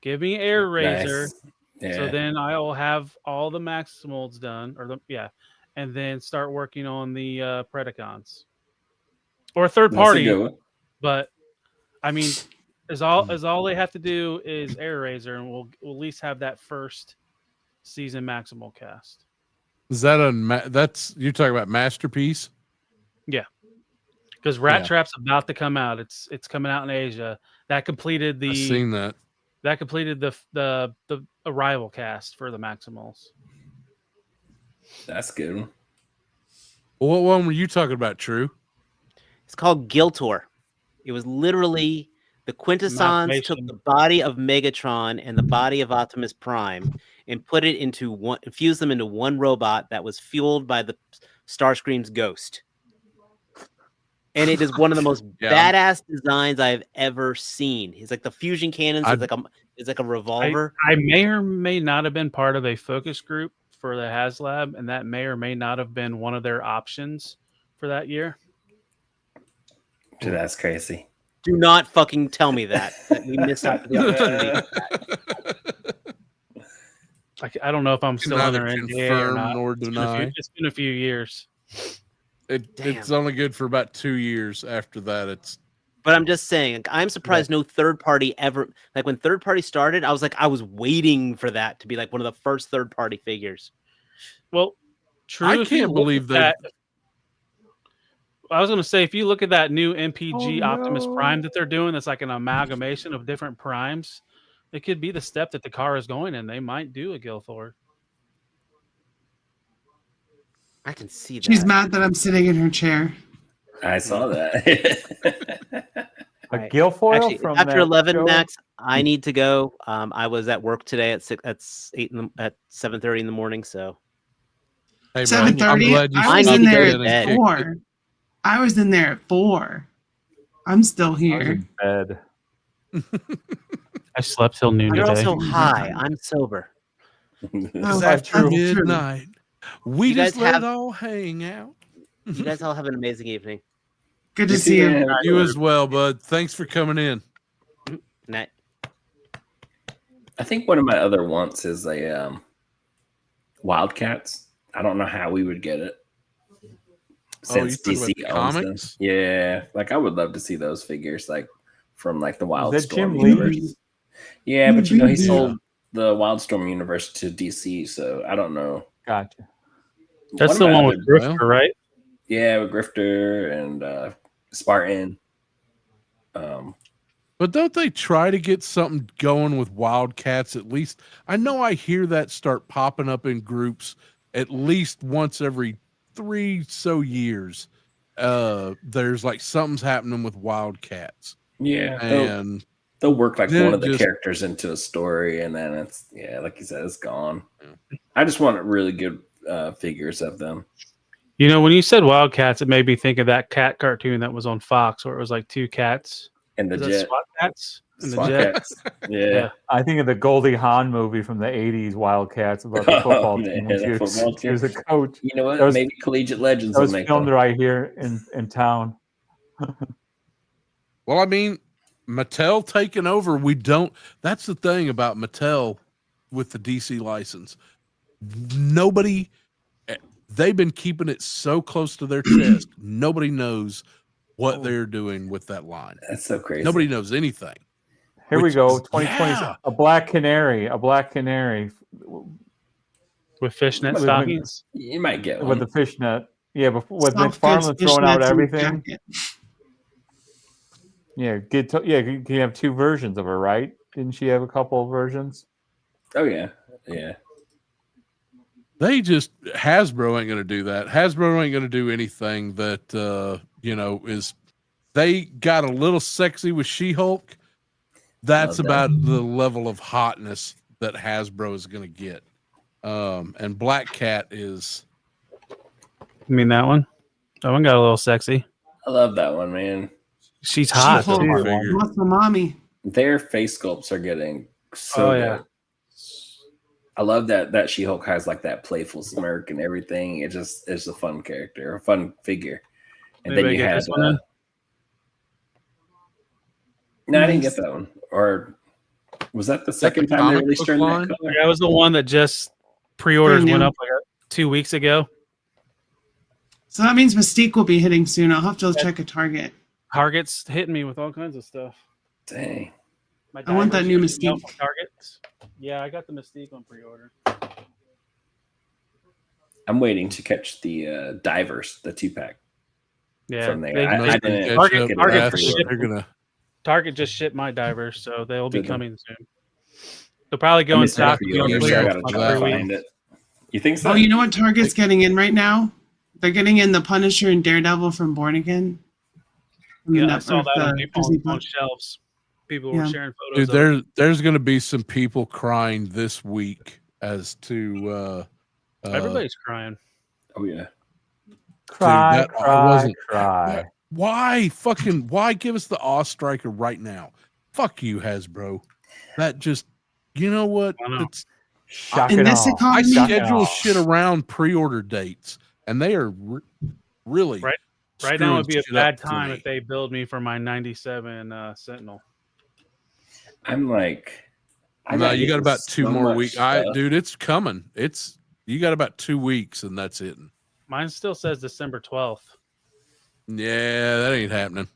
Give me Air Razor, Nice. Yeah. so then I'll have all the Maximals done, and then start working on the Predacons or a third That's a party. good one. But I mean, as all they have to do is Air Razor, and we'll at least have that first season Maximal cast. Is that that's you're talking about Masterpiece? Because Rat Yeah. Trap's about to come out. It's coming out in Asia. That completed I've seen that. the Arrival cast for the Maximals. That's good. What one were you talking about, True? It's called Giltor. It was literally the Quintessons took Amalgamation. the body of Megatron and the body of Optimus Prime and put it into one, fused them into one robot that was fueled by the Starscream's ghost. And it is one of the most Yeah. badass designs I've ever seen. He's like the fusion cannons is like a revolver. I may or may not have been part of a focus group for the HasLab, and that may or may not have been one of their options for that year. Dude, that's crazy. Do not fucking tell me that we missed out the opportunity. I don't know if I'm still Neither under NDA or confirm not. nor It's been a deny. few- it's been a few years. It's only good for about 2 years. After that, it's But I'm just saying, I'm surprised no third party ever. Like when third party started, I was waiting for that to be like one of the first third party figures. Well, true. I if you can't look believe at that. I was going to say, if you look at that new MPG Oh, Optimus no. Prime that they're doing, that's like an amalgamation of different primes. It could be the step that the car is going in. They might do a Gilthor. I can see that. She's mad that I'm sitting in her chair. I saw that. A Right. Guilfoyle Actually, from after that 11, show? Max, I need to go. I was at work today at 7:30 in the morning. So hey, man, 7:30. I'm glad you I was need in to go there to and bed. at kicked it. 4. I was in there at 4. I'm still I was here. in bed. I slept till noon you're today. also high. I'm sober. Oh, It's that's after true. midnight. We You just guys let have- it all hang out. You guys all have an amazing evening. Good to see you. You as well, bud. Thanks for coming in. Night. I think one of my other wants is a Wildcats. I don't know how we would get it. Since you talking DC about the owns them. comics? Yeah, like I would love to see those figures, like from like the that Wildstorm Jim Lee? universe. Yeah, but you know he Yeah. sold the Wildstorm universe to DC, so I don't know. Gotcha. That's of the my one other- with Grifter, right? Yeah, with Grifter and Spartan. But don't they try to get something going with Wildcats at least? I know I hear that start popping up in groups at least once every 3 so years. There's like something's happening with Wildcats. Yeah, And they'll work like then one of the just- characters into a story, and then it's like you said, it's gone. I just want really good figures of them. You know, when you said Wildcats, it made me think of that cat cartoon that was on Fox where it was like two cats. And the Is that jet, SWAT cats? And the SWAT jet? cats. Yeah. Yeah. I think of the Goldie Hawn movie from the 80s, Wildcats, about the football Oh, team. man, She that was, football she was a team. coach. You know what? That was- Maybe Collegiate Legends That will was make filmed them. right here in town. well, I mean, Mattel taking over. That's the thing about Mattel with the DC license. They've been keeping it so close to their chest. Nobody knows what they're doing with that line. That's so crazy. Nobody knows anything. Here we Which go. is- 2020. yeah. A black canary. With fishnet With- stockings. You might get with one. the fishnet. Yeah, before with Soft McFarlane goods, throwing out fishnets, and everything. jacket. Yeah, you can have 2 versions of her, right? Didn't she have a couple of versions? Oh yeah, yeah. Hasbro ain't going to do that. Hasbro ain't going to do anything that, is, they got a little sexy with She-Hulk. That's Love that. about the level of hotness that Hasbro is going to get. And Black Cat is, You mean that one? That one got a little sexy. I love that one, man. She's hot. She-Hulk too. figure. Muscle mommy. Their face sculpts are getting so Oh, yeah. good. I love that She-Hulk has like that playful smirk and everything. It's a fun character, a fun figure. And Anybody then you get had this one in? no, I didn't Nice. get that one. Or was that the that second the time they comic released book her in that line? color? That was the one that just pre-orders Brand went new. up like 2 weeks ago. So that means Mystique will be hitting soon. I'll have to check a Target. Target's hitting me with all kinds of stuff. Dang. My I want that new divers usually go Mystique. from Target. Yeah, I got the Mystique on pre-order. I'm waiting to catch the Divers, the 2-pack Yeah, from there. they- I Unless didn't they Target- catch up get it Target on fast, shipped- pre-order. they're gonna. Target just shipped my divers, so they'll be Did they? coming soon. They'll probably go I in missed that stock. pre-order, be on so I clearance gotta for try that to week. find it. You think so? Oh, you know what Target's getting in right now? They're getting in the Punisher and Daredevil from Born Again. From the Yeah, I net- saw or that on the people Disney on Plus. shelves. People Yeah. were sharing photos. Dude, of it. there's going to be some people crying this week as to Everybody's crying. Oh yeah. Cry, that cry, wasn't- cry. why give us the Awe Striker right now? Fuck you, Hasbro. That just, you know what? I know. It's, Shock In and this awe. economy- I Shock and schedule awe. shit around pre-order dates, and they are really Right. Right now would be a screwing shit up bad for time me. if they build me for my 97 Sentinel. I'm like, No, gotta you get got about so 2 more much weeks. stuff. Dude, it's coming. You got about 2 weeks, and that's it. Mine still says December 12th. Yeah, that ain't happening.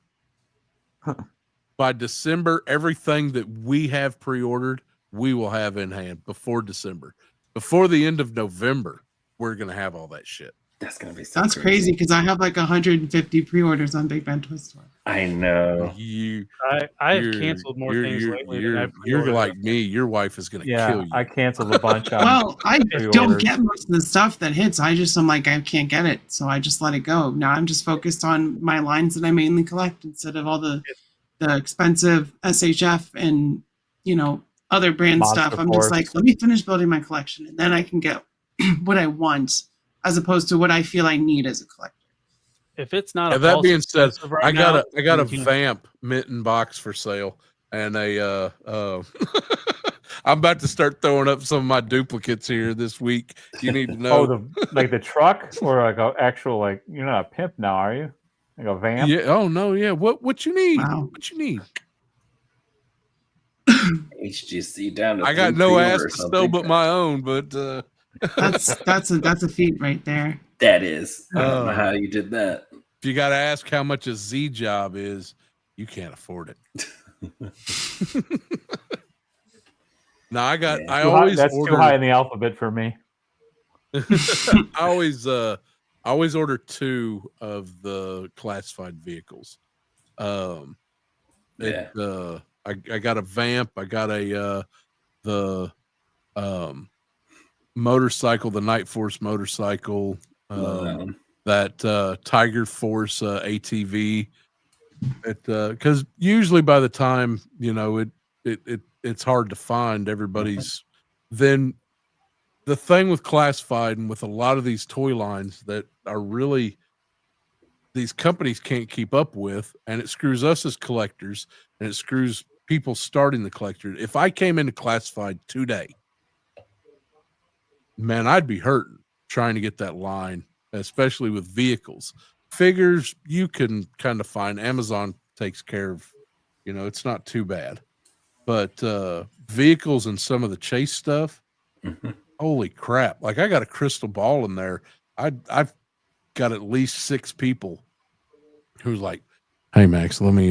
By December, everything that we have pre-ordered, we will have in hand before December. Before the end of November, we're gonna have all that shit. That's gonna be so That's crazy because I have like 150 pre-orders on Big Ben Toy Store. I know. I have canceled more things lately than I've You're pre-ordered. like me. Your wife is gonna Yeah, kill you. I canceled a bunch on Well, I pre-orders. don't get most of the stuff that hits. I'm like, I can't get it. So I just let it go. Now I'm just focused on my lines that I mainly collect instead of all the expensive SHF and, other brand Monster stuff. I'm Force. just like, let me finish building my collection and then I can get what I want as opposed to what I feel I need as a collector. If it's not a And that false being said, exclusive right I got now, a Vamp mitten box for sale, and I'm about to start throwing up some of my duplicates here this week. You need to know. the truck or like an actual you're not a pimp now, are you? Like a vamp? Yeah. Oh no. Yeah. What you need? Wow. What you need? HGC down to I got 3 no pre-order ass or to sell something. but my own. But That's a feat right there. That is. I don't know Oh. how you did that. if you got to ask how much a Z job is, you can't afford it. No, I got. Yeah. I Too high- always that's order. too high in the alphabet for me. I always order 2 of the classified vehicles. I got a Vamp. I got the motorcycle, the Night Force motorcycle. Love that one. That Tiger Force ATV. Because usually by the time it's hard to find everybody's. Then the thing with classified and with a lot of these toy lines that are really these companies can't keep up with, and it screws us as collectors, and it screws people starting the collector. If I came into classified today, man, I'd be hurting trying to get that line, especially with vehicles. Figures you can kind of find. Amazon takes care of, it's not too bad. But vehicles and some of the chase stuff, holy crap. Like I got a crystal ball in there. I've got at least 6 people who's like, hey Max, let me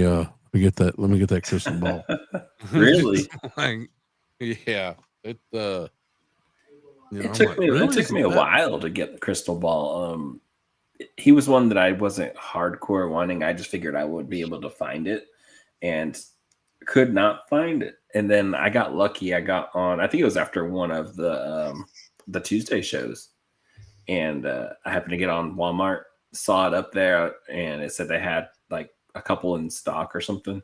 get that crystal ball. Really? Like, yeah. It It took me a while to get the crystal ball. He was one that I wasn't hardcore wanting. I just figured I would be able to find it and could not find it. And then I got lucky. I got on, I think it was after one of the Tuesday shows. And I happened to get on Walmart, saw it up there, and it said they had like a couple in stock or something.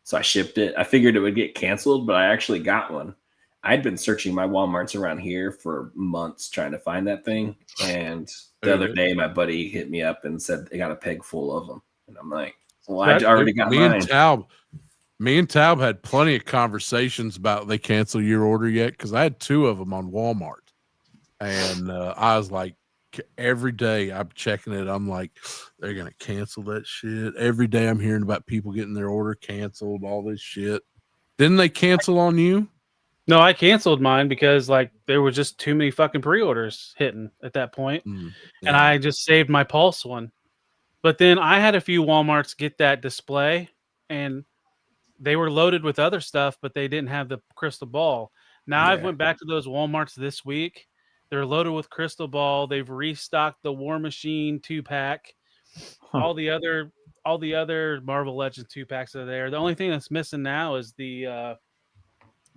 So I shipped it. I figured it would get canceled, but I actually got one. I'd been searching my Walmarts around here for months trying to find that thing. And the other day, my buddy hit me up and said they got a peg full of them. And I'm like, well, I already got me mine. And Me and Taub had plenty of conversations about they cancel your order yet, because I had 2 of them on Walmart, and I was like, every day I'm checking it, I'm like, they're gonna cancel that shit. Every day I'm hearing about people getting their order canceled, all this shit. Didn't they cancel on you? No, I canceled mine because like there were just too many fucking pre-orders hitting at that point, Mm, and I just saved my Pulse one. But then I had a few Walmarts get that display, and they were loaded with other stuff, but they didn't have the crystal ball. Now I've went back to those Walmarts this week. They're loaded with crystal ball. They've restocked the War Machine 2-pack. All the other Marvel Legends 2-packs are there. The only thing that's missing now is the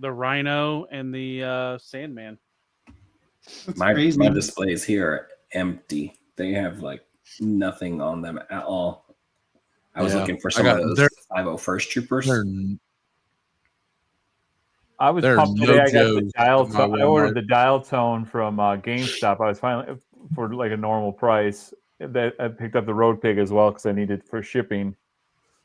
Rhino and the Sandman. My crazy. displays here are empty. They have like nothing on them at all. I was looking for some of those 501st Troopers. I was There's pumped no today. I got the Joes dial at my tone. I ordered Walmart. the dial tone from GameStop. I was finally for like a normal price. That I picked up the Road Pig as well because I needed for shipping.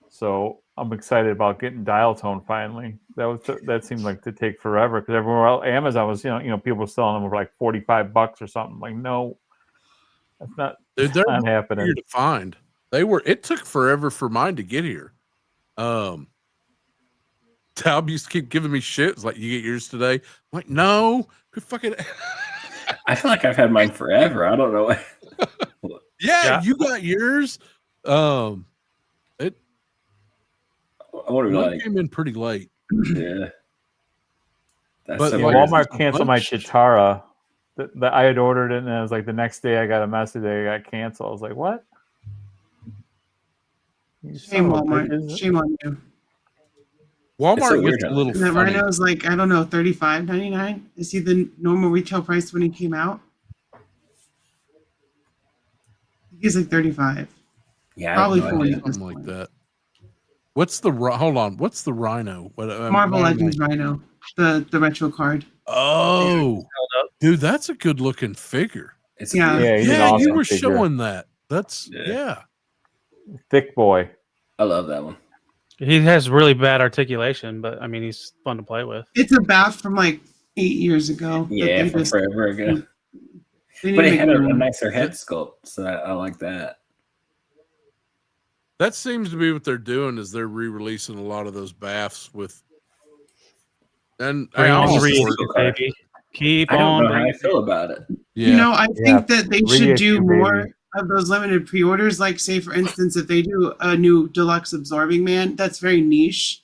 So I'm excited about getting dial tone finally. That seemed like to take forever because everywhere else, Amazon was people were selling them for like $45 or something. Like no, that's not. Dude, they're not happening. to find. It took forever for mine to get here. Taub used to keep giving me shit. It's like, you get yours today? I'm like, no, good fucking. I feel like I've had mine forever. I don't know. Yeah, you got yours. I wonder Mine came in pretty late. Yeah. That's But so like, weird. Walmart canceled my Chitara. That I had ordered it, and it was like the next day I got a message that it got canceled. I was like, what? Shame, Walmart. Shame on you. Walmart gets a little And that funny. Rhino was like, I don't know, $35.99. Is he the normal retail price when he came out? He's like 35. Yeah, Probably I have no 40 idea. at this Something like point. that. What's the hold on? What's the Rhino? What Marvel Legends Rhino, the retro card. Oh, dude, that's a good looking figure. It's Yeah. he's an Yeah, you awesome were figure. showing that. That's Yeah. Thick boy. I love that one. He has really bad articulation, but I mean he's fun to play with. It's a bath from like 8 years ago. that Yeah, they from just- forever ago. they didn't But it make had new a one. nicer head sculpt, so I like that. That seems to be what they're doing. Is they're re-releasing a lot of those baths with. And I Bring on almost three, ordered- baby. Keep I don't on know how I bringing. feel about it. Yeah, You know, I think that they should do reissue, more baby. of those limited pre-orders. Like, say, for instance, if they do a new deluxe absorbing man, that's very niche.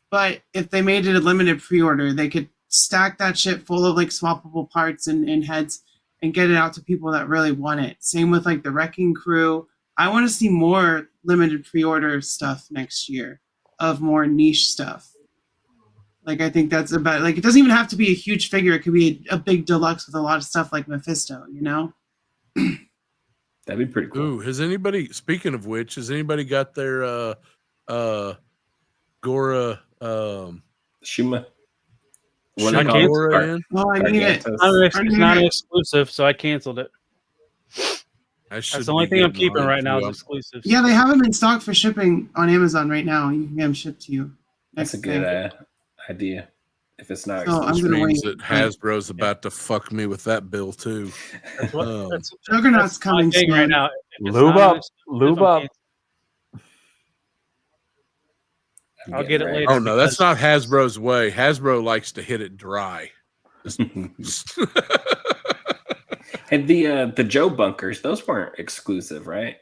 But if they made it a limited pre-order, they could stack that shit full of like swappable parts and heads and get it out to people that really want it. Same with like the Wrecking Crew. I want to see more limited pre-order stuff next year of more niche stuff. Like, I think that's about, like, it doesn't even have to be a huge figure. It could be a big deluxe with a lot of stuff like Mephisto, you know? That'd be pretty cool. Ooh, has anybody? Speaking of which, has anybody got their Gora Shuma. What I are they can't- called? Gora in? Oh, I need it. Gargantos. It's not an exclusive, so I canceled it. That's the only thing I'm keeping right now is exclusives. Yeah, they have them in stock for shipping on Amazon right now. You can get them shipped to you. That's a next good day. idea. If it's not So I'm exclusive. gonna Means wait. that Hasbro's about to fuck me with that bill too. That's what, Um, that's, Juggernaut's that's my coming thing soon. right now. If it's Lube not an up. exclusive, Lube I'm up. canceling. I'm I'll getting get it ready. later. Oh no, that's because- not Hasbro's way. Hasbro likes to hit it dry. And the Joe bunkers, those weren't exclusive, right?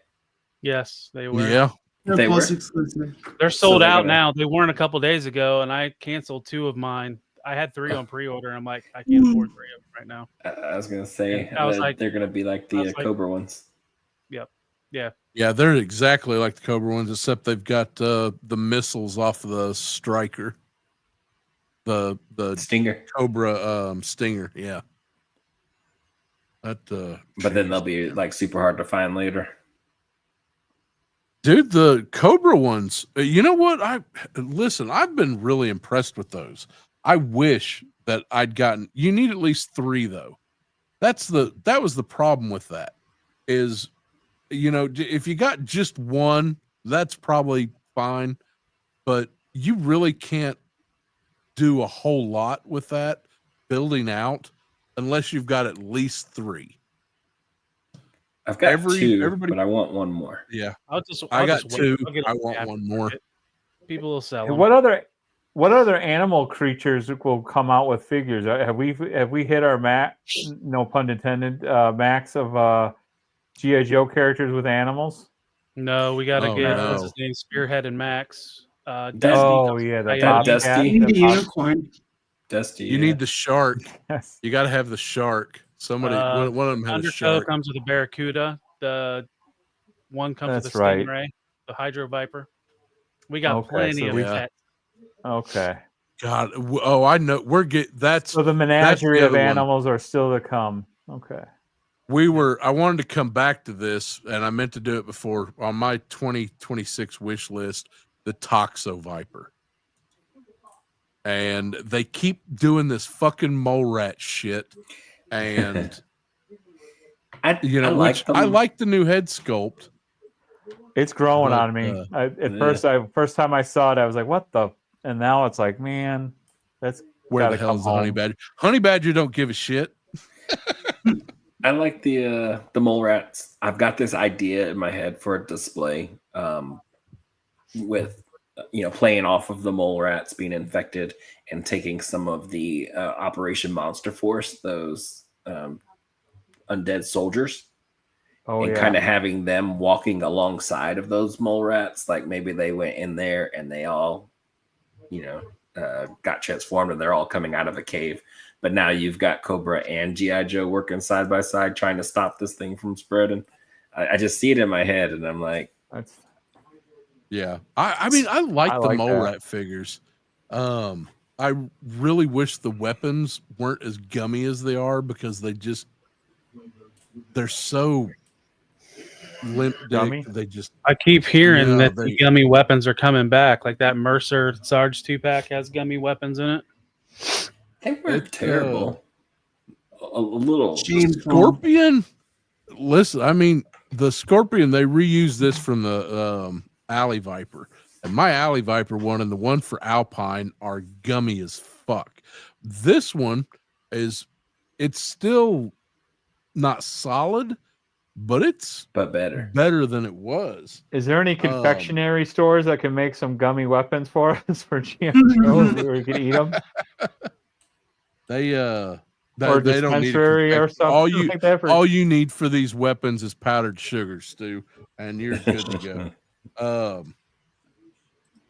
Yes, they were. Yeah, They're They Pulse were? exclusive. They're sold they're out gonna- now. They weren't a couple days ago, and I canceled 2 of mine. I had 3 on pre-order. I'm like, I can't afford 3 of them right now. I was gonna say And I was like- they're gonna be like I the was like- Cobra ones. yeah, they're exactly like the Cobra ones, except they've got the missiles off of the Striker, the Stinger. Cobra Stinger. Yeah, that But then they'll be like super hard to find later. dude, the Cobra ones. You know what? I've been really impressed with those. I wish that I'd gotten. You need at least 3 though. That was the problem with that. Is, you know, if you got just one, that's probably fine. But you really can't do a whole lot with that building out unless you've got at least 3. I've got 2, everybody- but I want one more. Yeah, I'll got just wait. 2. I'll get I them want after one more. People will sell Hey, them. what other animal creatures will come out with figures? Have we hit our no pun intended, max of G.I. Joe characters with animals? No, we got to Oh, get no. what's his name, Spearhead and Max. Dusty Oh comes yeah, with the Coyote. Bobcat. Dusty. The unicorn. Dusty. You need the shark. Yes. You got to have the shark. Somebody, one of them had a Undertow shark. comes with a Barracuda. The one comes with That's a right. Stingray, the Hydro Viper. We got Okay, plenty so of we- pets. Okay. God, oh, I know. That's So the menagerie the of other one. animals are still to come. Okay. I wanted to come back to this, and I meant to do it before on my 2026 wish list, the Toxo Viper. And they keep doing this fucking mole rat shit. And I like them. I like the new head sculpt. It's growing But, on me. yeah. First time I saw it, I was like, "What the?" And now it's like, man, that's Where gotta the hell come is the honey home. badger? Honey badger don't give a shit. I like the mole rats. I've got this idea in my head for a display with playing off of the mole rats being infected and taking some of the Operation Monster Force, those undead soldiers, Oh and yeah. kind of having them walking alongside of those mole rats. Like maybe they went in there and they all, got transformed and they're all coming out of a cave. But now you've got Cobra and G.I. Joe working side by side trying to stop this thing from spreading. I just see it in my head and I'm like, That's Yeah. I mean, I like I the like mole that. rat figures. I really wish the weapons weren't as gummy as they are because they're so limp dick. Gummy? They just I keep hearing No, that they- the gummy weapons are coming back. Like that Mercer Sarge 2-pack has gummy weapons in it. they weren't It, terrible. A little. Shameful. Scorpion. Listen, I mean, the Scorpion, they reused this from the Alley Viper. And my Alley Viper one and the one for Alpine are gummy as fuck. This one it's still not solid, but it's but better. better than it was. Is there any confectionery stores that can make some gummy weapons for us for G.I. Joe where we can eat them? They Or they don't need dispensary or something like that? all you need for these weapons is powdered sugar, Stu, and you're good to go.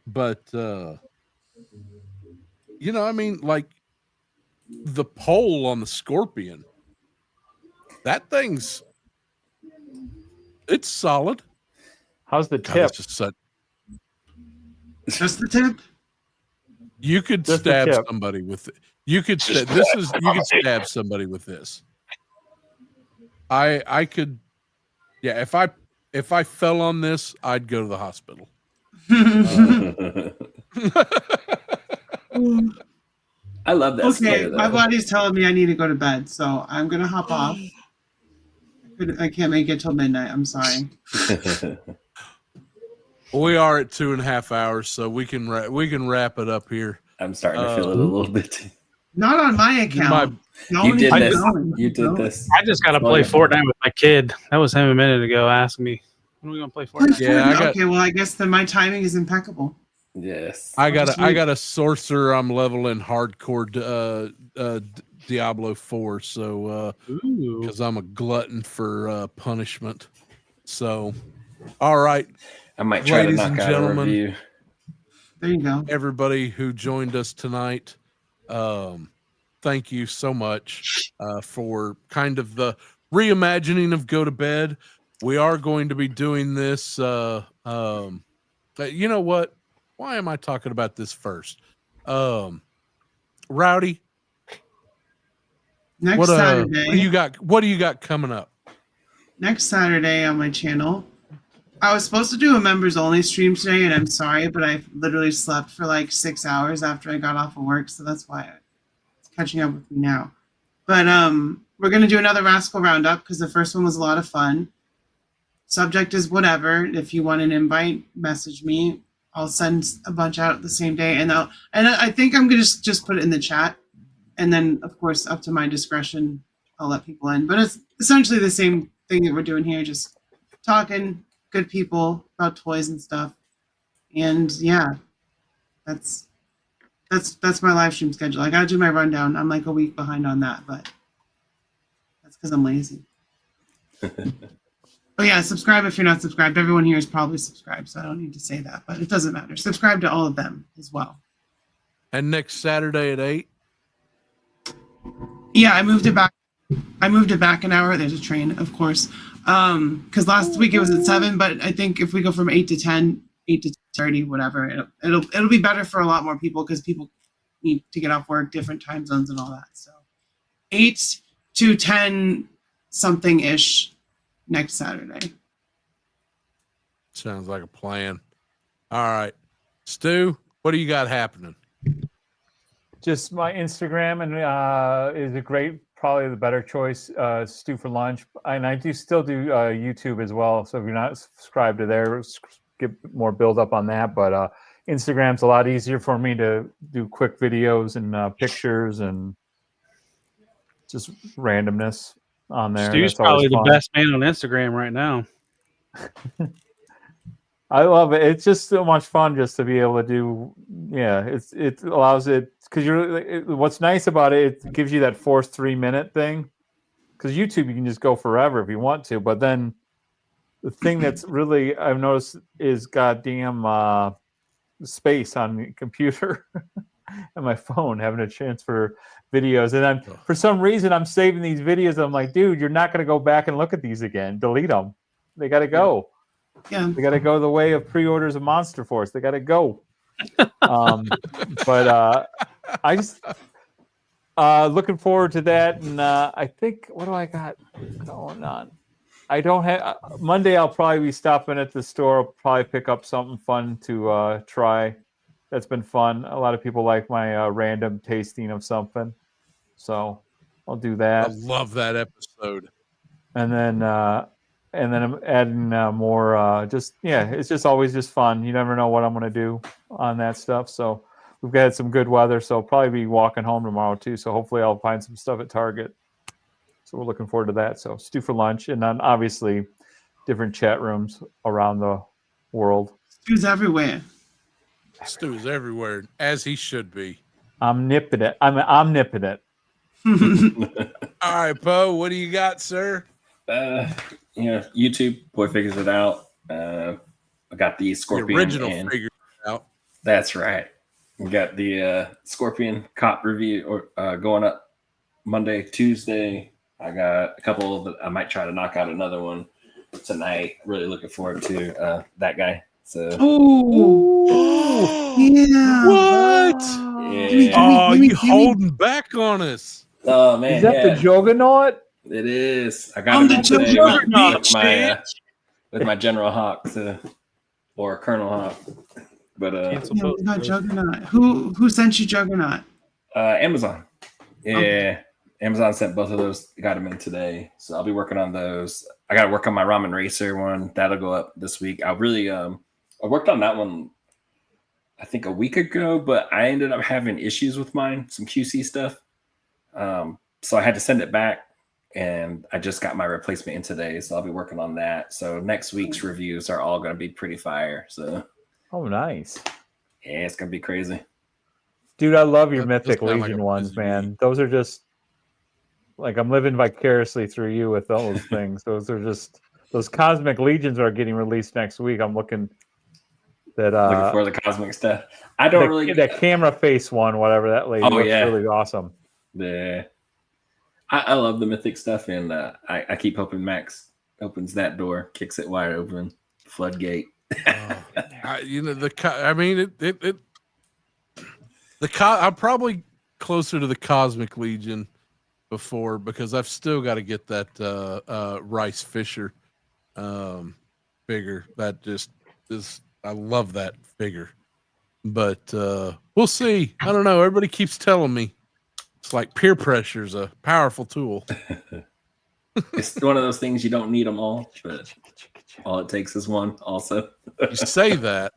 But I mean, like the pole on the Scorpion, that thing's it's solid. How's the God, tip? it's just such, Just the tip. you could Just the stab tip. somebody with it. You could you could stab somebody with this. I could, yeah. If I fell on this, I'd go to the hospital. I love that. Okay, Slayer, my though. body's telling me I need to go to bed, so I'm gonna hop off. I can't make it till midnight. I'm sorry. We are at 2.5 hours, so we can wrap it up here. I'm starting to feel it a little bit. Not on my account. No You one did is this. going. You did No. this. I just got to play Fortnite with my kid. That was him a minute ago asking me, when are we going to play Play Fortnite? Yeah, I Fortnite. got- Okay, well, I guess then my timing is impeccable. Yes. I got just I wait. got a sorcerer. I'm leveling hardcore Diablo 4, so Ooh. because I'm a glutton for punishment. So, all right, I might try Ladies to and knock out a gentlemen. review. There you go. everybody who joined us tonight, thank you so much for kind of the reimagining of Go to Bed. We are going to be doing this. You know what? Why am I talking about this first? Rowdy, Next what Saturday. do you got? What do you got coming up? Next Saturday on my channel. I was supposed to do a members only stream today, and I'm sorry, but I literally slept for like 6 hours after I got off of work, so that's why it's catching up with me now. But we're gonna do another Rascal Roundup because the first one was a lot of fun. Subject is whatever. If you want an invite, message me. I'll send a bunch out the same day, and I think I'm gonna just put it in the chat, and then of course up to my discretion, I'll let people in. But it's essentially the same thing that we're doing here, just talking good people about toys and stuff. And yeah, that's my live stream schedule. I gotta do my rundown. I'm like a week behind on that, but that's because I'm lazy. But yeah, subscribe if you're not subscribed. Everyone here is probably subscribed, so I don't need to say that, but it doesn't matter. Subscribe to all of them as well. And next Saturday at 8. Yeah, I moved it back. An hour. There's a train, of course. Because last week it was at 7, but I think if we go from 8 to 10, 8 to 30, whatever, it'll be better for a lot more people because people need to get off work, different time zones and all that. So 8 to 10 something ish next Saturday. Sounds like a plan. All right. Stu, what do you got happening? Just my Instagram and is a great, probably the better choice. Stu for Lunch, and I do still do YouTube as well. So if you're not subscribed to there, get more build up on that. But Instagram's a lot easier for me to do quick videos and pictures and just randomness on there. Stu's That's always probably the fun. best man on Instagram right now. I love it. It's just so much fun just to be able to do. Yeah, it allows it because what's nice about it, it gives you that forced 3-minute thing. Because YouTube, you can just go forever if you want to. But then the thing that's really I've noticed is goddamn space on the computer and my phone having to transfer videos. And then for some reason, I'm saving these videos. I'm like, dude, you're not going to go back and look at these again. Delete them. They got to go. Yeah. They got to go the way of pre-orders of Monster Force. They got to go. But I just looking forward to that. And I think, what do I got going on? I don't have Monday. I'll probably be stopping at the store. I'll probably pick up something fun to try. That's been fun. A lot of people like my random tasting of something, so I'll do that. I love that episode. And then I'm adding more. It's just always just fun. You never know what I'm going to do on that stuff. So we've got some good weather, so I'll probably be walking home tomorrow too. So hopefully I'll find some stuff at Target. So we're looking forward to that. So Stu for Lunch, and then obviously different chat rooms around the world. Stu's everywhere. Stu is everywhere, as he should be. Omnipotent. I'm omnipotent. All right, Poe, what do you got, sir? YouTube, boy figures it out. I got the Scorpion. The original figure out. That's right. We got the Scorpion cop review going up Monday, Tuesday. I got a couple that I might try to knock out another one tonight. Really looking forward to that guy. So. Oh, yeah. What? Yeah. You holding back on us? Oh man, is that the Juggernaut? It is. I got it today with my General Hawk or Colonel Hawk. But we got Juggernaut. Who sent you Juggernaut? Amazon. Yeah. Okay. Amazon sent both of those. Got them in today, so I'll be working on those. I got to work on my Ramen Racer one. That'll go up this week. I really I worked on that one I think a week ago, but I ended up having issues with mine, some QC stuff. So I had to send it back, and I just got my replacement in today, so I'll be working on that. So next week's reviews are all going to be pretty fire. So, oh, nice. Yeah, it's going to be crazy. Dude, I love your Mythic Legion ones, man. Those are just like I'm living vicariously through you with those things. Those are just those Cosmic Legions are getting released next week. I'm looking looking for the cosmic stuff. I don't really that camera face one, whatever that lady looks really awesome. Yeah, I love the Mythic stuff, and I keep hoping Max opens that door, kicks it wide open, floodgate. I'm probably closer to the Cosmic Legion before because I've still got to get that Rice Fisher figure. That just is. I love that figure, but we'll see. I don't know. Everybody keeps telling me it's like peer pressure is a powerful tool. It's one of those things you don't need them all, but all it takes is one. Also, you say that.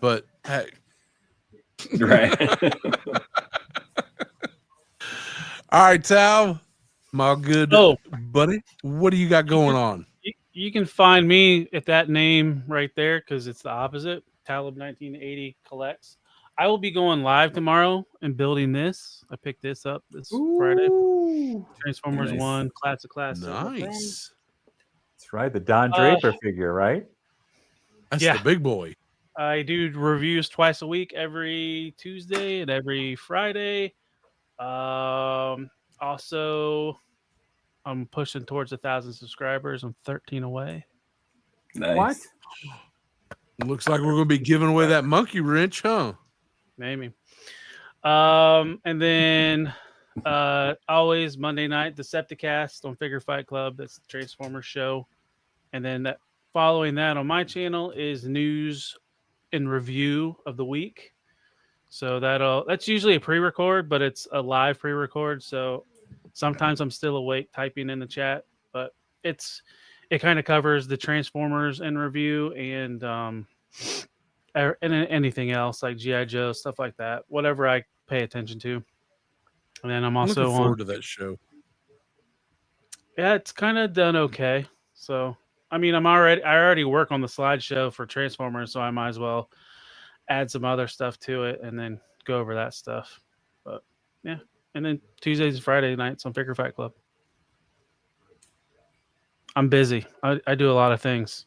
but hey. Right. All right, Tal, my good Oh. buddy. What do you got going on? You can find me at that name right there because it's the opposite. Talib 1980 collects. I will be going live tomorrow and building this. I picked this up this Friday. Transformers Nice. 1 Classic Class. Nice. That's right. The Don Draper figure, right? That's Yeah. the big boy. I do reviews twice a week, every Tuesday and every Friday. Also, I'm pushing towards 1,000 subscribers. I'm 13 away. Nice. What? Looks like we're going to be giving away that monkey wrench, huh? Maybe. And then always Monday night, Decepticast on Figure Fight Club. That's the Transformers show. And then following that on my channel is news and review of the week. So that's usually a pre-record, but it's a live pre-record. So sometimes I'm still awake typing in the chat, but it kind of covers the Transformers in review and anything else like G.I. Joe, stuff like that, whatever I pay attention to. And then I'm also looking forward to that show. Yeah, it's kind of done okay. So, I mean, I already work on the slideshow for Transformers, so I might as well add some other stuff to it and then go over that stuff. But yeah, and then Tuesdays and Friday nights on Figure Fight Club. I'm busy. I do a lot of things.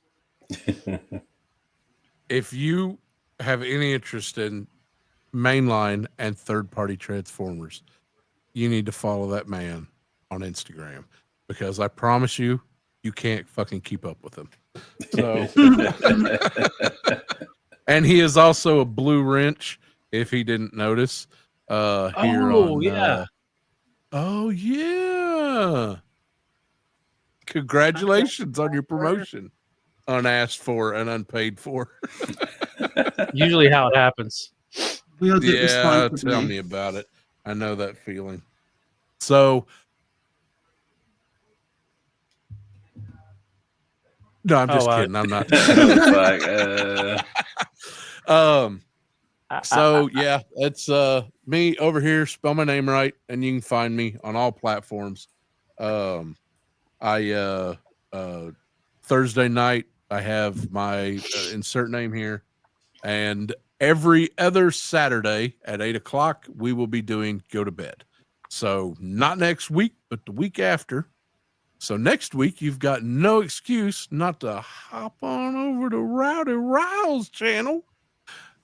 If you have any interest in mainline and third-party Transformers, you need to follow that man on Instagram because I promise you, you can't fucking keep up with him. So, and he is also a blue wrench. If he didn't notice, here on, yeah. Oh yeah! Congratulations on your promotion, unasked for and unpaid for. Usually how it happens. We'll get Yeah, response tell me about it. I know that feeling. So, no, I'm just kidding. I'm not. So yeah, it's me over here. Spell my name right, and you can find me on all platforms. Thursday night I have my insert name here, and every other Saturday at 8:00 we will be doing Go to Bed. So not next week, but the week after. So next week you've got no excuse not to hop on over to Rowdy Riles channel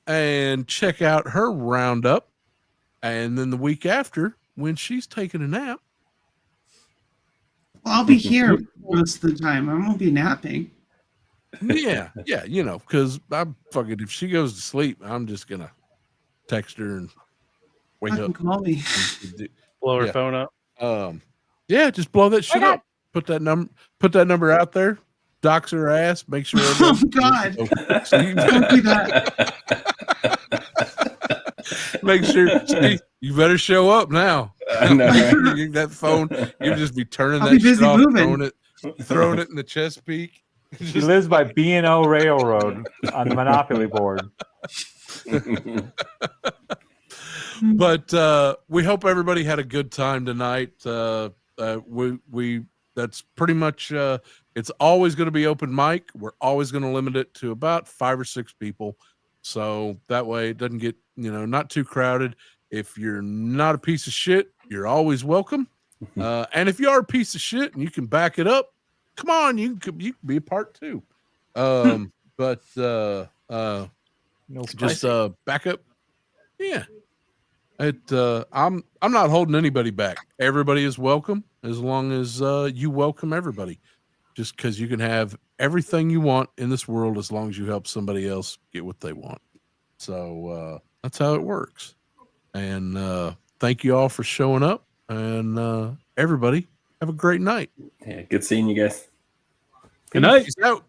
and check out her roundup. And then the week after, when she's taking a nap. Well, I'll be here most of the time. I won't be napping. Yeah, you know, because I'm fucking, if she goes to sleep, I'm just going to text her and wake up. Call me. Blow her phone up. Yeah, just blow that shit up. Put that number out there. Dox her ass. Make sure. Oh God! Don't do that. Make sure you better show up now. That phone, you just be turning that shit off, throwing it in the chest peak. She lives by B&O Railroad on the Monopoly board. But we hope everybody had a good time tonight. We that's pretty much it's always going to be open mic. We're always going to limit it to about 5 or 6 people, so that way it doesn't get not too crowded. If you're not a piece of shit, you're always welcome. And if you are a piece of shit and you can back it up, come on, you can be a part too. But just back up. Yeah. I'm not holding anybody back. Everybody is welcome as long as you welcome everybody. Just because you can have everything you want in this world as long as you help somebody else get what they want. So that's how it works. And thank you all for showing up. And everybody have a great night. Yeah, good seeing you guys. Good night. Peace out.